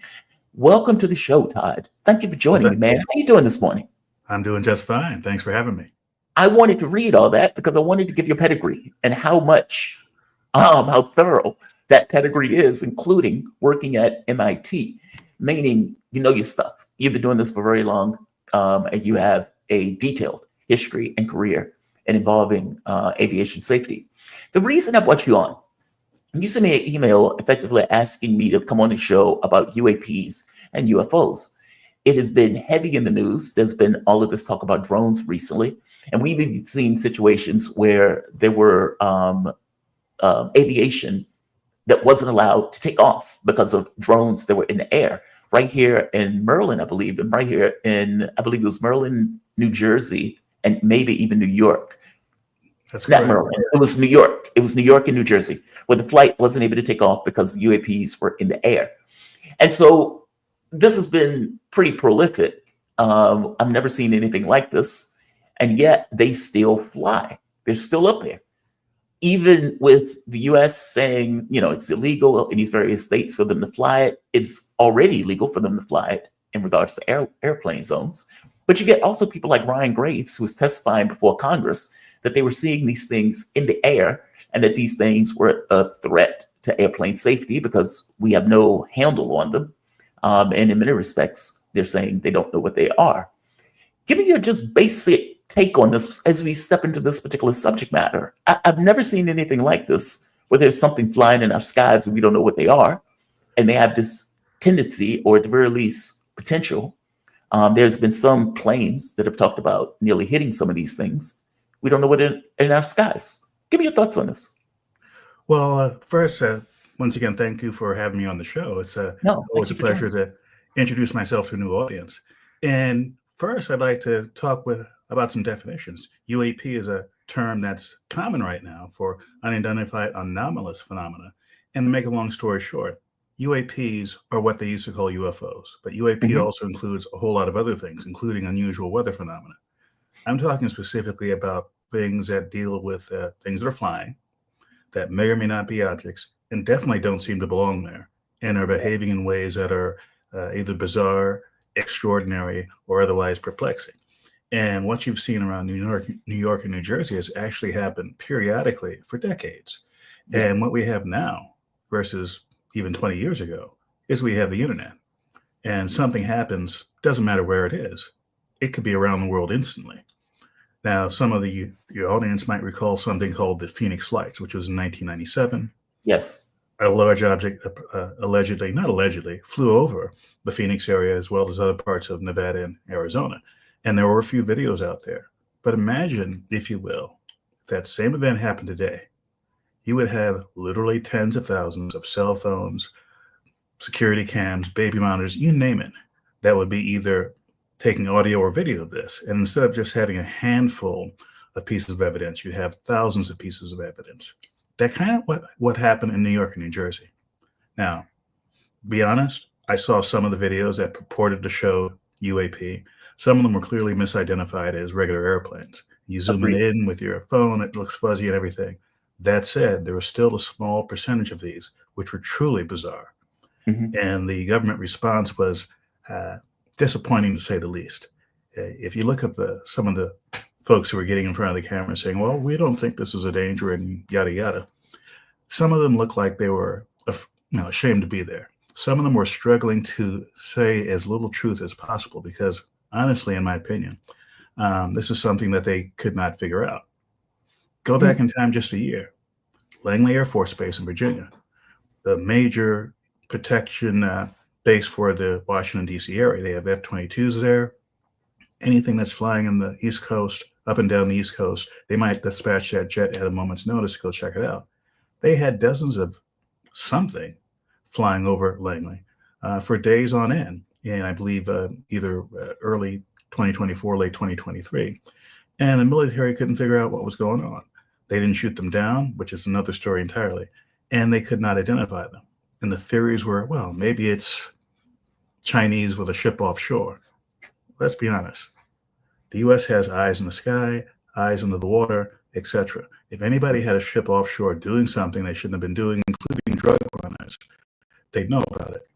[SPEAKER 1] Welcome to the show, Todd. Thank you for joining me, man. How are you doing this morning?
[SPEAKER 10] I'm doing just fine. Thanks for having me.
[SPEAKER 1] I wanted to read all that because I wanted to give you a pedigree and how much, how thorough that pedigree is, including working at MIT, meaning you know your stuff. You've been doing this for very long, and you have a detailed history and career in involving aviation safety. The reason I brought you on, you sent me an email effectively asking me to come on the show about UAPs and UFOs. It has been heavy in the news. There's been all of this talk about drones recently. And we've even seen situations where there were aviation that wasn't allowed to take off because of drones that were in the air. Right here in Maryland, I believe, and right here in, I believe it was Maryland, New Jersey, and maybe even New York.
[SPEAKER 10] That's
[SPEAKER 1] Not
[SPEAKER 10] correct.
[SPEAKER 1] Maryland. It was New York. It was New York and New Jersey, where the flight wasn't able to take off because the UAPs were in the air. And so this has been pretty prolific. I've never seen anything like this. And yet they still fly. They're still up there. Even with the US saying, you know, it's illegal in these various states for them to fly it, it's already illegal for them to fly it in regards to airplane zones. But you get also people like Ryan Graves, who was testifying before Congress that they were seeing these things in the air and that these things were a threat to airplane safety because we have no handle on them. And in many respects, they're saying they don't know what they are. Give me your just basic take on this as we step into this particular subject matter. I've never seen anything like this, where there's something flying in our skies and we don't know what they are. And they have this tendency, or at the very least, potential. There's been some planes that have talked about nearly hitting some of these things. We don't know what in our skies. Give me your thoughts on this.
[SPEAKER 10] Well, first, once again, thank you for having me on the show. It's always a pleasure to introduce myself to a new audience. And first, I'd like to talk about some definitions. UAP is a term that's common right now for unidentified anomalous phenomena. And to make a long story short, UAPs are what they used to call UFOs, but UAP also includes a whole lot of other things, including unusual weather phenomena. I'm talking specifically about things that deal with things that are flying, that may or may not be objects, and definitely don't seem to belong there, and are behaving in ways that are either bizarre, extraordinary, or otherwise perplexing. And what you've seen around New York and New Jersey has actually happened periodically for decades. Yeah. And what we have now versus even 20 years ago is we have the internet. And something happens, doesn't matter where it is. It could be around the world instantly. Now, some of your audience might recall something called the Phoenix Lights, which was in 1997.
[SPEAKER 1] Yes.
[SPEAKER 10] A large object not allegedly, flew over the Phoenix area as well as other parts of Nevada and Arizona. And there were a few videos out there. But imagine, if you will, if that same event happened today, you would have literally tens of thousands of cell phones, security cams, baby monitors, you name it, that would be either taking audio or video of this. And instead of just having a handful of pieces of evidence, you'd have thousands of pieces of evidence. That kind of what happened in New York and New Jersey. Now, be honest, I saw some of the videos that purported to show UAP. Some of them were clearly misidentified as regular airplanes. You zoom it in with your phone, it looks fuzzy and everything. That said, there was still a small percentage of these which were truly bizarre. And the government response was disappointing, to say the least. If you look at some of the folks who were getting in front of the camera saying, well, we don't think this is a danger and yada, yada. Some of them looked like they were ashamed to be there. Some of them were struggling to say as little truth as possible because, honestly, in my opinion, this is something that they could not figure out. Go back in time just a year. Langley Air Force Base in Virginia, the major protection base for the Washington, D.C. area. They have F-22s there. Anything that's flying on the East Coast, up and down the East Coast, they might dispatch that jet at a moment's notice to go check it out. They had dozens of something flying over Langley for days on end. And I believe either early 2024, late 2023. And the military couldn't figure out what was going on. They didn't shoot them down, which is another story entirely. And they could not identify them. And the theories were, well, maybe it's Chinese with a ship offshore. Let's be honest. The U.S. has eyes in the sky, eyes under the water, etc. If anybody had a ship offshore doing something they shouldn't have been doing, including drug runners, they'd know about it.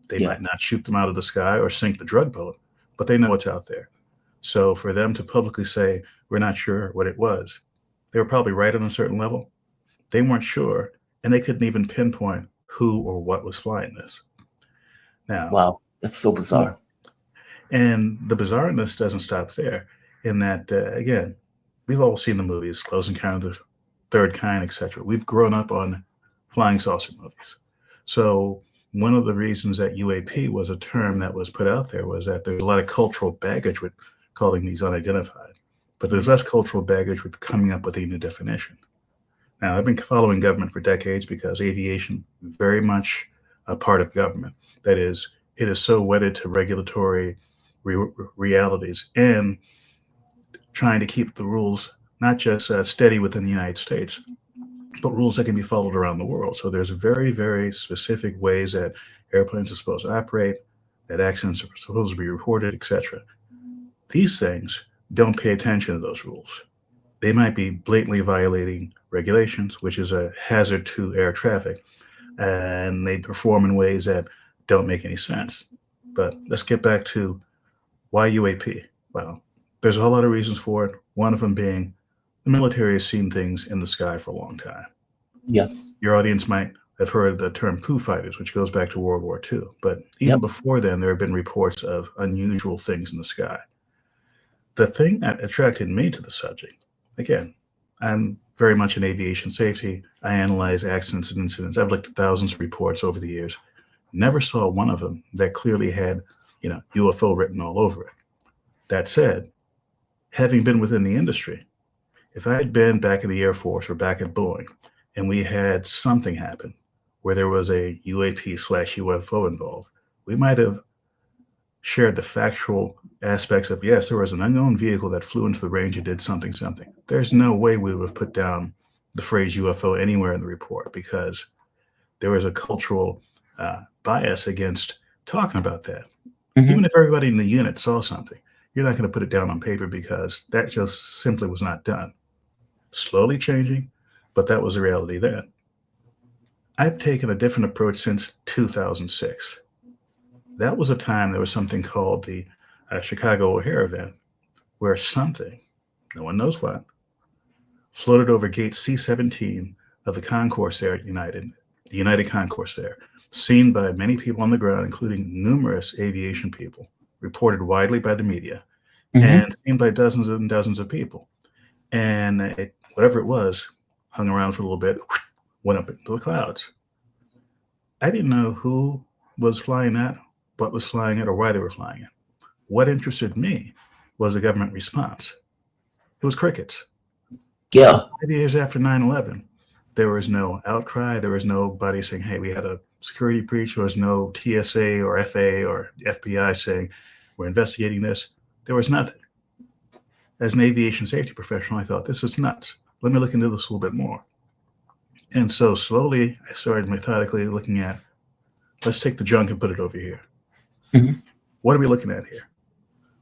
[SPEAKER 10] They might not shoot them out of the sky or sink the drug boat, but they know what's out there. So for them to publicly say, we're not sure what it was, they were probably right on a certain level. They weren't sure, and they couldn't even pinpoint who or what was flying this. Now,
[SPEAKER 1] Wow, that's so bizarre.
[SPEAKER 10] and the bizarreness doesn't stop there, in that, again, we've all seen the movies, Close Encounter of the Third Kind, etc. We've grown up on flying saucer movies. So one of the reasons that UAP was a term that was put out there was that there's a lot of cultural baggage with calling these unidentified, but there's less cultural baggage with coming up with a new definition. Now, I've been following government for decades because aviation is very much a part of government. That is, it is so wedded to regulatory realities and trying to keep the rules not just steady within the United States, but rules that can be followed around the world. So there's very, very specific ways that airplanes are supposed to operate, that accidents are supposed to be reported, etc. These things don't pay attention to those rules. They might be blatantly violating regulations, which is a hazard to air traffic, and they perform in ways that don't make any sense. But let's get back to why UAP? Well, there's a whole lot of reasons for it. One of them being the military has seen things in the sky for a long time.
[SPEAKER 1] Yes.
[SPEAKER 10] Your audience might have heard the term Foo Fighters, which goes back to World War II. But even before then, there have been reports of unusual things in the sky. The thing that attracted me to the subject, again, I'm very much in aviation safety. I analyze accidents and incidents. I've looked at thousands of reports over the years. Never saw one of them that clearly had, UFO written all over it. That said, having been within the industry, if I had been back in the Air Force or back at Boeing and we had something happen where there was a UAP/UFO involved, we might have shared the factual aspects of, yes, there was an unknown vehicle that flew into the range and did something. There's no way we would have put down the phrase UFO anywhere in the report because there was a cultural bias against talking about that. Mm-hmm. Even if everybody in the unit saw something, you're not going to put it down on paper because that just simply was not done. Slowly changing, but that was the reality then. I've taken a different approach since 2006. That was a time there was something called the Chicago O'Hare event, where something, no one knows what, floated over gate C-17 of the concourse there at the United Concourse there, seen by many people on the ground, including numerous aviation people, reported widely by the media, and seen by dozens and dozens of people. And whatever it was, hung around for a little bit, went up into the clouds. I didn't know who was flying that, what was flying it, or why they were flying it. What interested me was the government response. It was crickets.
[SPEAKER 1] Yeah.
[SPEAKER 10] 5 years after 9/11, there was no outcry. There was nobody saying, hey, we had a security breach. There was no TSA or FAA or FBI saying, we're investigating this. There was nothing. As an aviation safety professional, I thought, this is nuts. Let me look into this a little bit more. And so slowly, I started methodically looking at, let's take the junk and put it over here. Mm-hmm. What are we looking at here?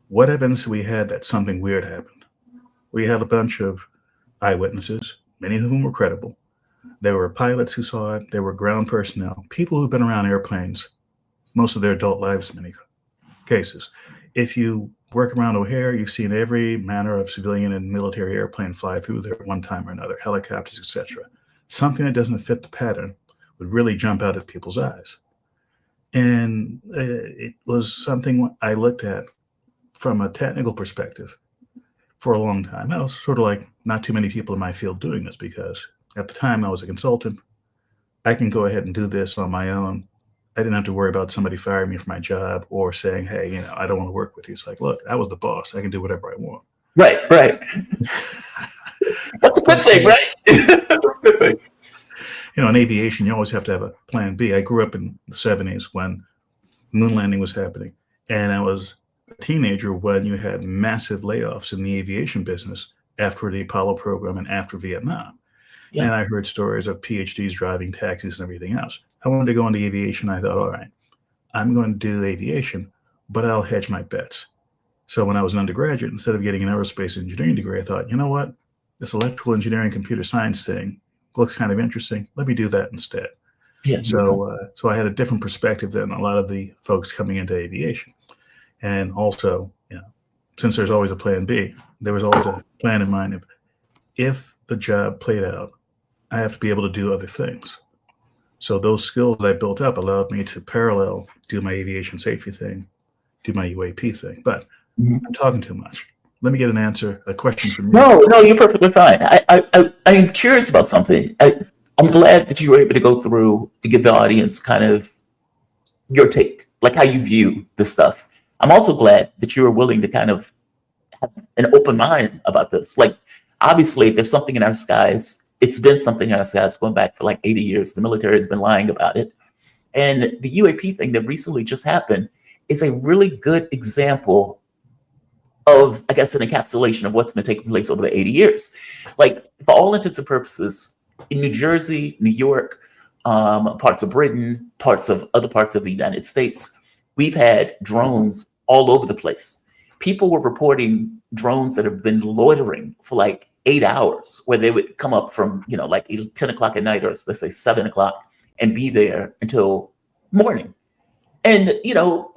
[SPEAKER 10] What evidence do we had that something weird happened? We had a bunch of eyewitnesses, many of whom were credible. There were pilots who saw it. There were ground personnel, people who've been around airplanes most of their adult lives in many cases. If you work around O'Hare, you've seen every manner of civilian and military airplane fly through there one time or another, helicopters, etc. Something that doesn't fit the pattern would really jump out at people's eyes. And it was something I looked at from a technical perspective for a long time. I was sort of like not too many people in my field doing this because at the time I was a consultant. I can go ahead and do this on my own. I didn't have to worry about somebody firing me from my job or saying, hey, I don't want to work with you. It's like, look, I was the boss. I can do whatever I want.
[SPEAKER 1] Right. That's a good thing, right? That's a good thing.
[SPEAKER 10] In aviation, you always have to have a plan B. I grew up in the 70s when moon landing was happening. And I was a teenager when you had massive layoffs in the aviation business after the Apollo program and after Vietnam. Yeah. And I heard stories of PhDs driving taxis and everything else. I wanted to go into aviation. I thought, all right, I'm going to do aviation, but I'll hedge my bets. So when I was an undergraduate, instead of getting an aerospace engineering degree, I thought, you know what? This electrical engineering, computer science thing looks kind of interesting. Let me do that instead.
[SPEAKER 1] Yeah.
[SPEAKER 10] So I had a different perspective than a lot of the folks coming into aviation. And also, since there's always a plan B, there was always a plan in mind of if the job played out, I have to be able to do other things. So those skills that I built up allowed me to parallel do my aviation safety thing, do my UAP thing. But I'm talking too much. Let me get a question from you.
[SPEAKER 1] No, you're perfectly fine. I am curious about something. I'm glad that you were able to go through to give the audience kind of your take, like how you view this stuff. I'm also glad that you were willing to kind of have an open mind about this. Like, obviously, there's something in our skies. It's been something in our skies going back for like 80 years. The military has been lying about it. And the UAP thing that recently just happened is a really good example of, I guess, an encapsulation of what's been taking place over the 80 years. Like, for all intents and purposes, in New Jersey, New York, parts of Britain, other parts of the United States, we've had drones all over the place. People were reporting drones that have been loitering for like 8 hours, where they would come up from, like 10 o'clock at night, or let's say 7 o'clock, and be there until morning. And,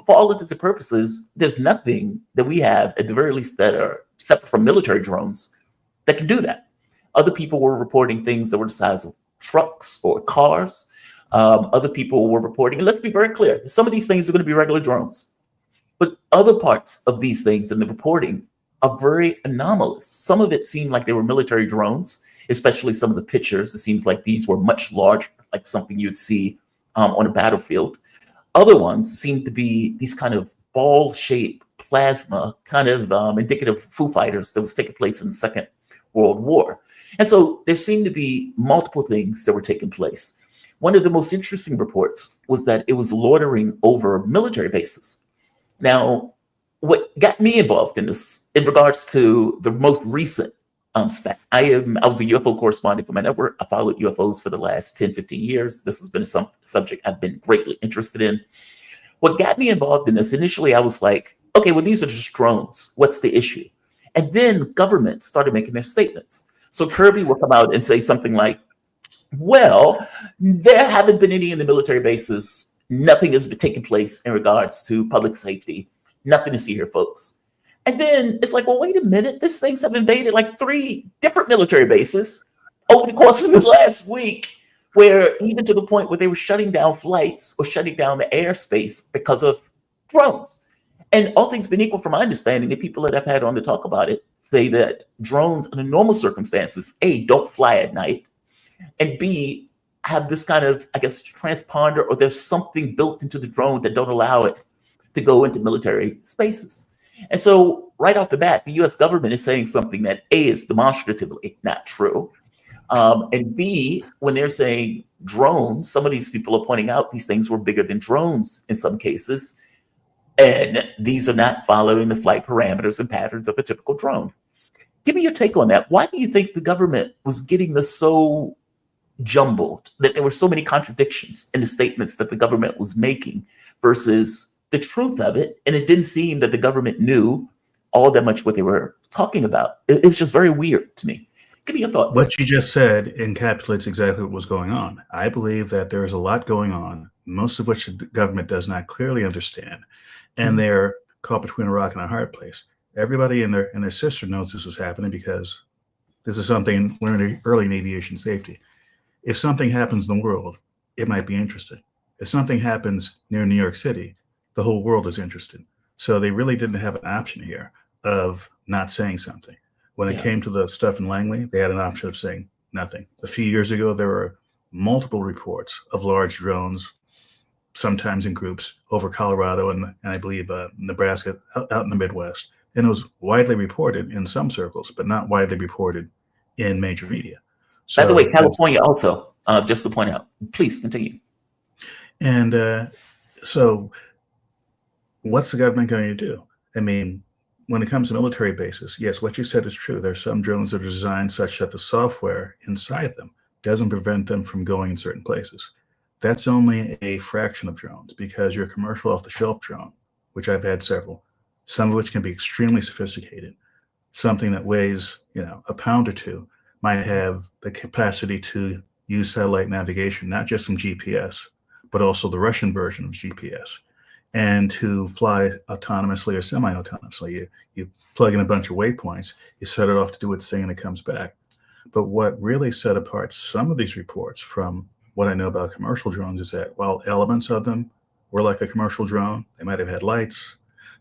[SPEAKER 1] for all intents and purposes, there's nothing that we have, at the very least, that are separate from military drones that can do that. Other people were reporting things that were the size of trucks or cars. Other people were reporting, and let's be very clear, some of these things are going to be regular drones. But other parts of these things in the reporting are very anomalous. Some of it seemed like they were military drones, especially some of the pictures. It seems like these were much larger, like something you'd see on a battlefield. Other ones seemed to be these kind of ball-shaped plasma, kind of indicative of Foo Fighters that was taking place in the Second World War. And so there seemed to be multiple things that were taking place. One of the most interesting reports was that it was loitering over military bases. Now, what got me involved in this, in regards to the most recent spec, I was a UFO correspondent for my network. I followed UFOs for the last 10, 15 years. This has been a subject I've been greatly interested in. What got me involved in this, initially I was like, okay, well, these are just drones. What's the issue? And then governments started making their statements. So Kirby will come out and say something like, well, there haven't been any in the military bases. Nothing has been taking place in regards to public safety. Nothing to see here, folks. And then it's like, well, wait a minute. These things have invaded like 3 different military bases over the course of the last week, where even to the point where they were shutting down flights or shutting down the airspace because of drones. And all things being equal, from my understanding, the people that I've had on to talk about it say that drones under normal circumstances, A, don't fly at night, and B, have this kind of, I guess, transponder, or there's something built into the drone that don't allow it to go into military spaces. And so right off the bat, the US government is saying something that A, is demonstratively not true. And B, when they're saying drones, some of these people are pointing out these things were bigger than drones in some cases. And these are not following the flight parameters and patterns of a typical drone. Give me your take on that. Why do you think the government was getting this so jumbled, that there were so many contradictions in the statements that the government was making versus the truth of it? And it didn't seem that the government knew all that much what they were talking about. It was just very weird to me. Give me your thoughts.
[SPEAKER 10] What you just said encapsulates exactly what was going on. I believe that there is a lot going on, most of which the government does not clearly understand, and they're caught between a rock and a hard place. Everybody and their sister knows this was happening, because this is something learned early in aviation safety. If something happens in the world, it might be interesting. If something happens near New York City, the whole world is interested. So they really didn't have an option here of not saying something. When it came to the stuff in Langley, they had an option of saying nothing. A few years ago, there were multiple reports of large drones, sometimes in groups, over Colorado and I believe Nebraska, out in the Midwest. And it was widely reported in some circles, but not widely reported in major media. So,
[SPEAKER 1] by the way, California also, just to point out. Please continue.
[SPEAKER 10] And so what's the government going to do? I mean, when it comes to military bases, yes, what you said is true. There are some drones that are designed such that the software inside them doesn't prevent them from going in certain places. That's only a fraction of drones, because your commercial off-the-shelf drone, which I've had several, some of which can be extremely sophisticated, something that weighs, a pound or two, might have the capacity to use satellite navigation, not just from GPS, but also the Russian version of GPS. and to fly autonomously or semi-autonomously. You plug in a bunch of waypoints, you set it off to do its thing, and it comes back. But what really set apart some of these reports from what I know about commercial drones is that while elements of them were like a commercial drone, they might have had lights,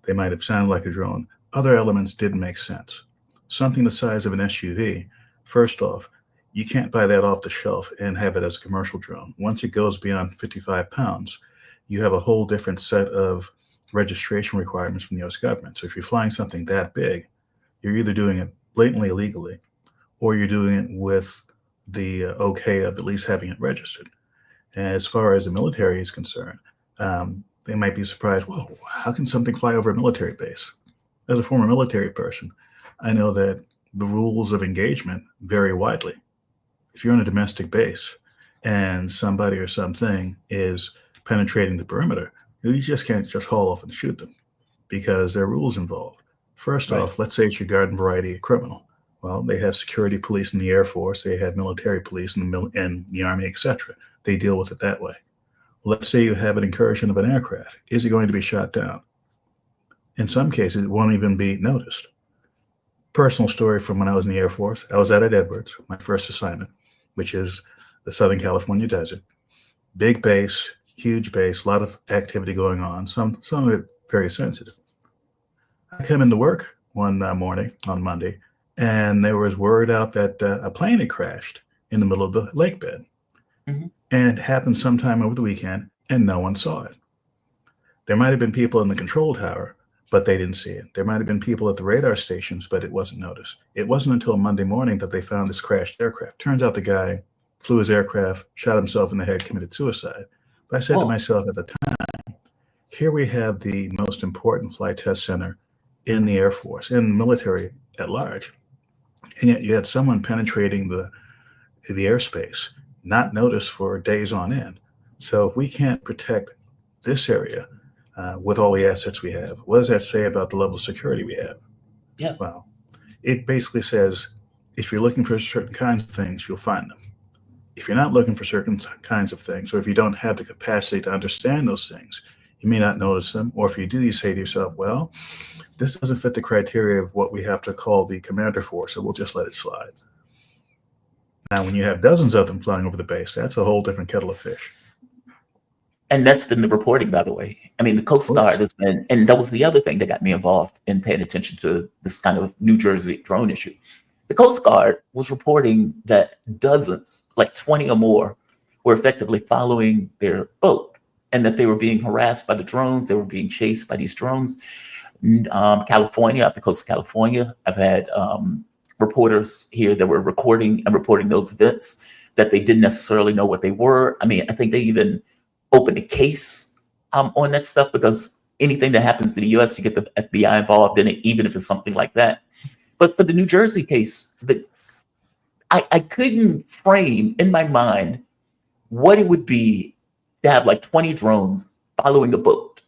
[SPEAKER 10] they might have sounded like a drone, other elements didn't make sense. Something the size of an SUV, first off, you can't buy that off the shelf and have it as a commercial drone. Once it goes beyond 55 pounds, you have a whole different set of registration requirements from the US government. So if you're flying something that big, you're either doing it blatantly illegally, or you're doing it with the okay of at least having it registered. And as far as the military is concerned, they might be surprised, whoa, how can something fly over a military base? As a former military person, I know that the rules of engagement vary widely. If you're on a domestic base and somebody or something is penetrating the perimeter, you just can't just haul off and shoot them because there are rules involved. First off, let's say it's your garden variety criminal. Well, they have security police in the Air Force, they have military police in the Army, etc. They deal with it that way. Let's say you have an incursion of an aircraft. Is it going to be shot down? In some cases, it won't even be noticed. Personal story from when I was in the Air Force. I was out at Edwards, my first assignment, which is the Southern California desert. Big base, huge base, a lot of activity going on, some of it very sensitive. I come into work one morning on Monday, and there was word out that a plane had crashed in the middle of the lake bed. Mm-hmm. And it happened sometime over the weekend, and no one saw it. There might have been people in the control tower, but they didn't see it. There might have been people at the radar stations, but it wasn't noticed. It wasn't until Monday morning that they found this crashed aircraft. Turns out the guy flew his aircraft, shot himself in the head, committed suicide. But I said to myself at the time, here we have the most important flight test center in the Air Force, in the military at large. And yet you had someone penetrating the airspace, not noticed for days on end. So if we can't protect this area with all the assets we have, what does that say about the level of security we have?
[SPEAKER 1] Yeah.
[SPEAKER 10] Well, it basically says, if you're looking for certain kinds of things, you'll find them. If you're not looking for certain kinds of things, or if you don't have the capacity to understand those things, you may not notice them. Or if you do, you say to yourself, well, this doesn't fit the criteria of what we have to call the commander force, so we'll just let it slide. Now, when you have dozens of them flying over the base, that's a whole different kettle of fish.
[SPEAKER 1] And that's been the reporting, by the way. I mean, the Coast Guard has been, and that was the other thing that got me involved in paying attention to this kind of New Jersey drone issue. The Coast Guard was reporting that dozens, like 20 or more, were effectively following their boat, and that they were being harassed by the drones. They were being chased by these drones. California, off the coast of California, I've had reporters here that were recording and reporting those events, that they didn't necessarily know what they were. I mean, I think they even opened a case on that stuff, because anything that happens in the US, you get the FBI involved in it, even if it's something like that. But for the New Jersey case, I couldn't frame in my mind what it would be to have like 20 drones following a boat.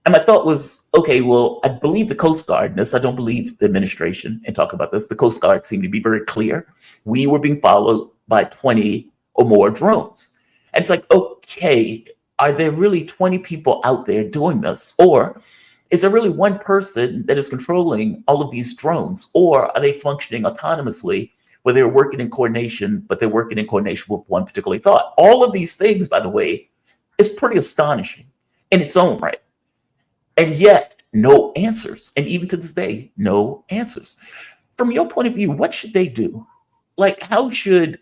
[SPEAKER 1] And my thought was, okay, well, I believe the Coast Guard in this. I don't believe the administration and talk about this. The Coast Guard seemed to be very clear. We were being followed by 20 or more drones. And it's like, okay, are there really 20 people out there doing this? Or is there really one person that is controlling all of these drones? Or are they functioning autonomously, where they're working in coordination, but they're working in coordination with one particular thought? All of these things, by the way, is pretty astonishing in its own right. And yet, no answers. And even to this day, no answers. From your point of view, what should they do? Like, how should,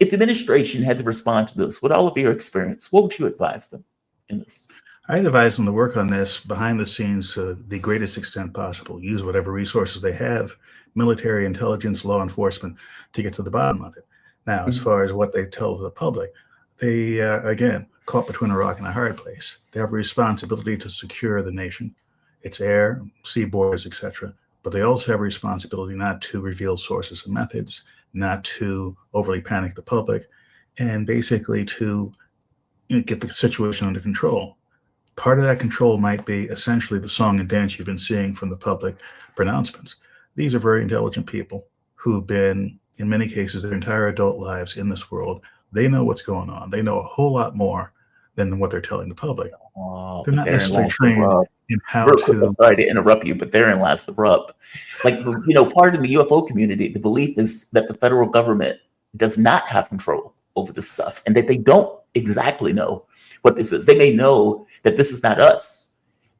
[SPEAKER 1] if the administration had to respond to this, with all of your experience, what would you advise them in this?
[SPEAKER 10] I'd advise them to work on this behind the scenes to the greatest extent possible. Use whatever resources they have, military, intelligence, law enforcement, to get to the bottom of it. Now, as far as what they tell the public, they, again, caught between a rock and a hard place. They have a responsibility to secure the nation, its air, sea borders, etc. But they also have a responsibility not to reveal sources and methods, not to overly panic the public, and basically to get the situation under control. Part of that control might be essentially the song and dance you've been seeing from the public pronouncements. These are very intelligent people who've been, in many cases, their entire adult lives in this world. They know what's going on. They know a whole lot more than what they're telling the public.
[SPEAKER 1] Oh,
[SPEAKER 10] They're
[SPEAKER 1] but
[SPEAKER 10] not
[SPEAKER 1] therein
[SPEAKER 10] necessarily
[SPEAKER 1] lies the
[SPEAKER 10] trained
[SPEAKER 1] rub.
[SPEAKER 10] in how
[SPEAKER 1] Real quick, I'm
[SPEAKER 10] to.
[SPEAKER 1] sorry to interrupt you, but therein lies the rub. Like, part of the UFO community, the belief is that the federal government does not have control over this stuff and that they don't exactly know what this is. They may know that this is not us,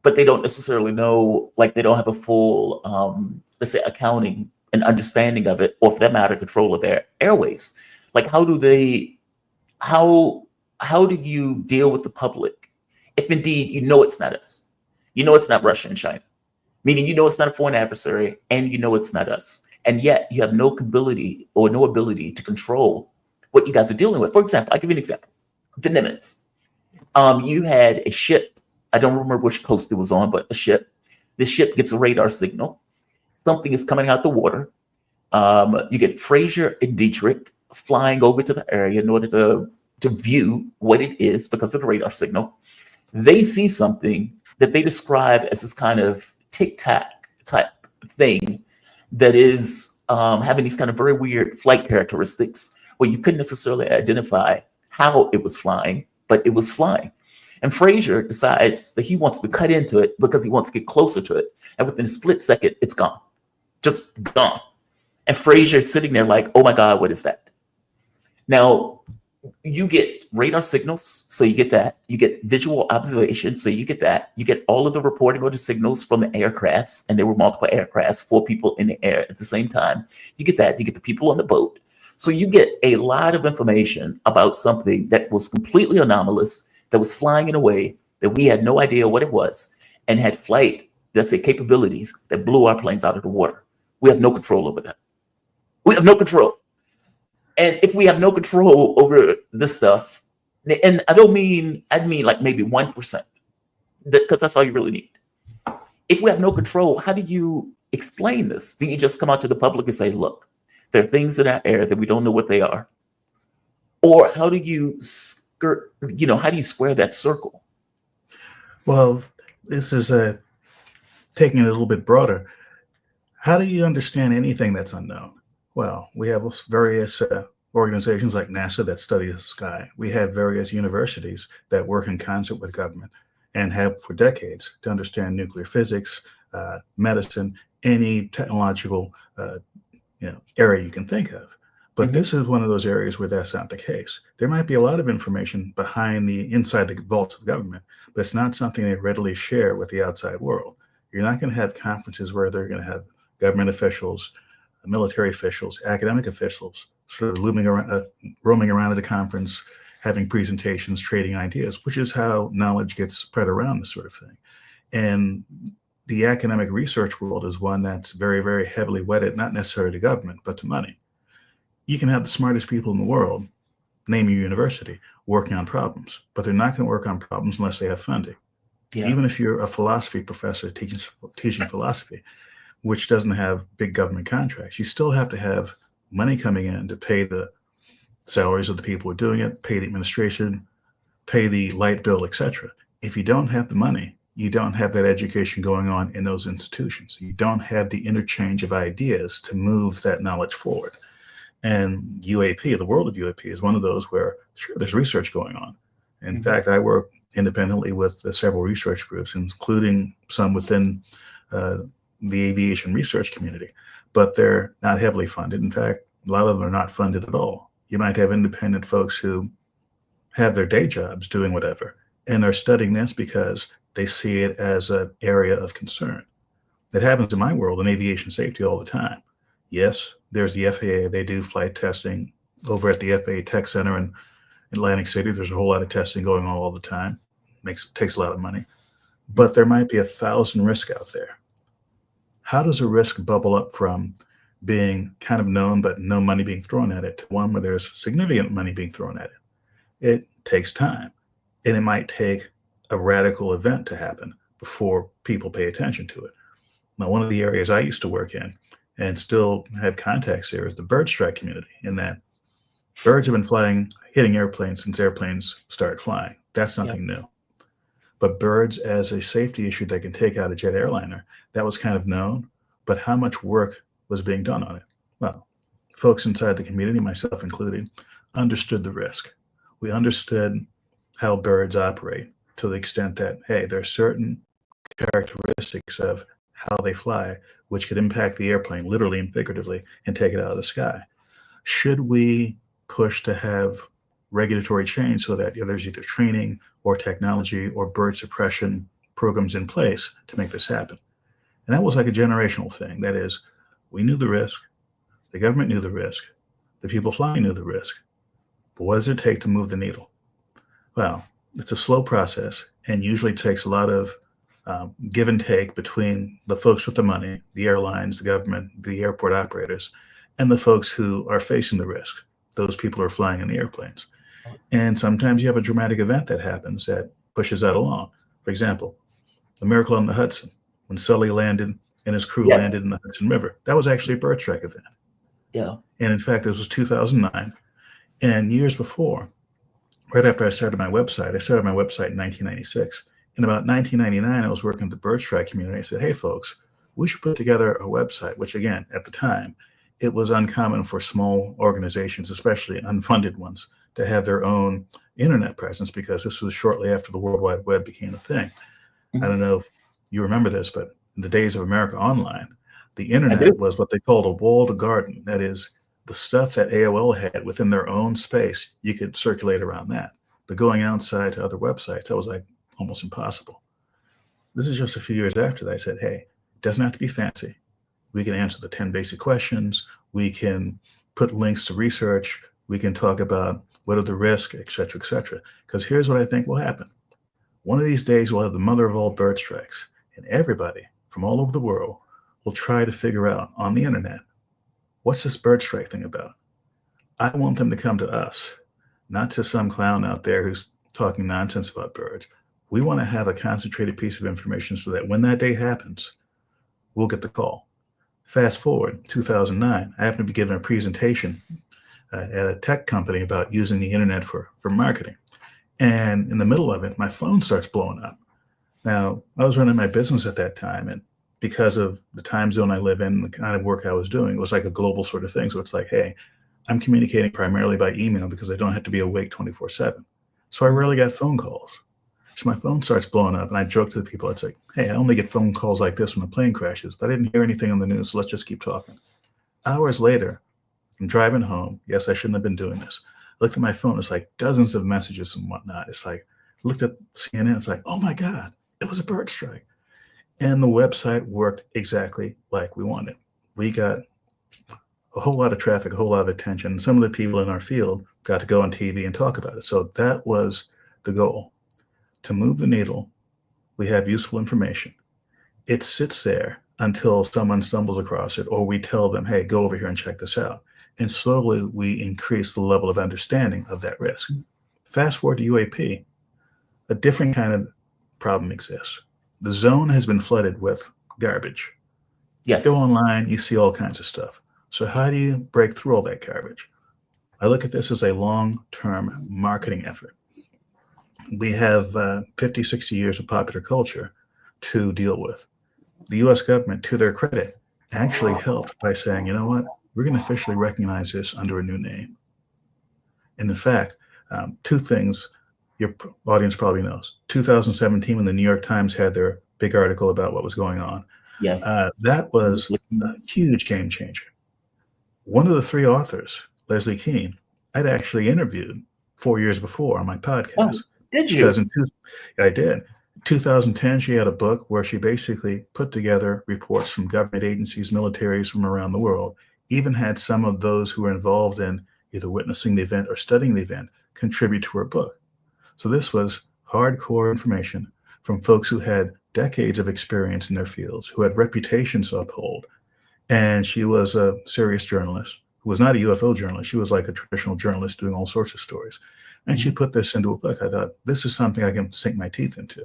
[SPEAKER 1] but they don't necessarily know, like they don't have a full, let's say, accounting and understanding of it, or for that matter, control of their airwaves. Like, how do you deal with the public if indeed you know it's not us? You know it's not Russia and China, meaning you know it's not a foreign adversary, and you know it's not us. And yet you have no ability to control what you guys are dealing with. For example, I'll give you an example. The Nimitz. You had a ship. I don't remember which coast it was on, but a ship. This ship gets a radar signal. Something is coming out the water. You get Fraser and Dietrich flying over to the area in order to view what it is because of the radar signal. They see something that they describe as this kind of tic-tac type thing that is having these kind of very weird flight characteristics where you couldn't necessarily identify how it was flying, but it was flying. And Fraser decides that he wants to cut into it because he wants to get closer to it. And within a split second, it's gone. Just gone. And Fraser's sitting there like, oh my God, what is that? Now, you get radar signals, so you get that. You get visual observation, so you get that. You get all of the reporting or the signals from the aircrafts, and there were multiple aircrafts, 4 people in the air at the same time. You get that. You get the people on the boat. So you get a lot of information about something that was completely anomalous, that was flying in a way that we had no idea what it was, and had flight, let's say, capabilities that blew our planes out of the water. We have no control over that. We have no control. And if we have no control over this stuff, and I mean like maybe 1%, because that's all you really need. If we have no control, how do you explain this? Do you just come out to the public and say, look, there are things in our air that we don't know what they are? Or how do you square that circle?
[SPEAKER 10] Well, this is taking it a little bit broader. How do you understand anything that's unknown? Well, we have various organizations like NASA that study the sky. We have various universities that work in concert with government and have for decades to understand nuclear physics, medicine, any technological area you can think of. But this is one of those areas where that's not the case. There might be a lot of information inside the vaults of government, but it's not something they readily share with the outside world. You're not going to have conferences where they're going to have government officials, military officials, academic officials sort of roaming around at a conference, having presentations, trading ideas, which is how knowledge gets spread around this sort of thing. And the academic research world is one that's very, very heavily wedded, not necessarily to government, but to money. You can have the smartest people in the world, name your university, working on problems, but they're not going to work on problems unless they have funding. Yeah. Even if you're a philosophy professor teaching philosophy, which doesn't have big government contracts, you still have to have money coming in to pay the salaries of the people who are doing it, pay the administration, pay the light bill, etc. If you don't have the money, you don't have that education going on in those institutions. You don't have the interchange of ideas to move that knowledge forward. And UAP, the world of UAP, is one of those where, sure, there's research going on. In fact, I work independently with several research groups, including some within the aviation research community, but they're not heavily funded. In fact, a lot of them are not funded at all. You might have independent folks who have their day jobs doing whatever, and are studying this because they see it as an area of concern. That happens in my world in aviation safety all the time. Yes, there's the FAA. They do flight testing over at the FAA Tech Center in Atlantic City. There's a whole lot of testing going on all the time. Takes a lot of money. But there might be 1,000 risks out there. How does a risk bubble up from being kind of known but no money being thrown at it to one where there's significant money being thrown at it? It takes time. And it might take a radical event to happen before people pay attention to it. Now, one of the areas I used to work in and still have contacts there is the bird strike community, in that birds have been hitting airplanes since airplanes started flying. That's nothing new. But birds as a safety issue that can take out a jet airliner, that was kind of known, but how much work was being done on it? Well, folks inside the community, myself included, understood the risk. We understood how birds operate to the extent that, hey, there are certain characteristics of how they fly, which could impact the airplane, literally and figuratively, and take it out of the sky. Should we push to have regulatory change so that there's either training or technology or bird suppression programs in place to make this happen? And that was like a generational thing. That is, we knew the risk, the government knew the risk, the people flying knew the risk. But what does it take to move the needle? Well, it's a slow process and usually takes a lot of give and take between the folks with the money, the airlines, the government, the airport operators, and the folks who are facing the risk, those people who are flying in the airplanes. And sometimes you have a dramatic event that happens that pushes that along. For example, the Miracle on the Hudson, when Sully landed and his crew
[SPEAKER 1] Yes.
[SPEAKER 10] landed in the Hudson River, that was actually a bird strike event.
[SPEAKER 1] Yeah.
[SPEAKER 10] And in fact, this was 2009. And years before, right after I started my website in 1996. In about 1999, I was working with the bird strike community. I said, hey, folks, we should put together a website, which again, at the time, it was uncommon for small organizations, especially unfunded ones, to have their own internet presence because this was shortly after the World Wide Web became a thing. I don't know if you remember this, but in the days of America Online, the internet was what they called a walled garden. That is, the stuff that AOL had within their own space, you could circulate around that. But going outside to other websites, that was like almost impossible. This is just a few years after that. I said, hey, it doesn't have to be fancy. We can answer the 10 basic questions. We can put links to research. We can talk about what are the risks, et cetera, et cetera. Because here's what I think will happen. One of these days, we'll have the mother of all bird strikes, and everybody from all over the world will try to figure out on the internet, what's this bird strike thing about? I want them to come to us, not to some clown out there who's talking nonsense about birds. We want to have a concentrated piece of information so that when that day happens, we'll get the call. Fast forward, 2009, I happened to be giving a presentation at a tech company about using the internet for marketing. And in the middle of it, my phone starts blowing up. Now, I was running my business at that time, and because of the time zone I live in, the kind of work I was doing, it was like a global sort of thing. So it's like, hey, I'm communicating primarily by email because I don't have to be awake 24/7. So I rarely got phone calls. So my phone starts blowing up, and I joke to the people, it's like, hey, I only get phone calls like this when the plane crashes, but I didn't hear anything on the news, so let's just keep talking. Hours later, I'm driving home. Yes, I shouldn't have been doing this. I looked at my phone, it's like dozens of messages and whatnot. It's like, I looked at CNN, it's like, oh my God, it was a bird strike. And the website worked exactly like we wanted. We got a whole lot of traffic, a whole lot of attention. Some of the people in our field got to go on TV and talk about it. So that was the goal. To move the needle, we have useful information. It sits there until someone stumbles across it, or we tell them, hey, go over here and check this out. And slowly we increase the level of understanding of that risk. Fast forward to UAP, a different kind of problem exists. The zone has been flooded with garbage.
[SPEAKER 1] Yes.
[SPEAKER 10] Go online, you see all kinds of stuff. So how do you break through all that garbage? I look at this as a long-term marketing effort. We have 50, 60 years of popular culture to deal with. The US government, to their credit, actually helped by saying, you know what, we're going to officially recognize this under a new name. And in fact, two things your audience probably knows. 2017, when the New York Times had their big article about what was going on,
[SPEAKER 1] Yes.
[SPEAKER 10] that was a huge game changer. One of the three authors, Leslie Keene, I'd actually interviewed 4 years before on my podcast.
[SPEAKER 1] Oh, did you?
[SPEAKER 10] Because I did. 2010, she had a book where she basically put together reports from government agencies, militaries from around the world, even had some of those who were involved in either witnessing the event or studying the event contribute to her book. So this was hardcore information from folks who had decades of experience in their fields, who had reputations to uphold. And she was a serious journalist who was not a UFO journalist. She was like a traditional journalist doing all sorts of stories. And she put this into a book. I thought, this is something I can sink my teeth into.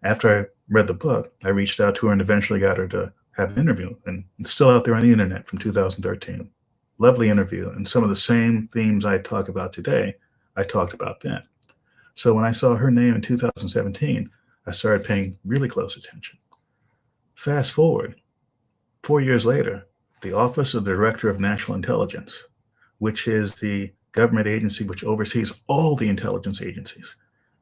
[SPEAKER 10] After I read the book, I reached out to her and eventually got her to have an interview. And it's still out there on the internet from 2013. Lovely interview. And some of the same themes I talk about today, I talked about then. So when I saw her name in 2017, I started paying really close attention. Fast forward, 4 years later, the Office of the Director of National Intelligence, which is the government agency which oversees all the intelligence agencies,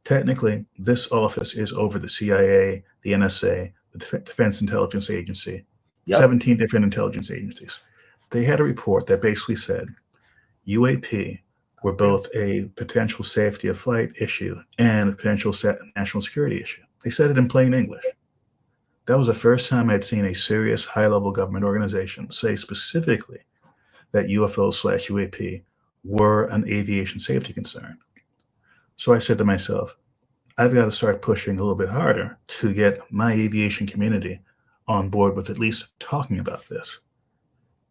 [SPEAKER 10] Technically, this office is over the CIA, the NSA, the Defense Intelligence Agency, 17 different intelligence agencies. They had a report that basically said UAP were both a potential safety of flight issue and a potential national security issue. They said it in plain English. That was the first time I'd seen a serious high-level government organization say specifically that UFO/UAP were an aviation safety concern. So I said to myself, I've got to start pushing a little bit harder to get my aviation community on board with at least talking about this.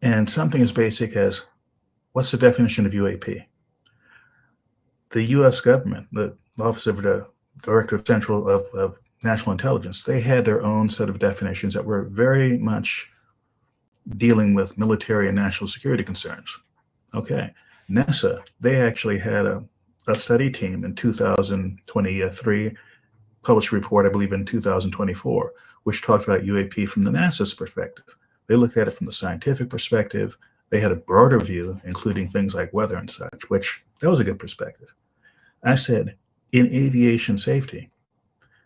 [SPEAKER 10] And something as basic as, what's the definition of UAP? The U.S. government, the Office of the Director of National Intelligence, they had their own set of definitions that were very much dealing with military and national security concerns. Okay, NASA, they actually had a study team in 2023, published a report, I believe, in 2024, which talked about UAP from the NASA's perspective. They looked at it from the scientific perspective. They had a broader view, including things like weather and such, which that was a good perspective. I said, in aviation safety,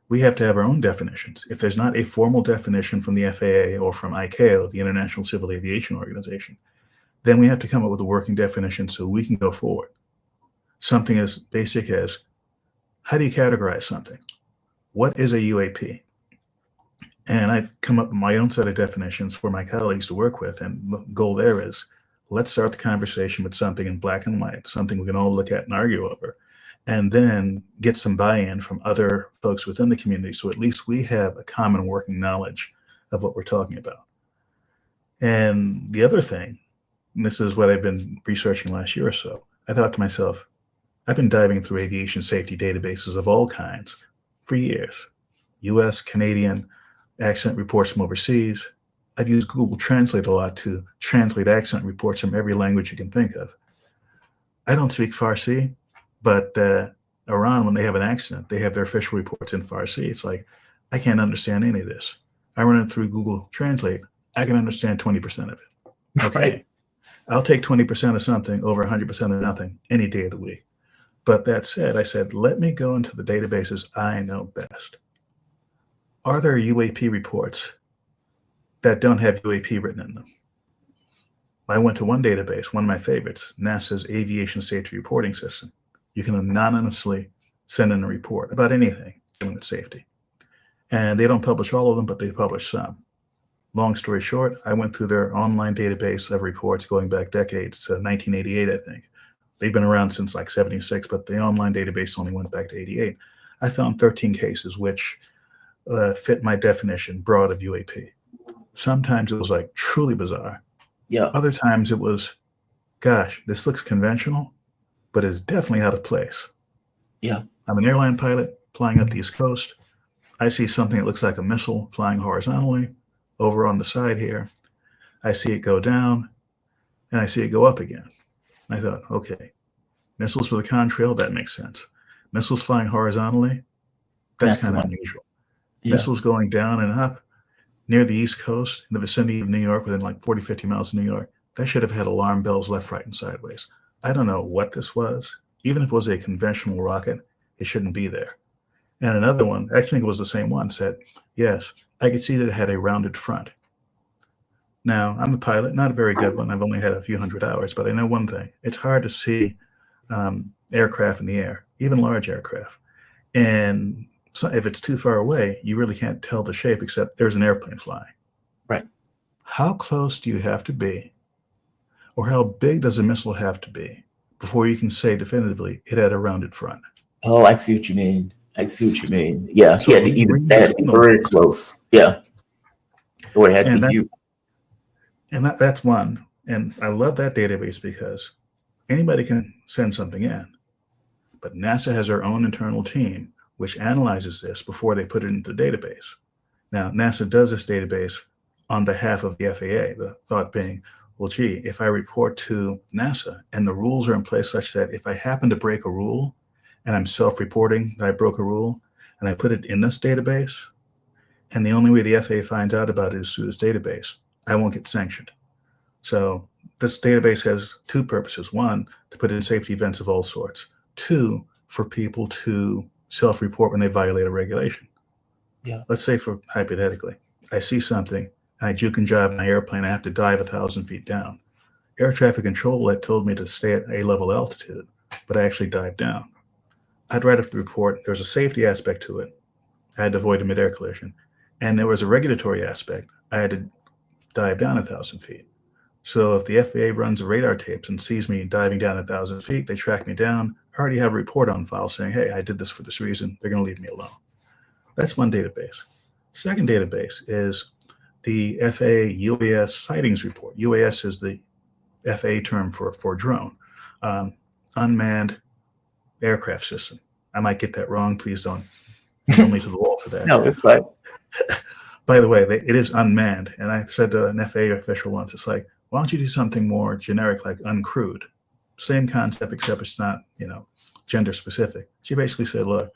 [SPEAKER 10] we have to have our own definitions. If there's not a formal definition from the FAA or from ICAO, the International Civil Aviation Organization, then we have to come up with a working definition so we can go forward. Something as basic as, how do you categorize something? What is a UAP? And I've come up with my own set of definitions for my colleagues to work with. And the goal there is, let's start the conversation with something in black and white, something we can all look at and argue over, and then get some buy-in from other folks within the community. So at least we have a common working knowledge of what we're talking about. And the other thing, and this is what I've been researching last year or so, I thought to myself, I've been diving through aviation safety databases of all kinds for years. US, Canadian, accident reports from overseas. I've used Google Translate a lot to translate accident reports from every language you can think of. I don't speak Farsi, but Iran, when they have an accident, they have their official reports in Farsi. It's like, I can't understand any of this. I run it through Google Translate. I can understand 20% of it. Okay.
[SPEAKER 1] Right.
[SPEAKER 10] I'll take 20% of something over 100% of nothing any day of the week. But that said, I said, let me go into the databases I know best. Are there UAP reports that don't have UAP written in them? I went to one database, one of my favorites, NASA's Aviation Safety Reporting System. You can anonymously send in a report about anything dealing with safety. And they don't publish all of them, but they publish some. Long story short, I went through their online database of reports going back decades to 1988, I think. They've been around since like 76, but the online database only went back to 88. I found 13 cases which fit my definition, broad of UAP. Sometimes it was like truly bizarre.
[SPEAKER 1] Yeah.
[SPEAKER 10] Other times it was, gosh, this looks conventional, but it's definitely out of place.
[SPEAKER 1] Yeah.
[SPEAKER 10] I'm an airline pilot flying up the East Coast. I see something that looks like a missile flying horizontally over on the side here. I see it go down and I see it go up again. I thought, okay, missiles with a contrail, that makes sense. Missiles flying horizontally, that's kind of unusual. Yeah. Missiles going down and up near the East Coast in the vicinity of New York, within like 40, 50 miles of New York, that should have had alarm bells left, right, and sideways. I don't know what this was. Even if it was a conventional rocket, it shouldn't be there. And another one, I think it was the same one, said, yes, I could see that it had a rounded front. Now, I'm a pilot, not a very good one. I've only had a few hundred hours, but I know one thing. It's hard to see aircraft in the air, even large aircraft. And so if it's too far away, you really can't tell the shape except there's an airplane flying.
[SPEAKER 1] Right.
[SPEAKER 10] How close do you have to be, or how big does a missile have to be before you can say definitively it had a rounded front?
[SPEAKER 1] Oh, I see what you mean. I see what you mean. Yeah,
[SPEAKER 10] So
[SPEAKER 1] he had to either that very close. Yeah. Or it had to be you.
[SPEAKER 10] And that's one. And I love that database because anybody can send something in. But NASA has their own internal team which analyzes this before they put it into the database. Now, NASA does this database on behalf of the FAA, the thought being, well, gee, if I report to NASA and the rules are in place such that if I happen to break a rule and I'm self-reporting that I broke a rule and I put it in this database, and the only way the FAA finds out about it is through this database, I won't get sanctioned. So this database has two purposes. One, to put in safety events of all sorts. Two, for people to self-report when they violate a regulation.
[SPEAKER 1] Yeah.
[SPEAKER 10] Let's say, for hypothetically, I see something and I juke and jive my airplane. I have to dive 1,000 feet down. Air traffic control had told me to stay at A-level altitude, but I actually dived down. I'd write up the report. There's a safety aspect to it. I had to avoid a mid-air collision. And there was a regulatory aspect. I had to dive down 1,000 feet. So if the FAA runs the radar tapes and sees me diving down 1,000 feet, they track me down. I already have a report on file saying, hey, I did this for this reason. They're going to leave me alone. That's one database. Second database is the FAA UAS sightings report. UAS is the FAA term for drone, unmanned aircraft system. I might get that wrong. Please don't nail me to the wall for that.
[SPEAKER 1] No, it's fine.
[SPEAKER 10] By the way, it is unmanned. And I said to an FAA official once, it's like, why don't you do something more generic like uncrewed? Same concept, except it's not, gender specific. She basically said, look,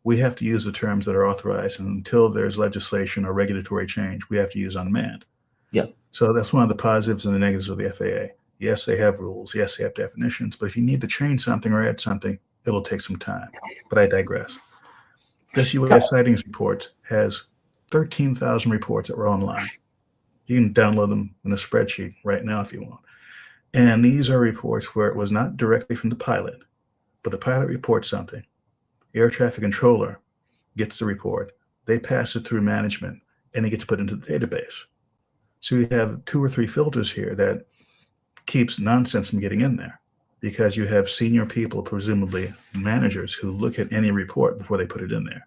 [SPEAKER 10] we have to use the terms that are authorized, and until there's legislation or regulatory change, we have to use unmanned.
[SPEAKER 1] Yeah.
[SPEAKER 10] So that's one of the positives and the negatives of the FAA. Yes, they have rules. Yes, they have definitions. But if you need to change something or add something, it'll take some time. But I digress. This UAS sightings report has 13,000 reports that were online. You can download them in a spreadsheet right now if you want. And these are reports where it was not directly from the pilot, but the pilot reports something. The air traffic controller gets the report. They pass it through management, and it gets put into the database. So you have 2 or 3 filters here that keeps nonsense from getting in there, because you have senior people, presumably managers, who look at any report before they put it in there.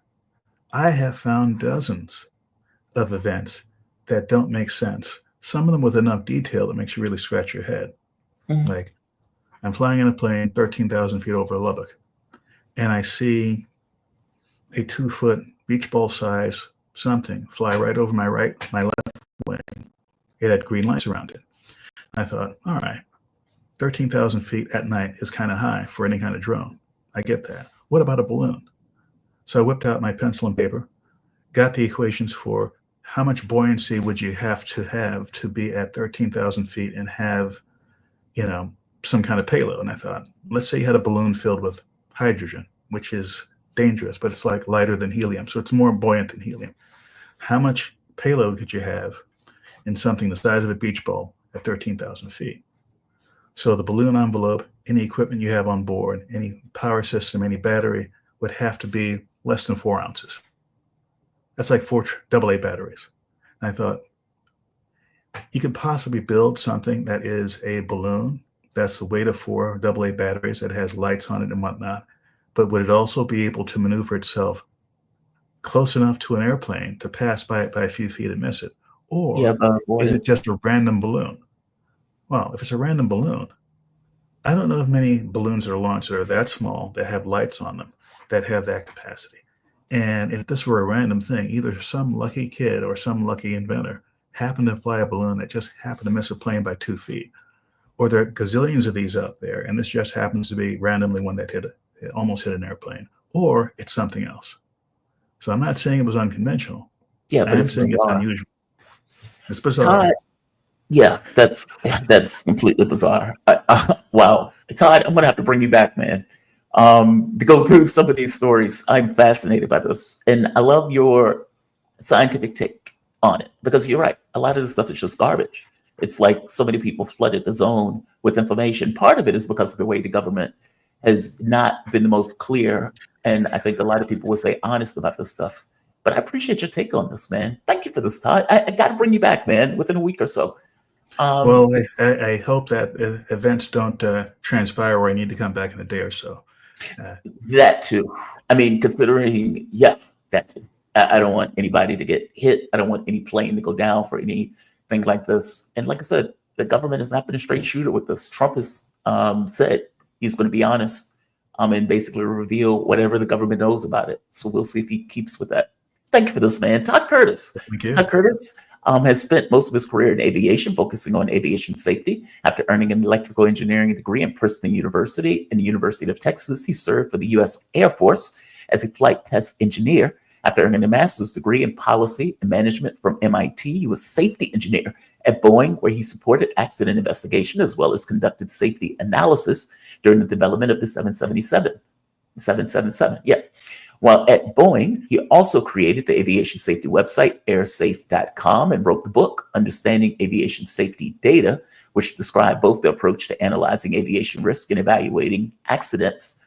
[SPEAKER 10] I have found dozens of events that don't make sense. Some of them with enough detail that makes you really scratch your head.
[SPEAKER 1] Mhm.
[SPEAKER 10] Like, I'm flying in a plane 13,000 feet over Lubbock, and I see a 2-foot beach ball size something fly right over my left wing. It had green lights around it. I thought, all right, 13,000 feet at night is kind of high for any kind of drone. I get that. What about a balloon? So I whipped out my pencil and paper, got the equations for how much buoyancy would you have to be at 13,000 feet and have, some kind of payload. And I thought, let's say you had a balloon filled with hydrogen, which is dangerous, but it's like lighter than helium. So it's more buoyant than helium. How much payload could you have in something the size of a beach ball at 13,000 feet? So the balloon envelope, any equipment you have on board, any power system, any battery would have to be less than 4 ounces. That's like 4 AA batteries. And I thought, you could possibly build something that is a balloon that's the weight of 4 AA batteries that has lights on it and whatnot, but would it also be able to maneuver itself close enough to an airplane to pass by it by a few feet and miss it? Or is it just a random balloon? Well, if it's a random balloon, I don't know of many balloons that are launched that are that small, that have lights on them, that have that capacity. And if this were a random thing, either some lucky kid or some lucky inventor happened to fly a balloon that just happened to miss a plane by 2 feet, or there are gazillions of these out there, and this just happens to be randomly one that almost hit an airplane, or it's something else. So I'm not saying it was unconventional.
[SPEAKER 1] Yeah, but
[SPEAKER 10] I'm saying it's unusual. It's bizarre.
[SPEAKER 1] Todd, yeah, that's completely bizarre. Wow, Todd, I'm gonna have to bring you back, man, to go through some of these stories. I'm fascinated by this, and I love your scientific take on it, because you're right. A lot of this stuff is just garbage. It's like so many people flooded the zone with information. Part of it is because of the way the government has not been the most clear, and I think a lot of people would say honest about this stuff. But I appreciate your take on this, man. Thank you for this, Todd. I got to bring you back, man, within a week or so.
[SPEAKER 10] Well, I hope that events don't transpire where I need to come back in a day or so.
[SPEAKER 1] That too. I mean, considering, that too. I don't want anybody to get hit. I don't want any plane to go down for anything like this. And like I said, the government has not been a straight shooter with this. Trump has said he's going to be honest and basically reveal whatever the government knows about it. So we'll see if he keeps with that. Thank you for this, man. Todd Curtis.
[SPEAKER 10] Thank you.
[SPEAKER 1] Todd Curtis has spent most of his career in aviation, focusing on aviation safety. After earning an electrical engineering degree in Princeton University and the University of Texas, he served for the U.S. Air Force as a flight test engineer. After earning a master's degree in policy and management from MIT, he was safety engineer at Boeing, where he supported accident investigation as well as conducted safety analysis during the development of the 777. While at Boeing, he also created the aviation safety website, airsafe.com, and wrote the book, Understanding Aviation Safety Data, which described both the approach to analyzing aviation risk and evaluating accidents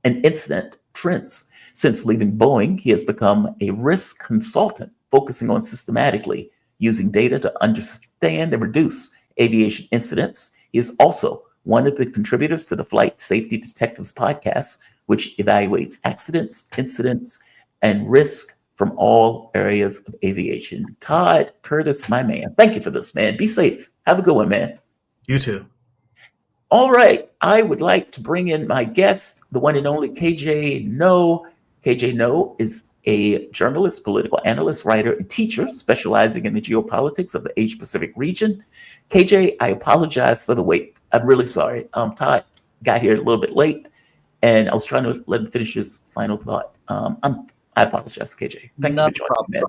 [SPEAKER 1] and incident trends. Since leaving Boeing, he has become a risk consultant, focusing on systematically using data to understand and reduce aviation incidents. He is also one of the contributors to the Flight Safety Detectives podcast, which evaluates accidents, incidents, and risk from all areas of aviation. Todd Curtis, my man, thank you for this, man. Be safe. Have a good one, man.
[SPEAKER 10] You too.
[SPEAKER 1] All right. I would like to bring in my guest, the one and only KJ No. KJ No is a journalist, political analyst, writer, and teacher specializing in the geopolitics of the Asia Pacific region. KJ, I apologize for the wait. I'm really sorry. Todd got here a little bit late, and I was trying to let him finish his final thought. I apologize, KJ. Thank you for joining me, man.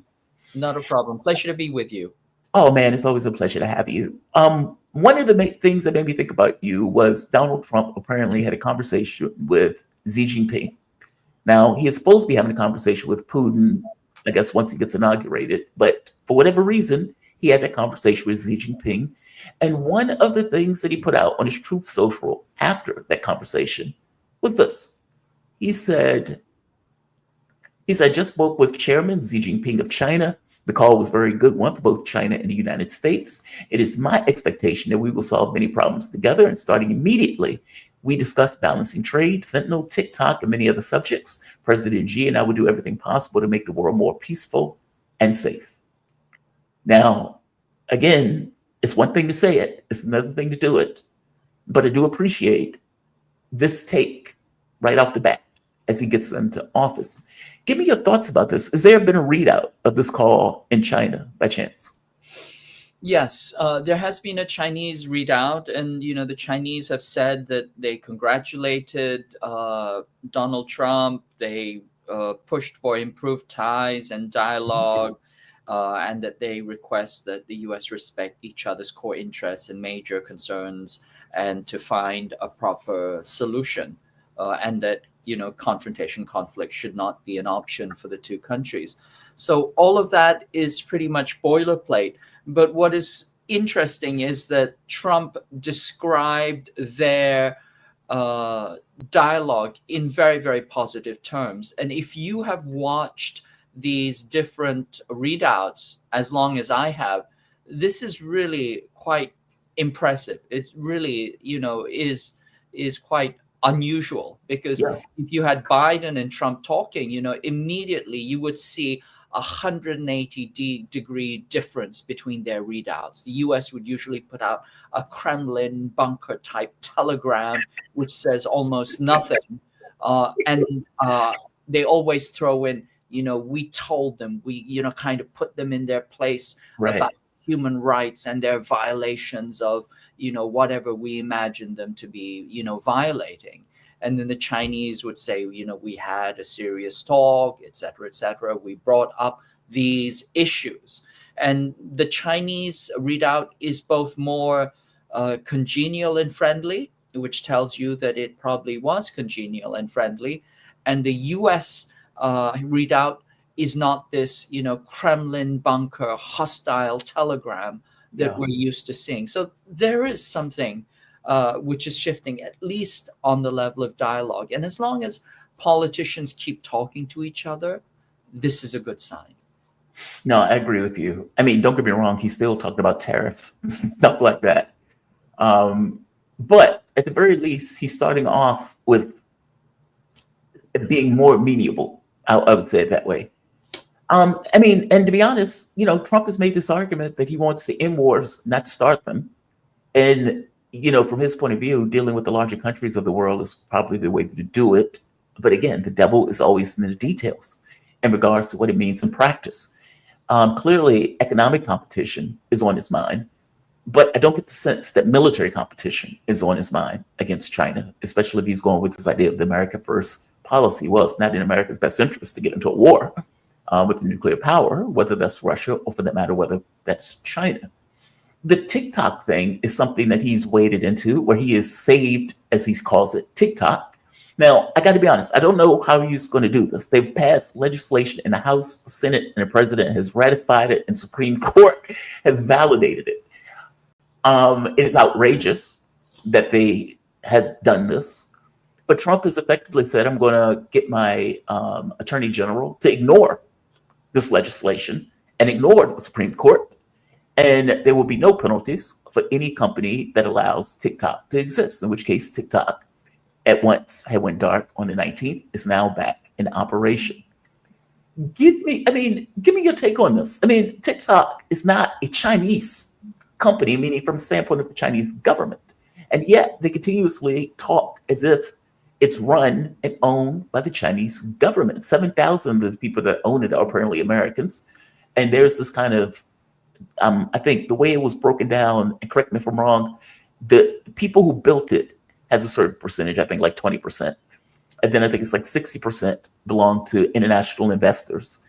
[SPEAKER 11] Not a problem. Pleasure to be with you.
[SPEAKER 1] Oh, man, it's always a pleasure to have you. One of the things that made me think about you was Donald Trump apparently had a conversation with Xi Jinping. Now, he is supposed to be having a conversation with Putin, I guess, once he gets inaugurated. But for whatever reason, he had that conversation with Xi Jinping. And one of the things that he put out on his Truth Social after that conversation was this. He said, just spoke with Chairman Xi Jinping of China. The call was a very good one for both China and the United States. It is my expectation that we will solve many problems together, and starting immediately, we discussed balancing trade, fentanyl, TikTok, and many other subjects. President Xi and I will do everything possible to make the world more peaceful and safe. Now, again, it's one thing to say it, it's another thing to do it. But I do appreciate this take right off the bat as he gets into office. Give me your thoughts about this. Has there been a readout of this call in China by chance?
[SPEAKER 11] Yes, there has been a Chinese readout, and the Chinese have said that they congratulated Donald Trump. They pushed for improved ties and dialogue, and that they request that the U.S. respect each other's core interests and major concerns, and to find a proper solution, and that conflict should not be an option for the two countries. So all of that is pretty much boilerplate. But what is interesting is that Trump described their dialogue in very, very positive terms. And if you have watched these different readouts as long as I have, this is really quite impressive. It really, is quite unusual, because if you had Biden and Trump talking, immediately you would see 180-degree difference between their readouts. The US would usually put out a Kremlin bunker type telegram, which says almost nothing. And they always throw in, we told them, we, kind of put them in their place about human rights and their violations of, whatever we imagine them to be, violating. And then the Chinese would say, we had a serious talk, et cetera, we brought up these issues. And the Chinese readout is both more congenial and friendly, which tells you that it probably was congenial and friendly. And the US readout is not this, Kremlin bunker hostile telegram that we're used to seeing. So there is something which is shifting, at least on the level of dialogue. And as long as politicians keep talking to each other, this is a good sign.
[SPEAKER 1] No, I agree with you. I mean, don't get me wrong. He's still talking about tariffs and stuff like that. But at the very least, he's starting off with being more amenable. I would say it that way. I mean, and to be honest, Trump has made this argument that he wants to end wars, not start them. And from his point of view, dealing with the larger countries of the world is probably the way to do it. But again, the devil is always in the details in regards to what it means in practice. Clearly, economic competition is on his mind, but I don't get the sense that military competition is on his mind against China, especially if he's going with this idea of the America First policy. Well, it's not in America's best interest to get into a war with nuclear power, whether that's Russia or, for that matter, whether that's China. The TikTok thing is something that he's waded into, where he has saved, as he calls it, TikTok, Now, I got to be honest. I don't know how he's going to do this. They've passed legislation in the House, Senate, and the president has ratified it, and Supreme Court has validated it. It is outrageous that they had done this, but Trump has effectively said, "I'm going to get my attorney general to ignore this legislation and ignore the Supreme Court, and there will be no penalties for any company that allows TikTok to exist." In which case, TikTok at once had went dark on the 19th, is now back in operation. Give me your take on this. I mean, TikTok is not a Chinese company, meaning from the standpoint of the Chinese government. And yet they continuously talk as if it's run and owned by the Chinese government. 7,000 of the people that own it are apparently Americans. And there's this kind of, I think the way it was broken down, and correct me if I'm wrong, the people who built it has a certain percentage, I think like 20%. And then I think it's like 60% belong to international investors.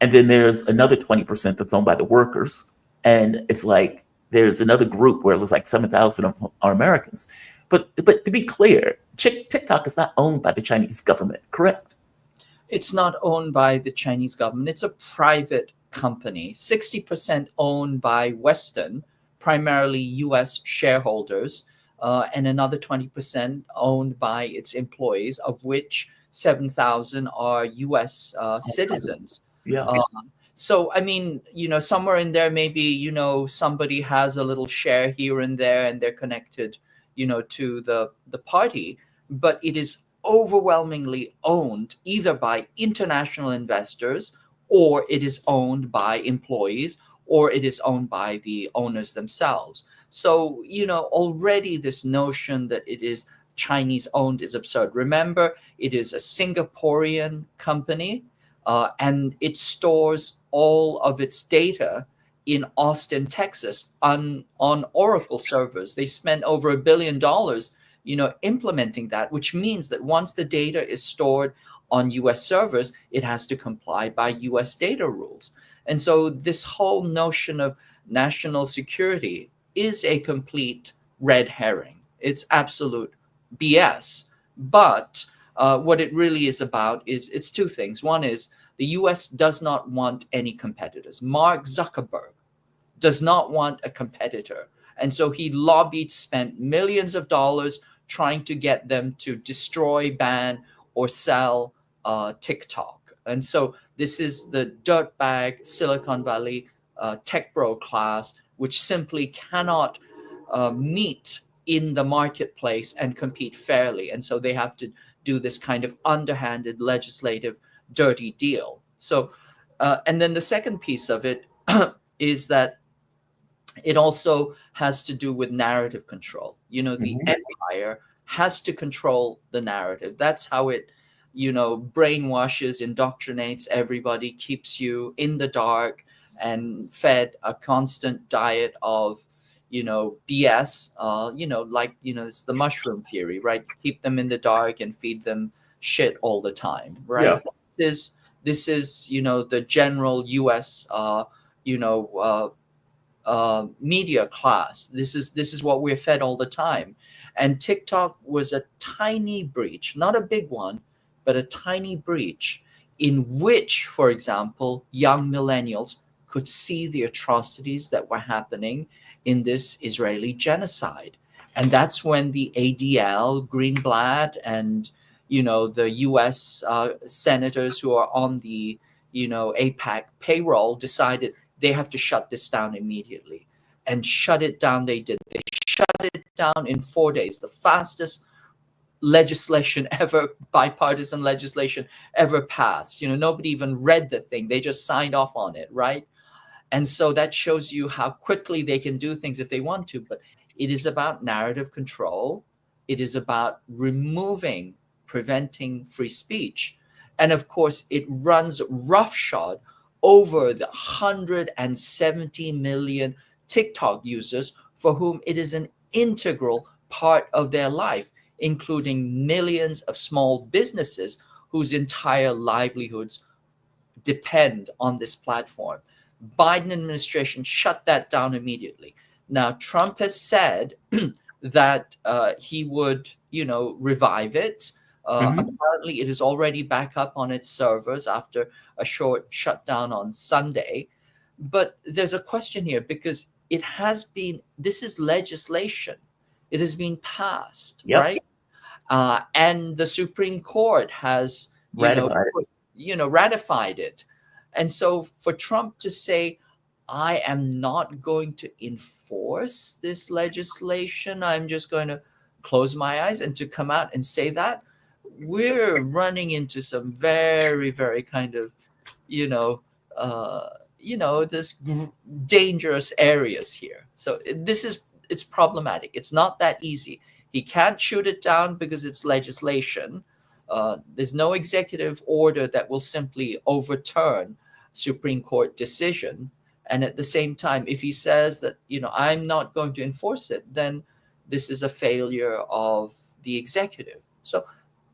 [SPEAKER 1] And then there's another 20% that's owned by the workers. And it's like, there's another group where it was like 7,000 of them are Americans. But to be clear, TikTok is not owned by the Chinese government, correct?
[SPEAKER 11] It's not owned by the Chinese government. It's a private company, 60% owned by Western, primarily US shareholders, and another 20% owned by its employees, of which 7,000 are US citizens.
[SPEAKER 1] Yeah.
[SPEAKER 11] So, I mean, somewhere in there, maybe, somebody has a little share here and there, and they're connected, to the party. But it is overwhelmingly owned either by international investors, or it is owned by employees, or it is owned by the owners themselves. So, already this notion that it is Chinese owned is absurd. Remember, it is a Singaporean company, and it stores all of its data in Austin, Texas, on Oracle servers. They spent over $1 billion, implementing that, which means that once the data is stored on US servers, it has to comply by US data rules. And so this whole notion of national security is a complete red herring. It's absolute BS. But what it really is about is it's two things. One is the US does not want any competitors. Mark Zuckerberg does not want a competitor. And so he lobbied, spent millions of dollars trying to get them to destroy, ban, or sell TikTok. And so this is the dirtbag Silicon Valley tech bro class, which simply cannot meet in the marketplace and compete fairly. And so they have to do this kind of underhanded legislative dirty deal. So, and then the second piece of it is that it also has to do with narrative control. The empire has to control the narrative. That's how it, brainwashes, indoctrinates everybody, keeps you in the dark and fed a constant diet of, BS, it's the mushroom theory, right? Keep them in the dark and feed them shit all the time, right? Yeah. This is, the general US, media class. This is what we're fed all the time. And TikTok was a tiny breach, not a big one, but a tiny breach in which, for example, young millennials could see the atrocities that were happening in this Israeli genocide. And that's when the ADL, Greenblatt, and, the US senators who are on the, AIPAC payroll decided they have to shut this down immediately. And shut it down they did. They shut it down in 4 days, the fastest legislation ever, bipartisan legislation ever passed. Nobody even read the thing. They just signed off on it, right? And so that shows you how quickly they can do things if they want to. But it is about narrative control. It is about preventing free speech. And of course, it runs roughshod over the 170 million TikTok users for whom it is an integral part of their life, including millions of small businesses whose entire livelihoods depend on this platform. Biden administration shut that down immediately. Now, Trump has said that he would, revive it. Apparently, it is already back up on its servers after a short shutdown on Sunday. But there's a question here because this is legislation. It has been passed, right? And the Supreme Court has, ratified it. And so for Trump to say, I am not going to enforce this legislation, I'm just going to close my eyes, and to come out and say that, we're running into some very, very kind of, this dangerous areas here. So it's problematic. It's not that easy. He can't shoot it down because it's legislation. There's no executive order that will simply overturn Supreme Court decision. And at the same time, if he says that, I'm not going to enforce it, then this is a failure of the executive. So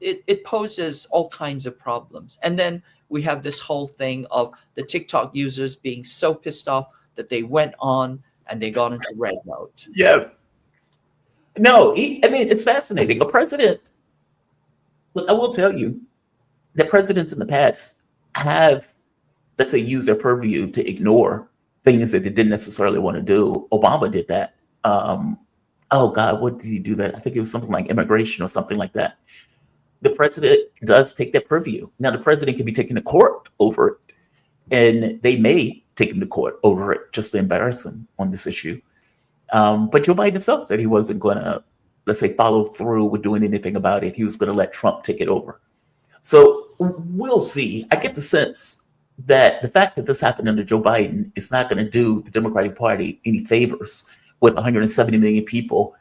[SPEAKER 11] it poses all kinds of problems. And then we have this whole thing of the TikTok users being so pissed off that they went on and they got into red note.
[SPEAKER 1] Yes. No, it's fascinating. A president, look, I will tell you that presidents in the past have, let's say, used their purview to ignore things that they didn't necessarily want to do. Obama did that. Oh God, what did he do that? I think it was something like immigration or something like that. The president does take that purview. Now, the president can be taken to court over it, and they may take him to court over it just to embarrass him on this issue. But Joe Biden himself said he wasn't going to, let's say, follow through with doing anything about it. He was going to let Trump take it over. So we'll see. I get the sense that the fact that this happened under Joe Biden is not going to do the Democratic Party any favors with 170 million people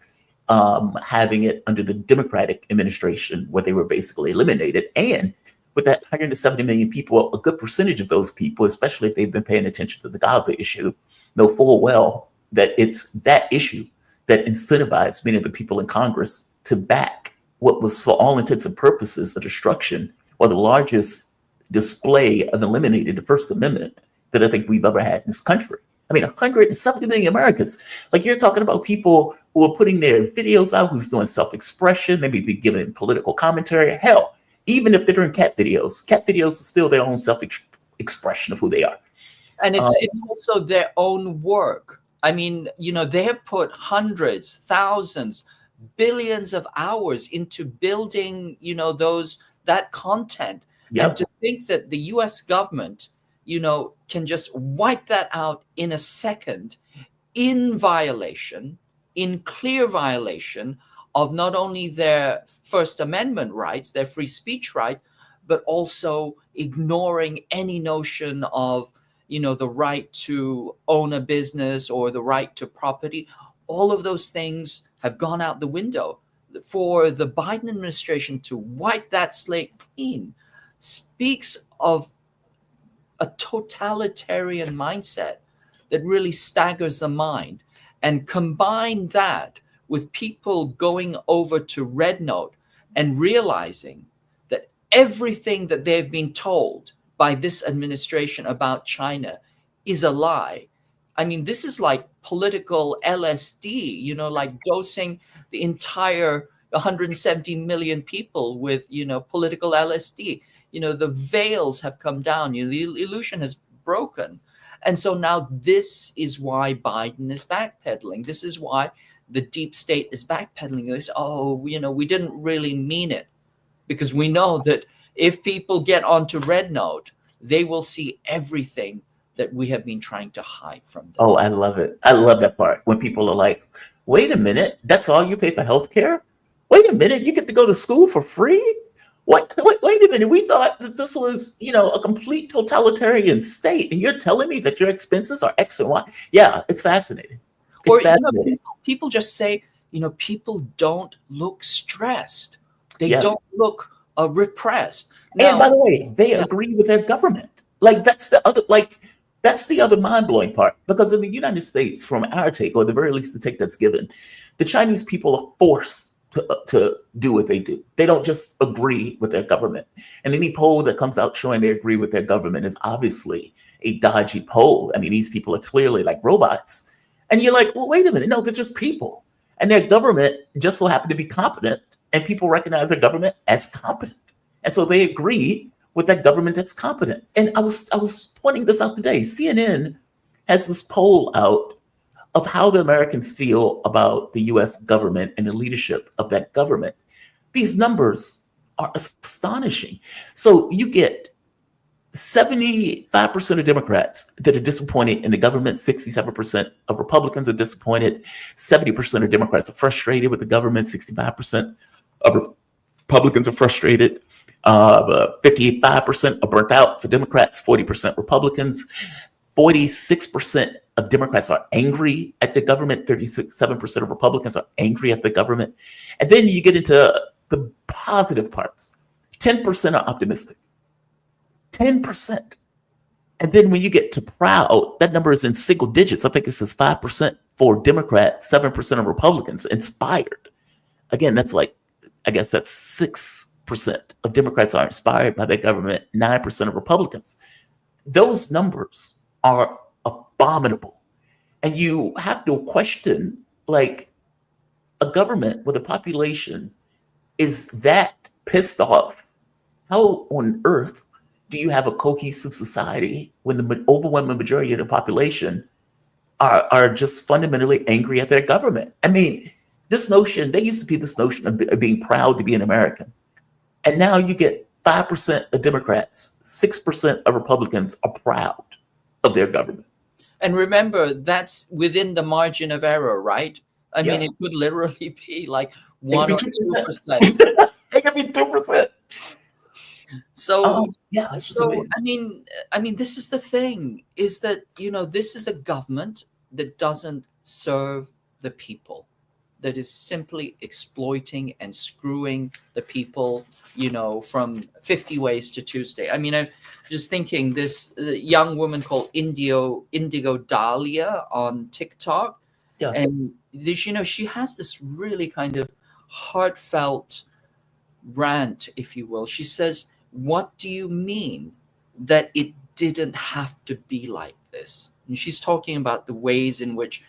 [SPEAKER 1] having it under the Democratic administration, where they were basically eliminated. And with that 170 million people, a good percentage of those people, especially if they've been paying attention to the Gaza issue, know full well that it's that issue that incentivized many of the people in Congress to back what was, for all intents and purposes, the destruction or the largest display of eliminating the First Amendment that I think we've ever had in this country. 170 million Americans. Like, you're talking about people who are putting their videos out, who's doing self-expression, maybe be giving political commentary. Hell, even if they're doing cat videos are still their own self-expression of who they are.
[SPEAKER 11] And it's also their own work. They have put hundreds, thousands, billions of hours into building, that content.
[SPEAKER 1] Yep.
[SPEAKER 11] And to think that the US government, can just wipe that out in a second in clear violation of not only their First Amendment rights, their free speech rights, but also ignoring any notion of, the right to own a business or the right to property. All of those things have gone out the window. For the Biden administration to wipe that slate clean speaks of a totalitarian mindset that really staggers the mind. And combine that with people going over to Red Note and realizing that everything that they've been told by this administration about China is a lie. This is like political LSD, like dosing the entire 170 million people with, political LSD. The veils have come down, the illusion has broken. And so now this is why Biden is backpedaling. This is why the deep state is backpedaling. They say, we didn't really mean it. Because we know that if people get onto Red Note, they will see everything that we have been trying to hide from them.
[SPEAKER 1] Oh, I love it. I love that part. When people are like, wait a minute, that's all you pay for healthcare? Wait a minute, you get to go to school for free? Wait a minute. We thought that this was, a complete totalitarian state, and you're telling me that your expenses are X and Y. Yeah, it's fascinating.
[SPEAKER 11] People just say, people don't look stressed. They
[SPEAKER 1] Yes.
[SPEAKER 11] don't look repressed. Now,
[SPEAKER 1] And by the way, they agree with their government. That's the other mind-blowing part. Because in the United States, from our take, or the very least the take that's given, the Chinese people are forced to do what they do. They don't just agree with their government. And any poll that comes out showing they agree with their government is obviously a dodgy poll. These people are clearly like robots. And you're like, well, wait a minute. No, they're just people. And their government just so happen to be competent and people recognize their government as competent. And so they agree with that government that's competent. And I was pointing this out today. CNN has this poll out of how the Americans feel about the US government and the leadership of that government. These numbers are astonishing. So you get 75% of Democrats that are disappointed in the government, 67% of Republicans are disappointed, 70% of Democrats are frustrated with the government, 65% of Republicans are frustrated, 55% are burnt out for Democrats, 40% Republicans, 46% of Democrats are angry at the government, 37% of Republicans are angry at the government. And then you get into the positive parts. 10% are optimistic. 10%. And then when you get to proud, that number is in single digits. I think it says 5% for Democrats, 7% of Republicans. Inspired. Again, that's like, I guess that's 6% of Democrats are inspired by their government, 9% of Republicans. Those numbers are abominable. And you have to question, like, a government with a population is that pissed off. How on earth do you have a cohesive society when the overwhelming majority of the population are just fundamentally angry at their government? I mean, this notion, there used to be this notion of being proud to be an American. And now you get 5% of Democrats, 6% of Republicans are proud of their government.
[SPEAKER 11] And remember, that's within the margin of error, right? I
[SPEAKER 1] Yes.
[SPEAKER 11] mean, it could literally be like
[SPEAKER 1] It
[SPEAKER 11] 1 or
[SPEAKER 1] could be
[SPEAKER 11] 2%.
[SPEAKER 1] It could be 2%.
[SPEAKER 11] So,
[SPEAKER 1] Yeah, it's just
[SPEAKER 11] so
[SPEAKER 1] amazing.
[SPEAKER 11] I mean, this is the thing: is that this is a government that doesn't serve the people, that is simply exploiting and screwing the people. From 50 Ways to Tuesday. I mean, I'm just thinking this young woman called Indigo Dahlia on TikTok,
[SPEAKER 1] Yeah.
[SPEAKER 11] and this, she has this really kind of heartfelt rant, if you will. She says, "What do you mean that it didn't have to be like this?" And she's talking about the ways in which,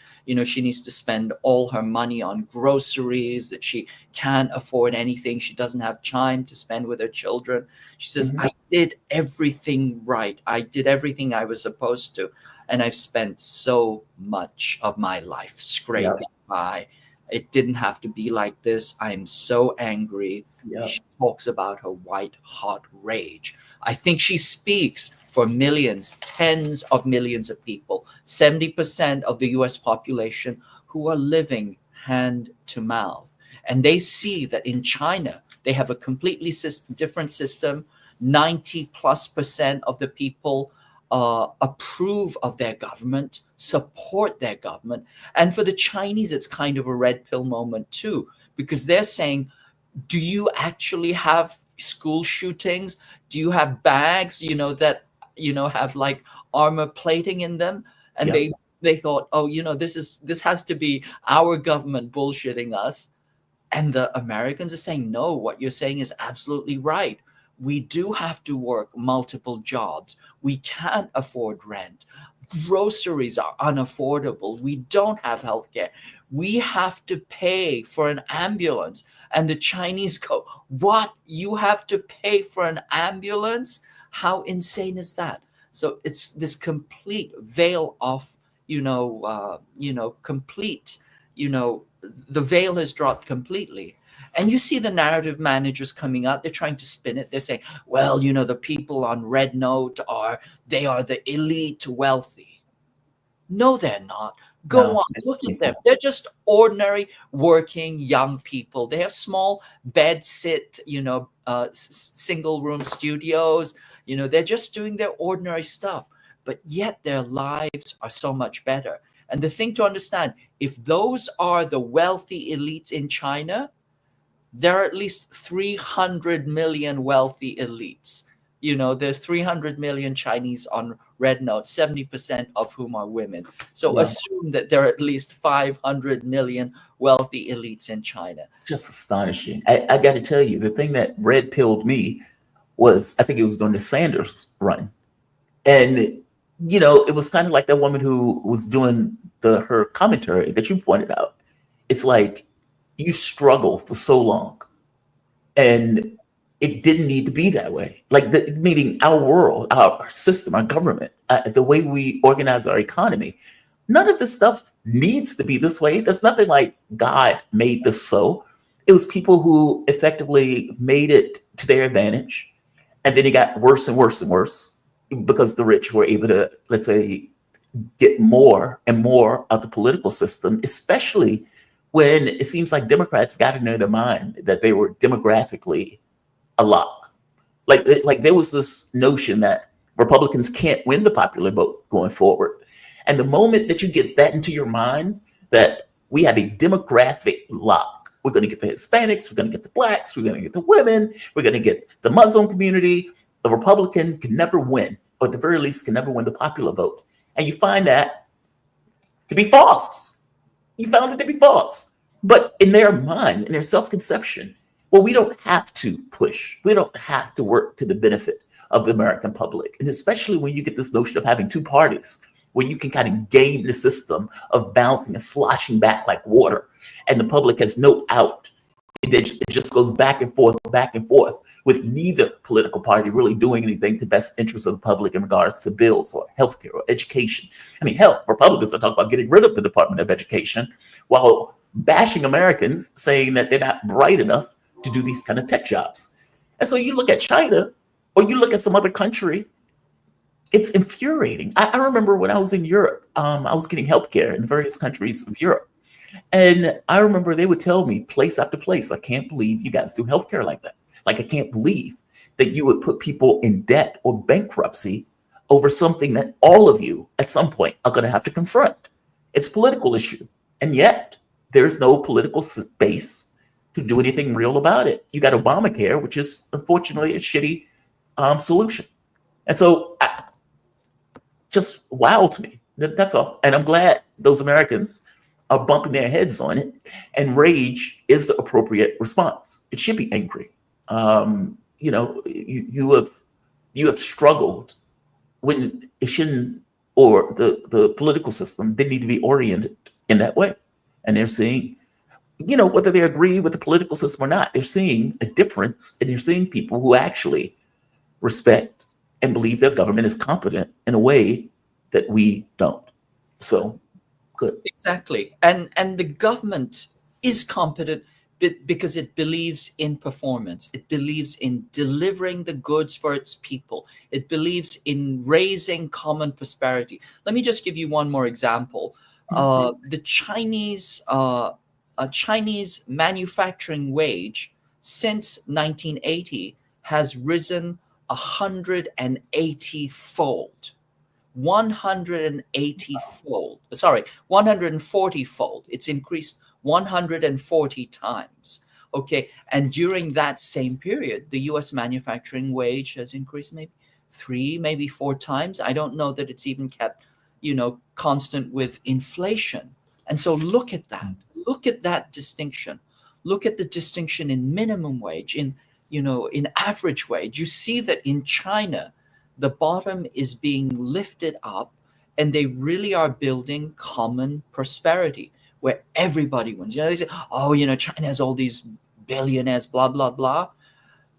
[SPEAKER 11] she needs to spend all her money on groceries, that she can't afford anything. She doesn't have time to spend with her children. She says,
[SPEAKER 1] Mhm.
[SPEAKER 11] I did everything right. I did everything I was supposed to. And I've spent so much of my life scraping by. It didn't have to be like this. I'm so angry.
[SPEAKER 1] Yeah.
[SPEAKER 11] She talks about her white hot rage. I think she speaks for millions, tens of millions of people, 70% of the US population who are living hand to mouth. And they see that in China, they have a completely different system. 90+% of the people approve of their government, support their government. And for the Chinese, it's kind of a red pill moment too, because they're saying, do you actually have school shootings? Do you have bags, that have like armor plating in them? And they thought, oh, this has to be our government bullshitting us. And the Americans are saying, no, what you're saying is absolutely right. We do have to work multiple jobs. We can't afford rent. Groceries are unaffordable. We don't have healthcare. We have to pay for an ambulance. And the Chinese go, what? You have to pay for an ambulance? How insane is that? So it's this complete veil of, complete, the veil has dropped completely. And you see the narrative managers coming out, they're trying to spin it. They're saying, well, the people on Red Note they are the elite wealthy. No, they're not. Go on, look at them. They're just ordinary working young people. They have small bed sit, single room studios. They're just doing their ordinary stuff, but yet their lives are so much better. And the thing to understand, if those are the wealthy elites in China, there are at least 300 million wealthy elites. There's 300 million Chinese on Red Note, 70% of whom are women. So assume that there are at least 500 million wealthy elites in China.
[SPEAKER 1] Just astonishing. I got to tell you, the thing that red pilled me was, I think it was during the Sanders run. And, it was kind of like that woman who was doing her commentary that you pointed out. It's like, you struggle for so long And it didn't need to be that way. Like, meaning our world, our system, our government, the way we organize our economy, none of this stuff needs to be this way. There's nothing like God made this so. It was people who effectively made it to their advantage. And then it got worse and worse and worse because the rich were able to, let's say, get more and more of the political system, especially when it seems like Democrats got into their mind that they were demographically a lock. Like there was this notion that Republicans can't win the popular vote going forward. And the moment that you get that into your mind, that we have a demographic lock, we're going to get the Hispanics, we're going to get the Blacks, we're going to get the women, we're going to get the Muslim community, the Republican can never win, or at the very least can never win the popular vote. And you find that to be false. You found it to be false. But in their mind, in their self-conception, well, we don't have to push. We don't have to work to the benefit of the American public. And especially when you get this notion of having two parties, where you can kind of game the system of bouncing and sloshing back like water, and the public has no out. It just goes back and forth, with neither political party really doing anything to best interest of the public in regards to bills or healthcare or education. I mean, hell, Republicans are talking about getting rid of the Department of Education while bashing Americans, saying that they're not bright enough to do these kind of tech jobs. And so you look at China, or you look at some other country, it's infuriating. I remember when I was in Europe, I was getting healthcare in various countries of Europe. And I remember they would tell me place after place, I can't believe you guys do healthcare like that. Like, I can't believe that you would put people in debt or bankruptcy over something that all of you at some point are going to have to confront. It's a political issue. And yet there's no political space to do anything real about it. You got Obamacare, which is unfortunately a shitty solution. And so just wow to me. That's all. And I'm glad those Americans are bumping their heads on it. And rage is the appropriate response. It should be angry. You know, you have struggled when it shouldn't, or the political system didn't need to be oriented in that way. And they're seeing, you know, whether they agree with the political system or not, they're seeing a difference, and they're seeing people who actually respect and believe their government is competent in a way that we don't. So good.
[SPEAKER 11] Exactly. And the government is competent because it believes in performance. It believes in delivering the goods for its people. It believes in raising common prosperity. Let me just give you one more example. The Chinese manufacturing wage since 1980 has risen 180-fold. 180-fold. Sorry, 140-fold. It's increased 140 times. Okay, and during that same period, the U.S. manufacturing wage has increased maybe 3, maybe 4 times. I don't know that it's even kept, you know, constant with inflation. And so look at that. Look at that distinction. Look at the distinction in minimum wage, in, you know, in average wage. You see that in China, the bottom is being lifted up, and they really are building common prosperity where everybody wins. You know, they say, oh, you know, China has all these billionaires, blah, blah, blah.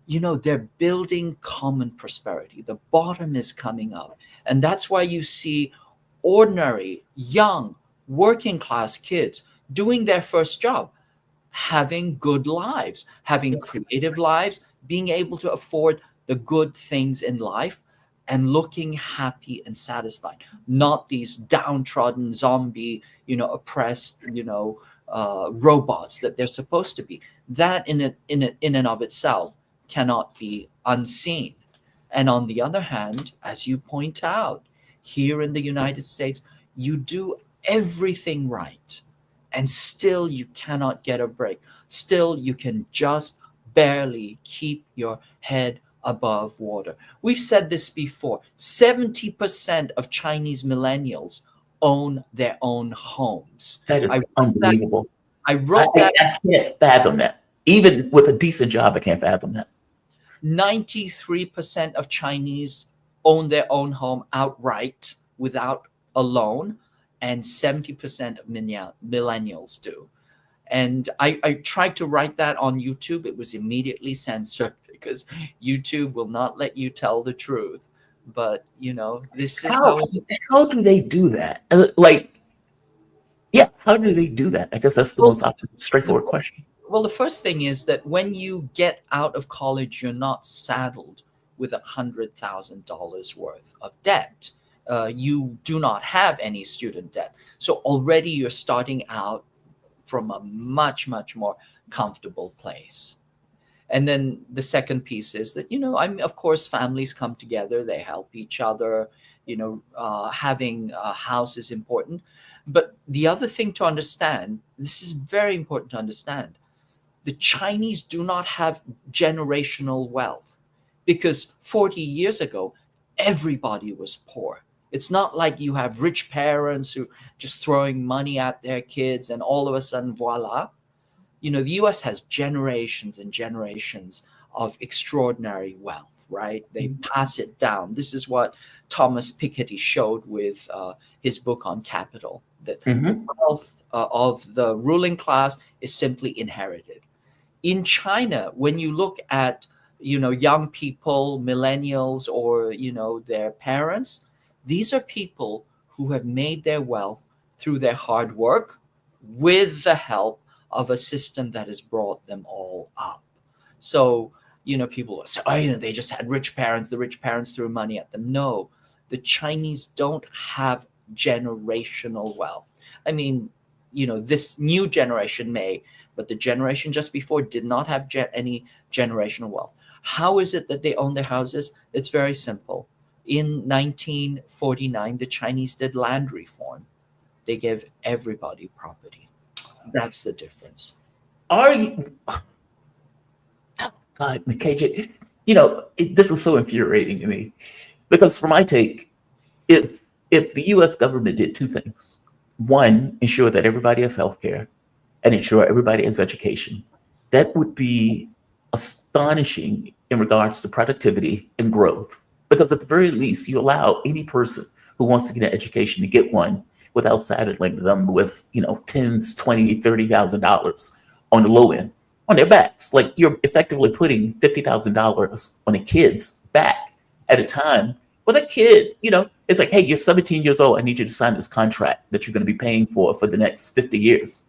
[SPEAKER 11] You know, they're building common prosperity. The bottom is coming up. And that's why you see ordinary, young, working class kids doing their first job, having good lives, having creative lives, being able to afford the good things in life, and looking happy and satisfied, not these downtrodden zombie, you know, oppressed, you know, robots that they're supposed to be. That in and of itself cannot be unseen. And on the other hand, as you point out, here in the United States, you do everything right, and still you cannot get a break. Still, you can just barely keep your head above water. We've said this before. 70% of Chinese millennials own their own homes.
[SPEAKER 1] That is unbelievable.
[SPEAKER 11] I wrote that.
[SPEAKER 1] I can't fathom that. Even with a decent job, I can't fathom that.
[SPEAKER 11] 93% of Chinese own their own home outright without a loan, and 70% of millennials do. And I tried to write that on YouTube. It was immediately censored because YouTube will not let you tell the truth. But, this is
[SPEAKER 1] how do they do that? How do they do that? I guess that's the most straightforward question.
[SPEAKER 11] Well, the first thing is that when you get out of college, you're not saddled with $100,000 worth of debt. You do not have any student debt. So already you're starting out from a much, much more comfortable place. And then the second piece is that, of course, families come together, they help each other, having a house is important. But the other thing to understand, this is very important to understand, the Chinese do not have generational wealth because 40 years ago, everybody was poor. It's not like you have rich parents who just throwing money at their kids and all of a sudden, voila. The US has generations and generations of extraordinary wealth, right? They pass it down. This is what Thomas Piketty showed with his book on capital, that the wealth of the ruling class is simply inherited. In China, when you look at, young people, millennials, or, their parents, these are people who have made their wealth through their hard work with the help of a system that has brought them all up. So, people say, they just had rich parents, the rich parents threw money at them. No, the Chinese don't have generational wealth. I mean, this new generation may, but the generation just before did not have any generational wealth. How is it that they own their houses? It's very simple. In 1949, the Chinese did land reform. They gave everybody property. That's the difference.
[SPEAKER 1] Are you? God, KJ, this is so infuriating to me because, for my take, if the U.S. government did two things: one, ensure that everybody has health care, and ensure everybody has education, that would be astonishing in regards to productivity and growth. Because at the very least, you allow any person who wants to get an education to get one without saddling them with, tens, $20,000, $30,000 on the low end on their backs. Like, you're effectively putting $50,000 on a kid's back at a time where that kid, it's like, hey, you're 17 years old. I need you to sign this contract that you're going to be paying for the next 50 years.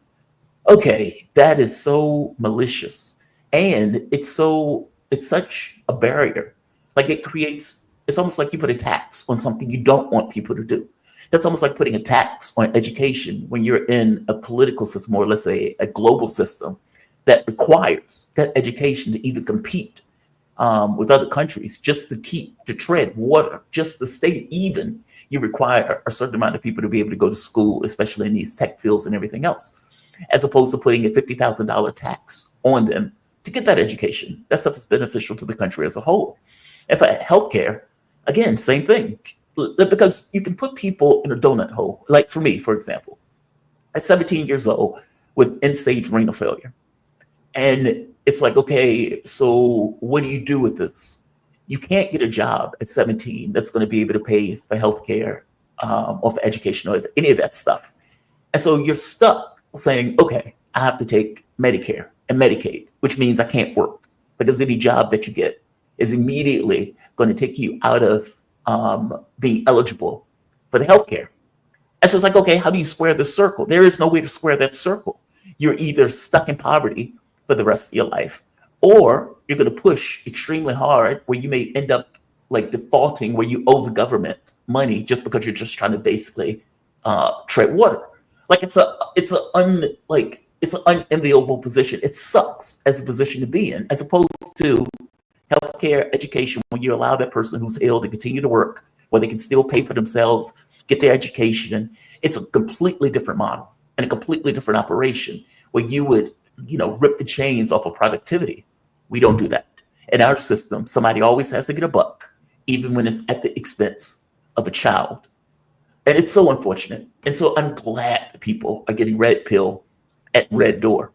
[SPEAKER 1] Okay, that is so malicious. And it's such a barrier. Like, it's almost like you put a tax on something you don't want people to do. That's almost like putting a tax on education when you're in a political system, or let's say a global system that requires that education to even compete with other countries, just to tread water, just to stay even. You require a certain amount of people to be able to go to school, especially in these tech fields and everything else, as opposed to putting a $50,000 tax on them to get that education. That stuff is beneficial to the country as a whole. If I healthcare, again, same thing. Because you can put people in a donut hole. Like for me, for example, at 17 years old with end-stage renal failure. And it's like, okay, so what do you do with this? You can't get a job at 17 that's going to be able to pay for healthcare or for education or any of that stuff. And so you're stuck saying, okay, I have to take Medicare and Medicaid, which means I can't work because any job that you get is immediately going to take you out of being eligible for the healthcare. And so it's like, okay, how do you square the circle? There is no way to square that circle. You're either stuck in poverty for the rest of your life, or you're going to push extremely hard where you may end up like defaulting, where you owe the government money just because you're just trying to basically tread water. Like it's an unenviable position. It sucks as a position to be in, as opposed to healthcare, education, when you allow that person who's ill to continue to work, where they can still pay for themselves, get their education. It's a completely different model and a completely different operation where you would, rip the chains off of productivity. We don't do that. In our system, somebody always has to get a buck, even when it's at the expense of a child. And it's so unfortunate. And so I'm glad that people are getting red pill at red door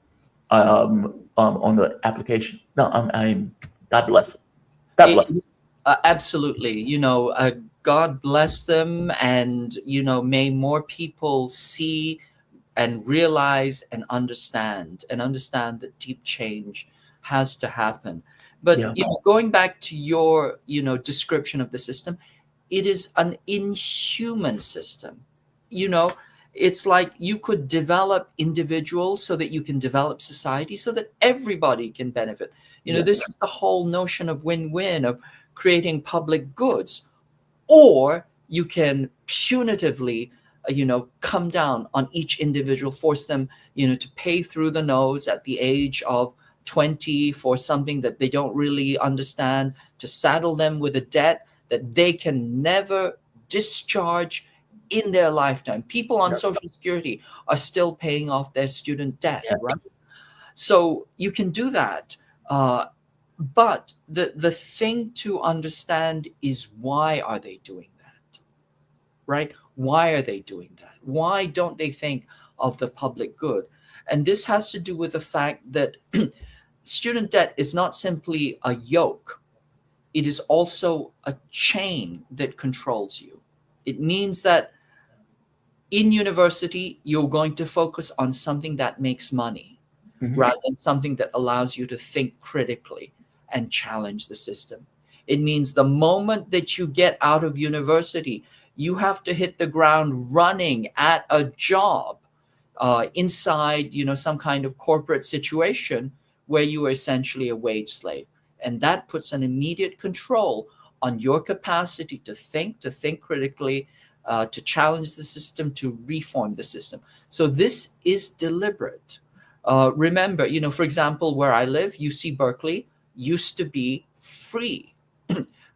[SPEAKER 1] on the application. No, I'm God bless them. God bless them.
[SPEAKER 11] Absolutely. God bless them. And, may more people see and realize and understand that deep change has to happen. But
[SPEAKER 1] Yeah.
[SPEAKER 11] going back to your description of the system, it is an inhuman system. It's like you could develop individuals so that you can develop society so that everybody can benefit. This is the whole notion of win-win, of creating public goods. Or you can punitively come down on each individual, force them to pay through the nose at the age of 20 for something that they don't really understand, to saddle them with a debt that they can never discharge in their lifetime. People on Social Security are still paying off their student debt, right? So you can do that. But the thing to understand is, why are they doing that, right? Why are they doing that? Why don't they think of the public good? And this has to do with the fact that student debt is not simply a yoke. It is also a chain that controls you. It means that in university, you're going to focus on something that makes money, rather than something that allows you to think critically and challenge the system. It means the moment that you get out of university, you have to hit the ground running at a job inside, some kind of corporate situation where you are essentially a wage slave. And that puts an immediate control on your capacity to think critically, to challenge the system, to reform the system. So this is deliberate. Remember, for example, where I live, UC Berkeley used to be free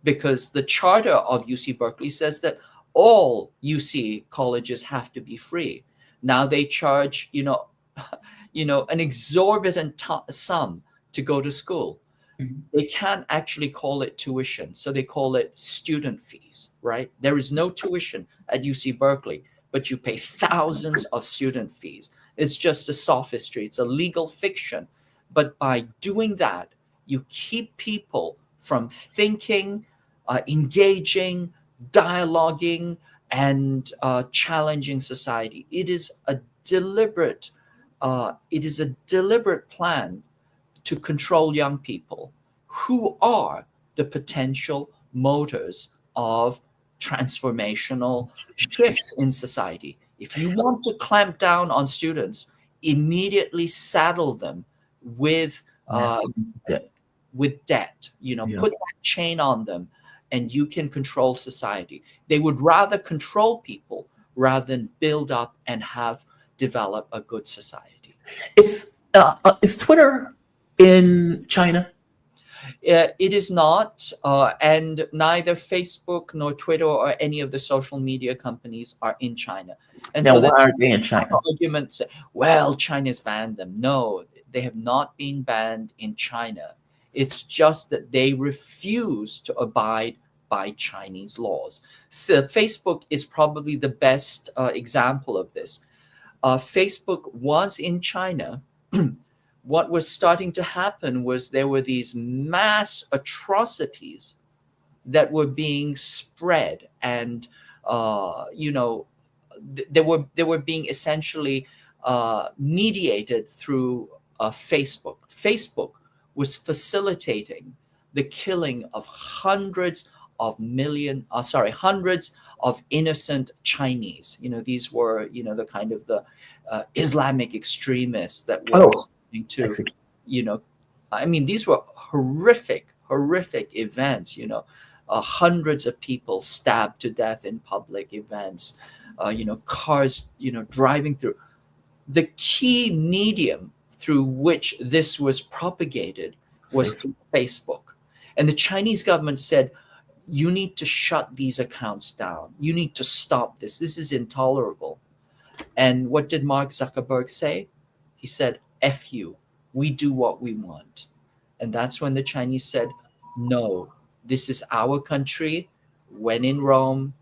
[SPEAKER 11] because the charter of UC Berkeley says that all UC colleges have to be free. Now they charge, an exorbitant sum to go to school. They can't actually call it tuition, so they call it student fees, right? There is no tuition at UC Berkeley, but you pay thousands of student fees. It's just a sophistry. It's a legal fiction. But by doing that, you keep people from thinking, engaging, dialoguing, and challenging society. It is a deliberate plan to control young people, who are the potential motors of transformational shifts in society. If you want to clamp down on students, immediately saddle them with debt. Put that chain on them, and you can control society. They would rather control people rather than build up and develop a good society.
[SPEAKER 1] Is Twitter in China?
[SPEAKER 11] It is not, and neither Facebook nor Twitter or any of the social media companies are in China. And
[SPEAKER 1] now,
[SPEAKER 11] so
[SPEAKER 1] why are they in China?
[SPEAKER 11] Arguments, well, China's banned them. No, they have not been banned in China. It's just that they refuse to abide by Chinese laws. Facebook is probably the best example of this. Facebook was in China. What was starting to happen was there were these mass atrocities that were being spread, and they were being essentially mediated through Facebook. Facebook was facilitating the killing of hundreds of innocent Chinese. These were the kind of the Islamic extremists that were to, these were horrific events, hundreds of people stabbed to death in public events, cars, driving through. The key medium through which this was propagated was through Facebook. And the Chinese government said, you need to shut these accounts down. You need to stop this. This is intolerable. And what did Mark Zuckerberg say? He said, F you, we do what we want. And that's when the Chinese said, no, this is our country. When in Rome,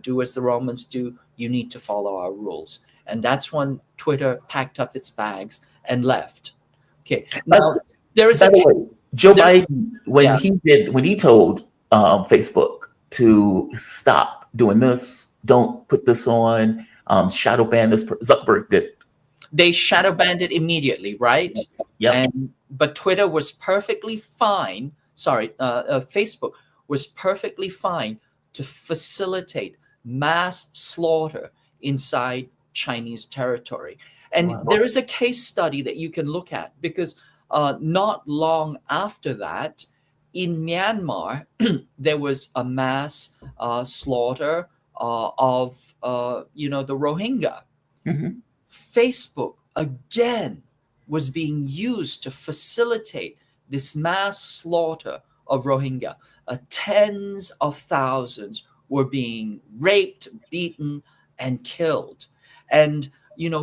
[SPEAKER 11] do as the Romans do. You need to follow our rules. And that's when Twitter packed up its bags and left. Okay. Now, there is
[SPEAKER 1] Joe Biden, when he told Facebook to stop doing this, don't put this on, shadow ban this, Zuckerberg did
[SPEAKER 11] they shadow banned it immediately, right?
[SPEAKER 1] Yeah.
[SPEAKER 11] But Twitter was perfectly fine. Sorry, Facebook was perfectly fine to facilitate mass slaughter inside Chinese territory. And
[SPEAKER 1] Wow.
[SPEAKER 11] there is a case study that you can look at, because not long after that, in Myanmar, there was a mass slaughter of the Rohingya.
[SPEAKER 1] Mhm.
[SPEAKER 11] Facebook again was being used to facilitate this mass slaughter of Rohingya. Tens of thousands were being raped, beaten, and killed. And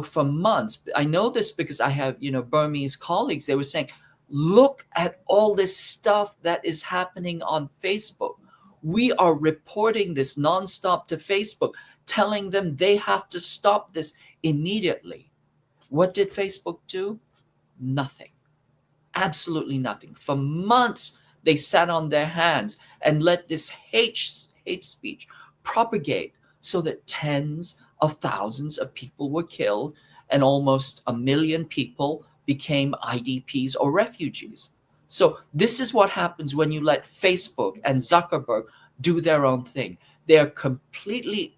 [SPEAKER 11] for months, I know this because I have Burmese colleagues. They were saying, look at all this stuff that is happening on Facebook. We are reporting this nonstop to Facebook, telling them they have to stop this immediately. What did Facebook do? Nothing. Absolutely nothing. For months, they sat on their hands and let this hate speech propagate, so that tens of thousands of people were killed and almost 1 million people became IDPs or refugees. So this is what happens when you let Facebook and Zuckerberg do their own thing. They are completely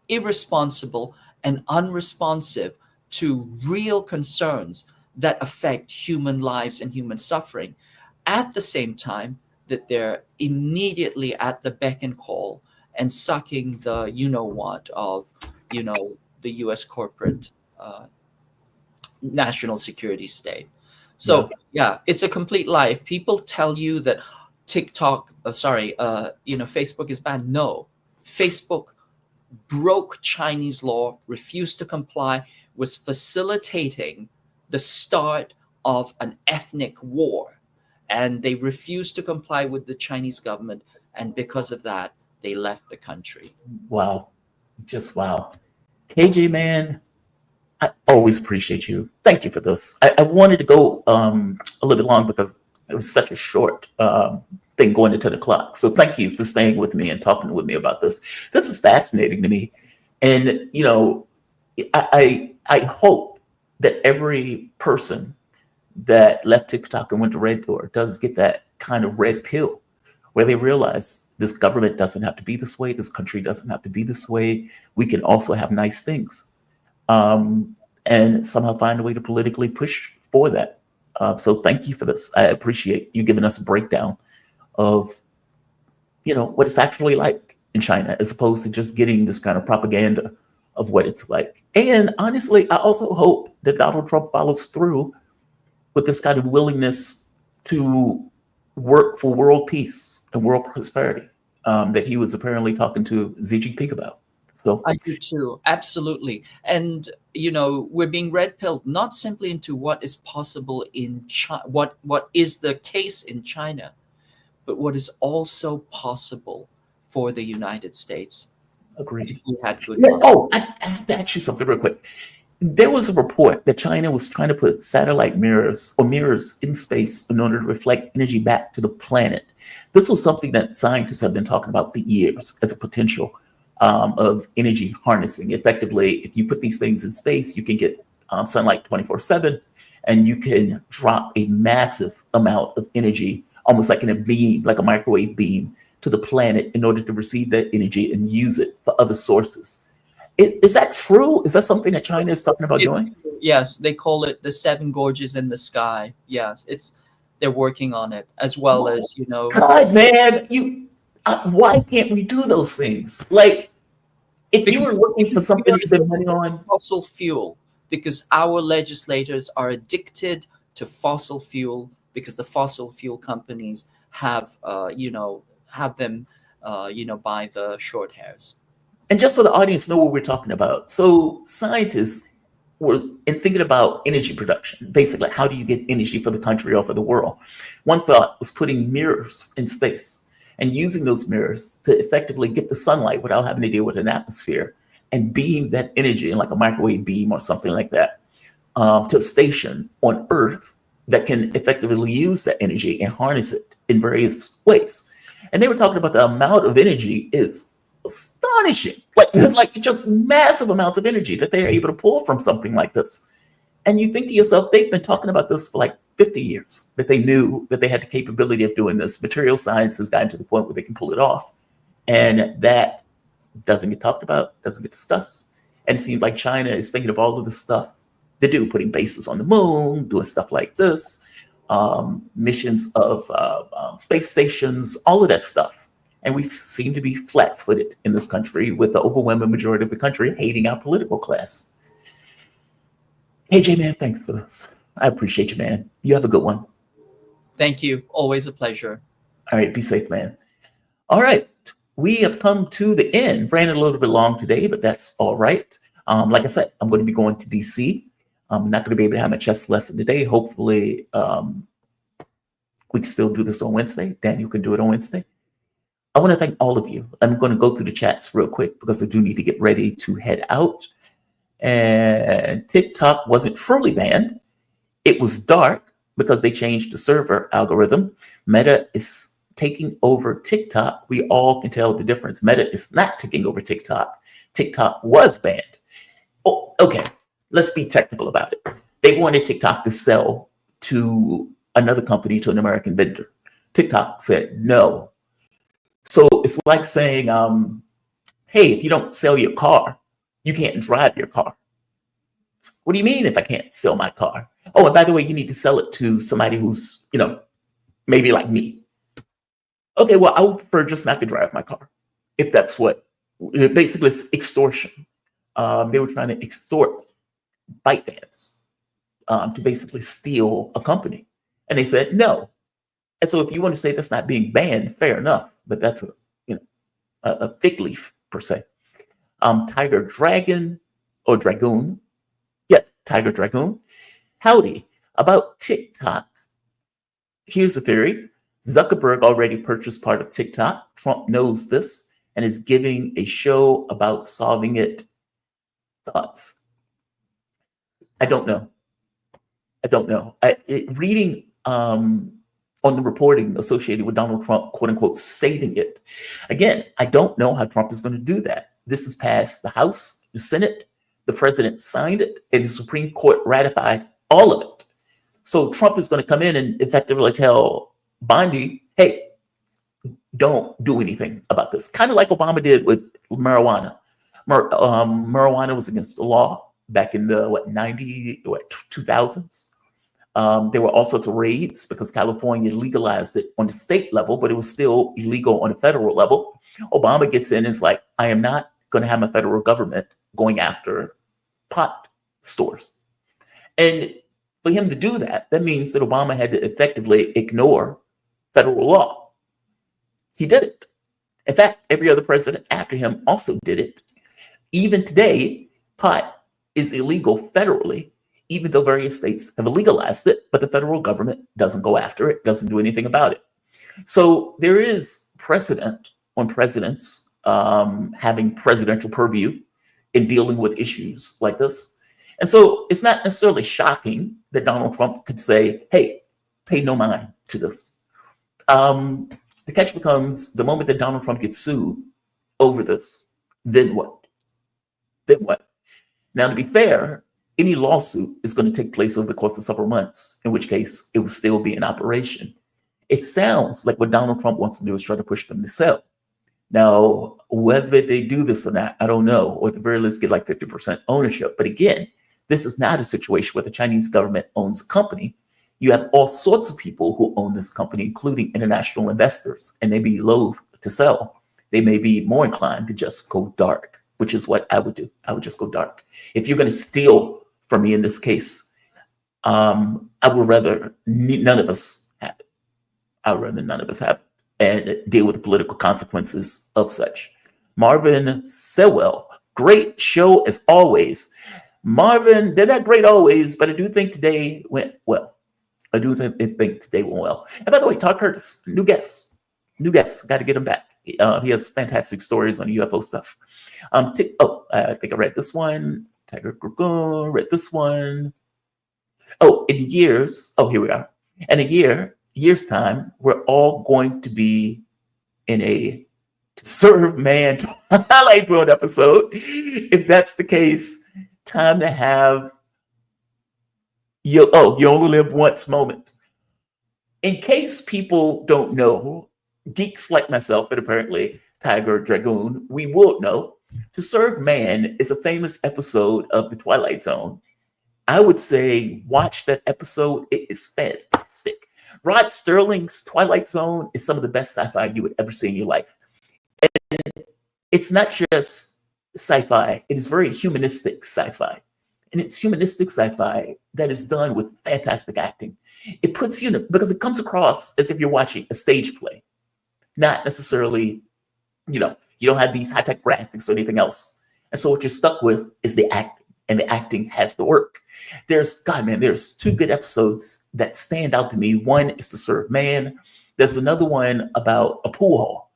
[SPEAKER 11] irresponsible and unresponsive to real concerns that affect human lives and human suffering, at the same time that they're immediately at the beck and call and sucking the you-know-what of, the U.S. corporate national security state. So, it's a complete lie. If people tell you that Facebook is banned, no. Facebook broke Chinese law, refused to comply, was facilitating the start of an ethnic war. And they refused to comply with the Chinese government. And because of that, they left the country.
[SPEAKER 1] Wow. Just wow. KJ, man, I always appreciate you. Thank you for this. I wanted to go a little bit long because it was such a short thing going into the clock. So thank you for staying with me and talking with me about this. This is fascinating to me. And, I hope that every person that left TikTok and went to Red Door does get that kind of red pill where they realize this government doesn't have to be this way. This country doesn't have to be this way. We can also have nice things. And somehow find a way to politically push for that. So thank you for this. I appreciate you giving us a breakdown of, what it's actually like in China, as opposed to just getting this kind of propaganda of what it's like. And honestly, I also hope that Donald Trump follows through with this kind of willingness to work for world peace and world prosperity that he was apparently talking to Xi Jinping about. So
[SPEAKER 11] I do too, absolutely. And we're being red pilled not simply into what is possible in China, what is the case in China, but what is also possible for the United States.
[SPEAKER 1] Agreed.
[SPEAKER 11] If we had good
[SPEAKER 1] Yeah, oh, I have to ask you something real quick. There was a report that China was trying to put satellite mirrors in space in order to reflect energy back to the planet. This was something that scientists have been talking about for years as a potential of energy harnessing. Effectively, if you put these things in space, you can get sunlight 24/7, and you can drop a massive amount of energy, almost like in a beam, like a microwave beam, to the planet in order to receive that energy and use it for other sources. Is that true? Is that something that China is talking about doing?
[SPEAKER 11] Yes, they call it the seven gorges in the sky. Yes, they're working on it, as well as
[SPEAKER 1] God, man, why can't we do those things? Like, if you were looking for something to spend money on,
[SPEAKER 11] fossil fuel, because our legislators are addicted to fossil fuel, because the fossil fuel companies have them by the short hairs.
[SPEAKER 1] and just so the audience know what we're talking about. So scientists were thinking about energy production, basically, how do you get energy for the country or for the world? One thought was putting mirrors in space and using those mirrors to effectively get the sunlight without having to deal with an atmosphere and beam that energy in like a microwave beam or something like that to a station on Earth that can effectively use that energy and harness it in various ways. And they were talking about the amount of energy is astonishing, like just massive amounts of energy that they are able to pull from something like this. And you think to yourself, they've been talking about this for like 50 years, that they knew that they had the capability of doing this. Material science has gotten to the point where they can pull it off. And that doesn't get talked about, doesn't get discussed. And it seems like China is thinking of all of this stuff they do, putting bases on the moon, doing stuff like this, missions of space stations, all of that stuff. And we seem to be flat-footed in this country, with the overwhelming majority of the country hating our political class. Hey, J-Man, thanks for this. I appreciate you, man. You have a good one.
[SPEAKER 11] Thank you. Always a pleasure.
[SPEAKER 1] All right, be safe, man. All right, we have come to the end. Ran a little bit long today, but that's all right. Like I said, I'm going to be going to DC. I'm not going to be able to have my chess lesson today. Hopefully, we can still do this on Wednesday. Daniel can do it on Wednesday. I want to thank all of you. I'm going to go through the chats real quick because I do need to get ready to head out. And TikTok wasn't truly banned. It was dark because they changed the server algorithm. Meta is taking over TikTok. We all can tell the difference. Meta is not taking over TikTok. TikTok was banned. Oh, okay. Let's be technical about it. They wanted TikTok to sell to another company, to an American vendor. TikTok said no. So it's like saying, hey, if you don't sell your car, you can't drive your car. What do you mean if I can't sell my car? Oh, and by the way, you need to sell it to somebody who's, maybe like me. Okay, well, I would prefer just not to drive my car. If that's what, basically it's extortion. They were trying to extort ByteDance to basically steal a company. And they said no. And so if you want to say that's not being banned, fair enough. But that's a fig leaf per se. Tiger Dragon or Dragoon. Yeah, Tiger Dragoon. Howdy. About TikTok. Here's the theory. Zuckerberg already purchased part of TikTok. Trump knows this and is giving a show about solving it. Thoughts? I don't know. Reading on the reporting associated with Donald Trump, quote unquote, saving it. Again, I don't know how Trump is going to do that. This has passed the House, the Senate, the president signed it, and the Supreme Court ratified all of it. So Trump is going to come in and effectively tell Bondi, hey, don't do anything about this. Kind of like Obama did with marijuana. Marijuana was against the law back in the 2000s. There were all sorts of raids because California legalized it on the state level, but it was still illegal on a federal level. Obama gets in and is like, I am not going to have my federal government going after pot stores. And for him to do that, that means that Obama had to effectively ignore federal law. He did it. In fact, every other president after him also did it. Even today, pot is illegal federally, even though various states have legalized it, but the federal government doesn't go after it, doesn't do anything about it. So there is precedent on presidents having presidential purview in dealing with issues like this. And so it's not necessarily shocking that Donald Trump could say, hey, pay no mind to this. The catch becomes the moment that Donald Trump gets sued over this, then what? Then what? Now, to be fair, any lawsuit is going to take place over the course of several months, in which case it will still be in operation. It sounds like what Donald Trump wants to do is try to push them to sell. Now, whether they do this or not, I don't know, or at the very least get like 50% ownership. But again, this is not a situation where the Chinese government owns a company. You have all sorts of people who own this company, including international investors, and they be loath to sell. They may be more inclined to just go dark, which is what I would do. I would just go dark. If you're going to steal from me in this case, I would rather none of us have it. I would rather none of us have it and deal with the political consequences of such. Marvin Sewell, great show as always. Marvin, they're not great always, but I do think today went well. I do think today went well. And by the way, Todd Curtis, new guest. Got to get him back. He has fantastic stories on UFO stuff. I think I read this one. Tiger Dragoon, read this one. Oh, in years. Oh, here we are. In a year's time, we're all going to be in a serve man highlight reel episode. If that's the case, time to have You only live once moment. In case people don't know, geeks like myself and apparently Tiger Dragoon, we will know. To Serve Man is a famous episode of The Twilight Zone. I would say watch that episode. It is fantastic. Rod Sterling's Twilight Zone is some of the best sci-fi you would ever see in your life. And it's not just sci-fi, it is very humanistic sci-fi. And it's humanistic sci-fi that is done with fantastic acting. It puts you in because it comes across as if you're watching a stage play, not necessarily, you don't have these high-tech graphics or anything else. And so what you're stuck with is the acting, and the acting has to work. There's two good episodes that stand out to me. One is To Serve Man. There's another one about a pool hall.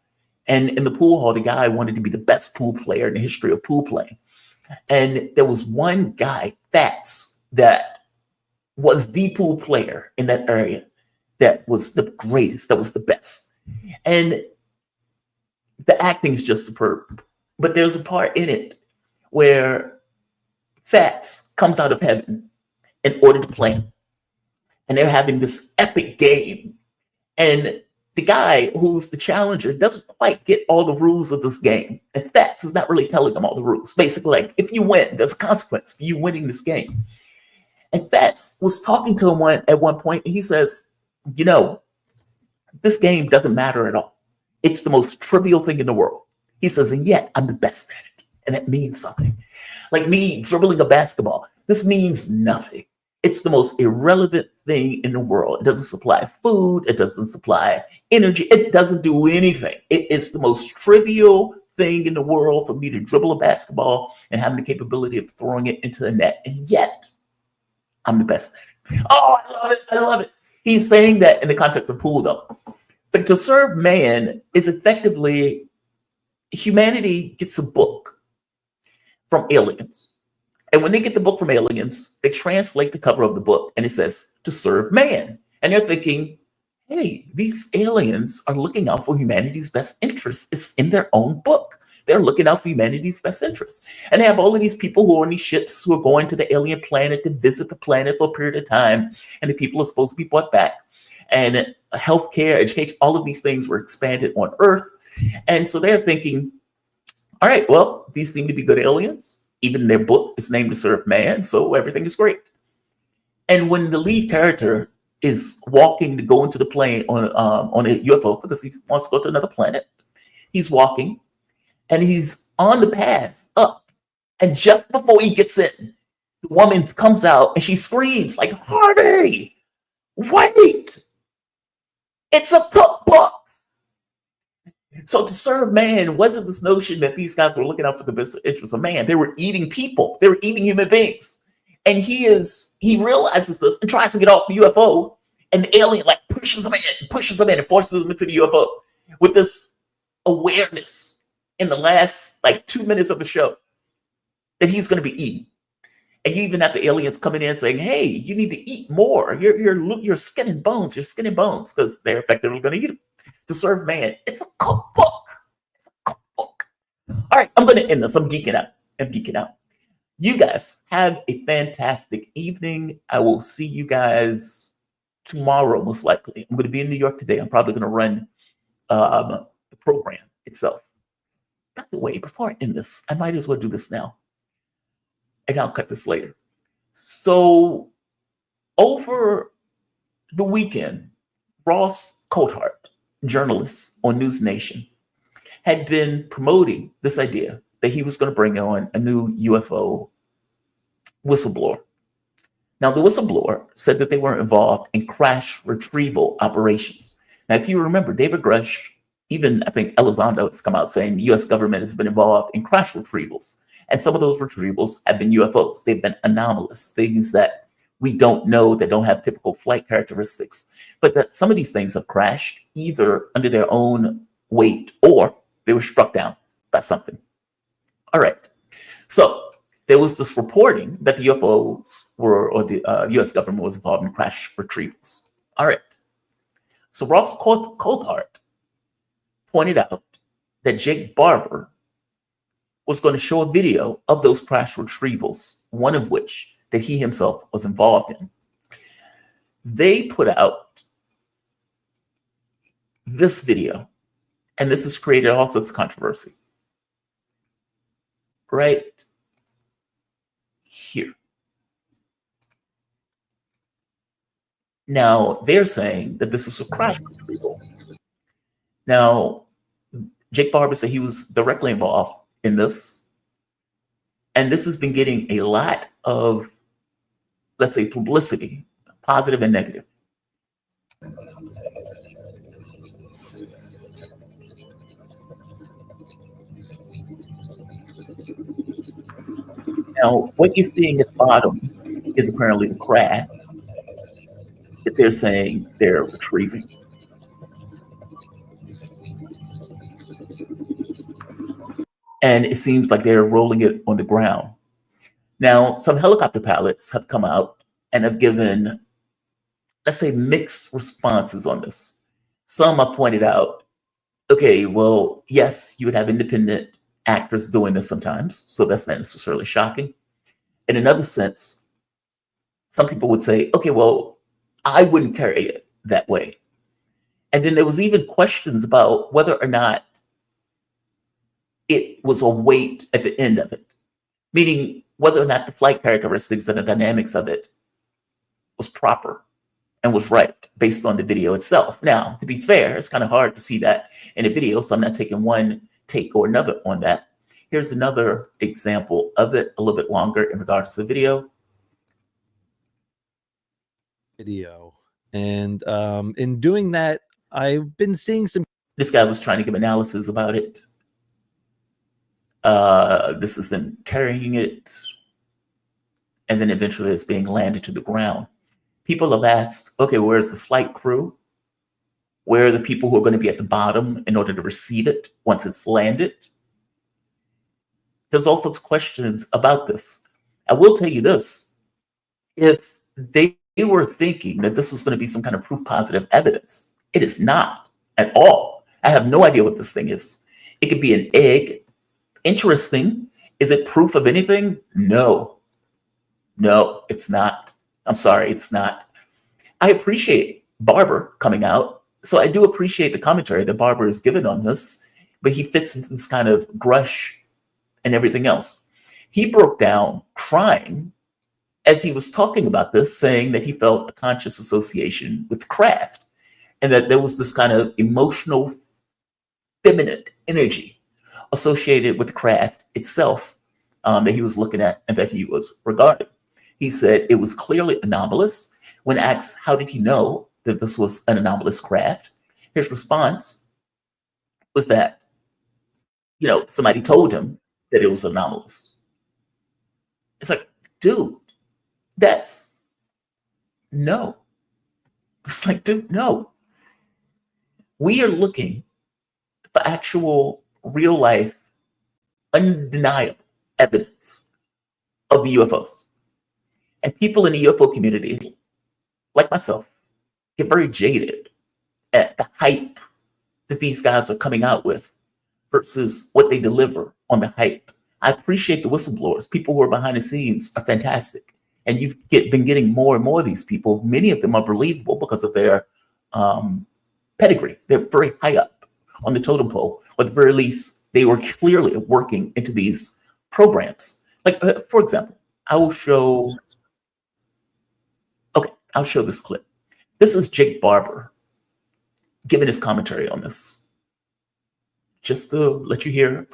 [SPEAKER 1] And in the pool hall, the guy wanted to be the best pool player in the history of pool playing. And there was one guy, Fats, that was the pool player in that area that was the greatest, that was the best. And the acting is just superb. But there's a part in it where Fats comes out of heaven in order to play. And they're having this epic game. And the guy who's the challenger doesn't quite get all the rules of this game. And Fats is not really telling them all the rules. Basically, like, if you win, there's a consequence for you winning this game. And Fats was talking to him at one point, and he says, this game doesn't matter at all. It's the most trivial thing in the world. He says, and yet I'm the best at it. And that means something. Like me dribbling a basketball, this means nothing. It's the most irrelevant thing in the world. It doesn't supply food. It doesn't supply energy. It doesn't do anything. It is the most trivial thing in the world for me to dribble a basketball and having the capability of throwing it into the net. And yet, I'm the best at it. Oh, I love it. I love it. He's saying that in the context of pool, though. But To Serve Man is effectively humanity gets a book from aliens. And when they get the book from aliens, they translate the cover of the book and it says, To Serve Man. And they're thinking, hey, these aliens are looking out for humanity's best interests. It's in their own book. They're looking out for humanity's best interests. And they have all of these people who are on these ships who are going to the alien planet to visit the planet for a period of time. And the people are supposed to be brought back. And healthcare, education, all of these things were expanded on Earth. And so they're thinking, all right, well, these seem to be good aliens. Even their book is named To Serve Man, so everything is great. And when the lead character is walking to go into the plane on a UFO because he wants to go to another planet, he's walking and he's on the path up. And just before he gets in, the woman comes out and she screams like, Harvey, wait, it's a cookbook. So To Serve Man wasn't this notion that these guys were looking out for the best interests of man. They were eating people. They were eating human beings. And he realizes this and tries to get off the UFO. And the alien pushes him in and forces him into the UFO with this awareness in the last 2 minutes of the show that he's going to be eaten. And you even have the aliens coming in saying, hey, you need to eat more. You're skin and bones. You're skin and bones because they're effectively going to eat him. To Serve Man, it's a cookbook. It's a cookbook. All right, I'm going to end this. I'm geeking out. You guys have a fantastic evening. I will see you guys tomorrow, most likely. I'm going to be in New York today. I'm probably going to run the program itself. By the way, before I end this, I might as well do this now. And I'll cut this later. So over the weekend, Ross Coulthart, journalist on News Nation, had been promoting this idea that he was going to bring on a new UFO whistleblower. Now, the whistleblower said that they were involved in crash retrieval operations. Now, if you remember, David Grush, even I think Elizondo has come out saying the U.S. government has been involved in crash retrievals. And some of those retrievals have been UFOs. They've been anomalous, things that we don't know, that don't have typical flight characteristics. But that some of these things have crashed either under their own weight or they were struck down by something. All right. So there was this reporting that the UFOs or the U.S. government was involved in crash retrievals. All right. So Ross Coulthart pointed out that Jake Barber was going to show a video of those crash retrievals, one of which that he himself was involved in. They put out this video, and this has created all sorts of controversy. Right here. Now, they're saying that this is a crash retrieval. Now, Jake Barber said he was directly involved in this. And this has been getting a lot of, let's say, publicity, positive and negative. Now, what you're seeing at the bottom is apparently the craft that they're saying they're retrieving. And it seems like they're rolling it on the ground. Now, some helicopter pilots have come out and have given, let's say, mixed responses on this. Some have pointed out, okay, well, yes, you would have independent actors doing this sometimes, so that's not necessarily shocking. In another sense, some people would say, okay, well, I wouldn't carry it that way. And then there was even questions about whether or not it was a weight at the end of it, meaning whether or not the flight characteristics and the dynamics of it was proper and was right based on the video itself. Now, to be fair, it's kind of hard to see that in a video, so I'm not taking one take or another on that. Here's another example of it, a little bit longer in regards to the video.
[SPEAKER 12] And in doing that, I've been seeing some.
[SPEAKER 1] This guy was trying to give analysis about it. This is them carrying it, and then eventually it's being landed to the ground. People have asked, okay, where's the flight crew? Where are the people who are going to be at the bottom in order to receive it once it's landed? There's all sorts of questions about this. I will tell you this. If they were thinking that this was going to be some kind of proof positive evidence, it is not at all. I have no idea what this thing is. It could be an egg. Interesting. Is it proof of anything? No. No, it's not. I'm sorry, it's not. I appreciate Barber coming out. So I do appreciate the commentary that Barber has given on this, but he fits into this kind of grush and everything else. He broke down crying as he was talking about this, saying that he felt a conscious association with craft and that there was this kind of emotional, feminine energy associated with craft itself that he was looking at and that he was regarding. He said it was clearly anomalous. When asked, how did he know that this was an anomalous craft? His response was that, somebody told him that it was anomalous. It's like, dude, no. It's like, dude, no. We are looking for actual real life, undeniable evidence of the UFOs. And people in the UFO community, like myself, get very jaded at the hype that these guys are coming out with versus what they deliver on the hype. I appreciate the whistleblowers. People who are behind the scenes are fantastic. And you've been getting more and more of these people. Many of them are believable because of their pedigree. They're very high up on the totem pole. Or at the very least, they were clearly working into these programs. Like, for example, I'll show this clip. This is Jake Barber giving his commentary on this. Just to let you hear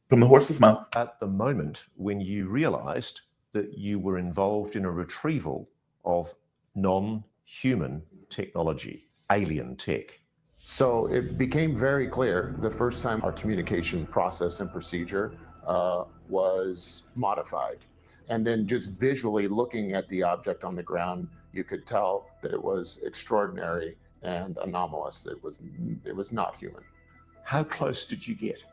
[SPEAKER 1] from the horse's mouth.
[SPEAKER 13] At the moment when you realized that you were involved in a retrieval of non-human technology, alien tech.
[SPEAKER 14] So it became very clear the first time our communication process and procedure was modified. And then just visually looking at the object on the ground, you could tell that it was extraordinary and anomalous. It was not human.
[SPEAKER 13] How close did you get?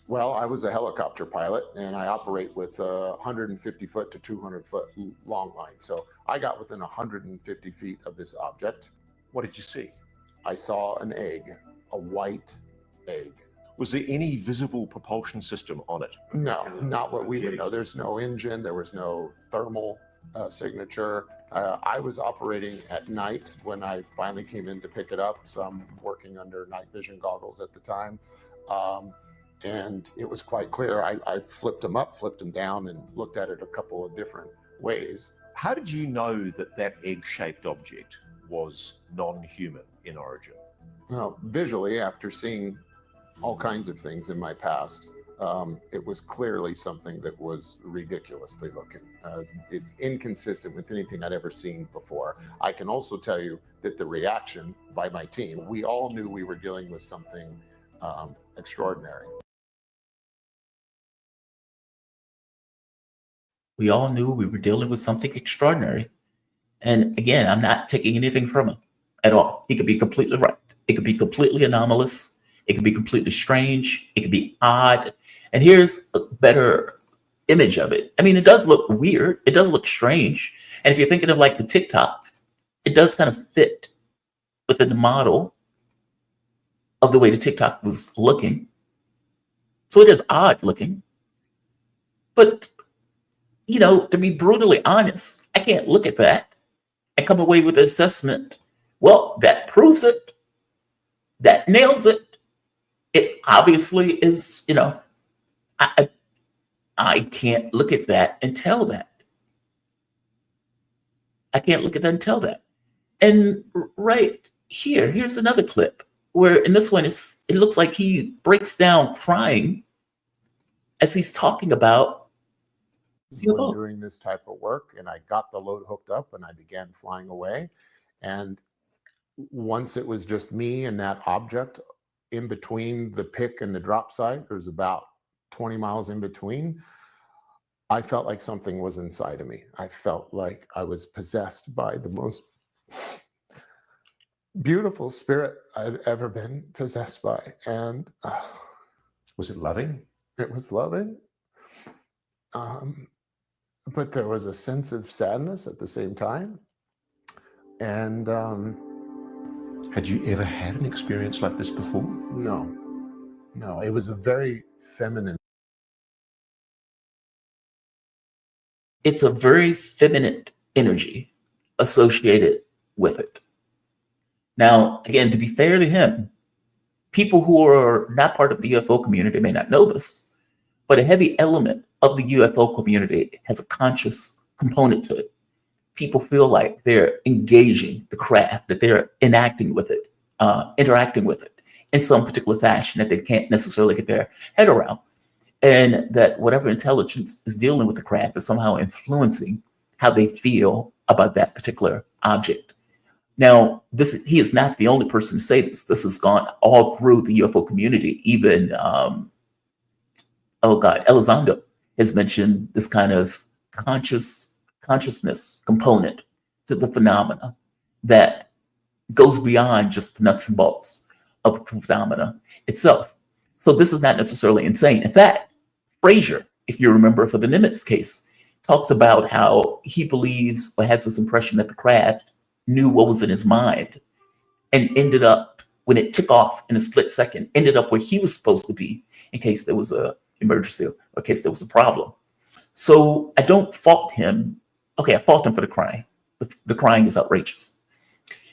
[SPEAKER 14] Well, I was a helicopter pilot and I operate with 150 foot to 200 foot long line. So I got within 150 feet of this object.
[SPEAKER 13] What did you see?
[SPEAKER 14] I saw an egg, a white egg.
[SPEAKER 13] Was there any visible propulsion system on it?
[SPEAKER 14] No, not what we would know. There's no engine. There was no thermal signature. I was operating at night when I finally came in to pick it up. So I'm working under night vision goggles at the time. And it was quite clear. I flipped them up, flipped them down, and looked at it a couple of different ways.
[SPEAKER 13] How did you know that that egg-shaped object was non-human in origin?
[SPEAKER 14] Well, visually, after seeing all kinds of things in my past, it was clearly something that was ridiculously looking. It's inconsistent with anything I'd ever seen before. I can also tell you that the reaction by my team, we all knew we were dealing with something extraordinary.
[SPEAKER 1] We all knew we were dealing with something extraordinary. And again, I'm not taking anything from him at all. He could be completely right. It could be completely anomalous. It could be completely strange. It could be odd. And here's a better image of it. I mean, it does look weird. It does look strange. And if you're thinking of like the TikTok, it does kind of fit within the model of the way the TikTok was looking. So it is odd looking. But, you know, to be brutally honest, I can't look at that and come away with an assessment. Well, that proves it. That nails it. It obviously is, you know, I can't look at that and tell that. I can't look at that and tell that. And right here's another clip where in this one, it looks like he breaks down crying as he's talking about
[SPEAKER 14] Doing this type of work, and I got the load hooked up and I began flying away. And once it was just me and that object in between the pick and the drop site, there's about 20 miles in between, I felt like something was inside of me. I felt like I was possessed by the most beautiful spirit I'd ever been possessed by. And
[SPEAKER 13] was it loving?
[SPEAKER 14] It was loving. But there was a sense of sadness at the same time. And
[SPEAKER 13] had you ever had an experience like this before?
[SPEAKER 14] No, it was a very feminine.
[SPEAKER 1] It's a very feminine energy associated with it. Now, again, to be fair to him, people who are not part of the UFO community may not know this, but a heavy element of the UFO community has a conscious component to it. People feel like they're engaging the craft, that they're interacting with it in some particular fashion that they can't necessarily get their head around. And that whatever intelligence is dealing with the craft is somehow influencing how they feel about that particular object. Now, he is not the only person to say this. This has gone all through the UFO community. Even, Elizondo has mentioned this kind of consciousness component to the phenomena that goes beyond just the nuts and bolts of the phenomena itself. So this is not necessarily insane. In fact, Frazier, if you remember for the Nimitz case, talks about how he believes or has this impression that the craft knew what was in his mind and ended up, when it took off in a split second, ended up where he was supposed to be in case there was an emergency or in case there was a problem. So I don't fault him. Okay, I fault him for the crying. The crying is outrageous.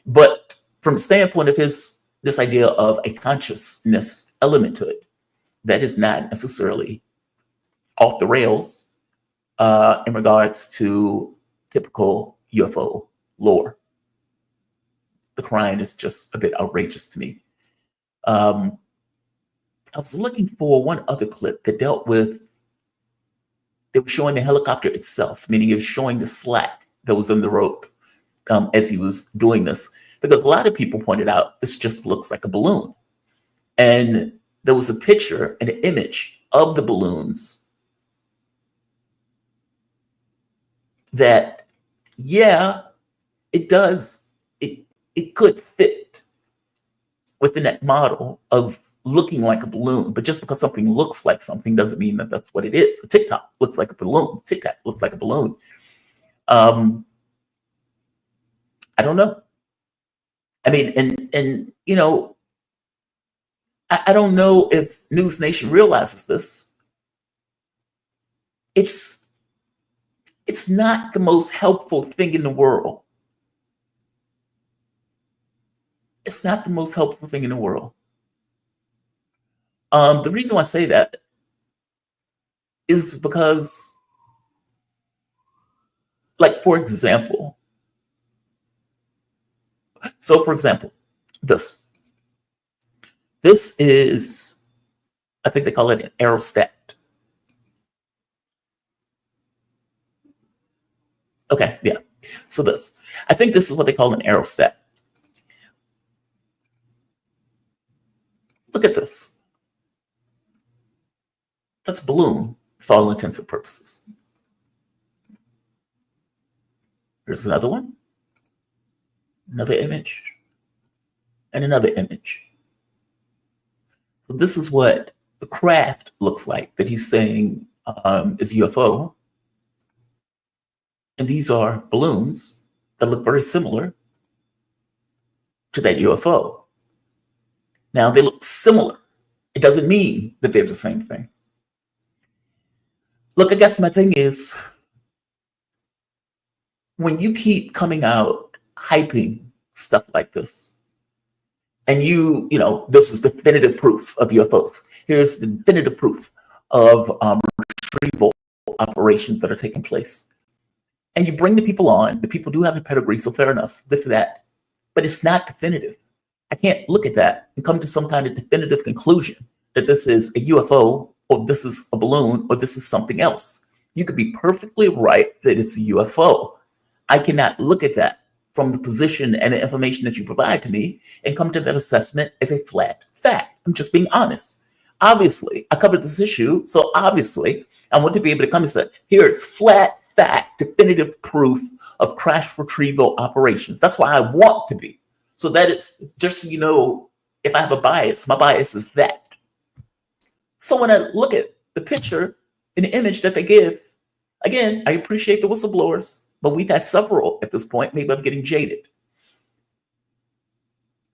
[SPEAKER 1] But from the standpoint of this idea of a consciousness element to it, that is not necessarily off the rails in regards to typical UFO lore. The crying is just a bit outrageous to me. I was looking for one other clip that dealt with, they were showing the helicopter itself, meaning it was showing the slack that was in the rope as he was doing this. Because a lot of people pointed out, this just looks like a balloon. And there was a picture, an image of the balloons that, yeah, it does, it could fit within that model of looking like a balloon. But just because something looks like something doesn't mean that that's what it is. A TikTok looks like a balloon. TikTok looks like a balloon. I don't know. I mean, and you know, I don't know if News Nation realizes this. It's It's not the most helpful thing in the world. It's not the most helpful thing in the world. The reason why I say that is because, like, for example, this is, I think they call it an aerostat. Okay, yeah. So I think this is what they call an aerostat. Look at this. That's a balloon for all intents and purposes. Here's another one, another image, and another image. So this is what the craft looks like that he's saying is UFO. And these are balloons that look very similar to that UFO. Now, they look similar. It doesn't mean that they're the same thing. Look, I guess my thing is, when you keep coming out hyping stuff like this, and you know, this is definitive proof of UFOs. Here's the definitive proof of retrieval operations that are taking place. And you bring the people on, the people do have a pedigree, so fair enough, good for that. But it's not definitive. I can't look at that and come to some kind of definitive conclusion that this is a UFO, or this is a balloon, or this is something else. You could be perfectly right that it's a UFO. I cannot look at that from the position and the information that you provide to me and come to that assessment as a flat fact. I'm just being honest. Obviously, I covered this issue, so obviously, I want to be able to come and say, here's flat fact, definitive proof of crash retrieval operations. That's why I want to be. So that it's just so you know, if I have a bias, my bias is that. So when I look at the picture and the image that they give, again, I appreciate the whistleblowers, but we've had several at this point. Maybe I'm getting jaded.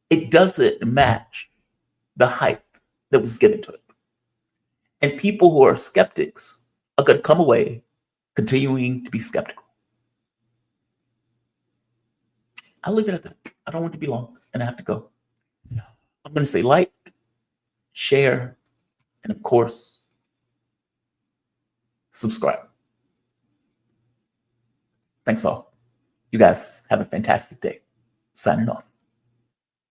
[SPEAKER 1] It doesn't match the hype that was given to it. And people who are skeptics are going to come away continuing to be skeptical. I'll leave it at that. I don't want to be long, and I have to go. I'm going to say like, share, and of course, subscribe. Thanks all. You guys have a fantastic day. Signing off.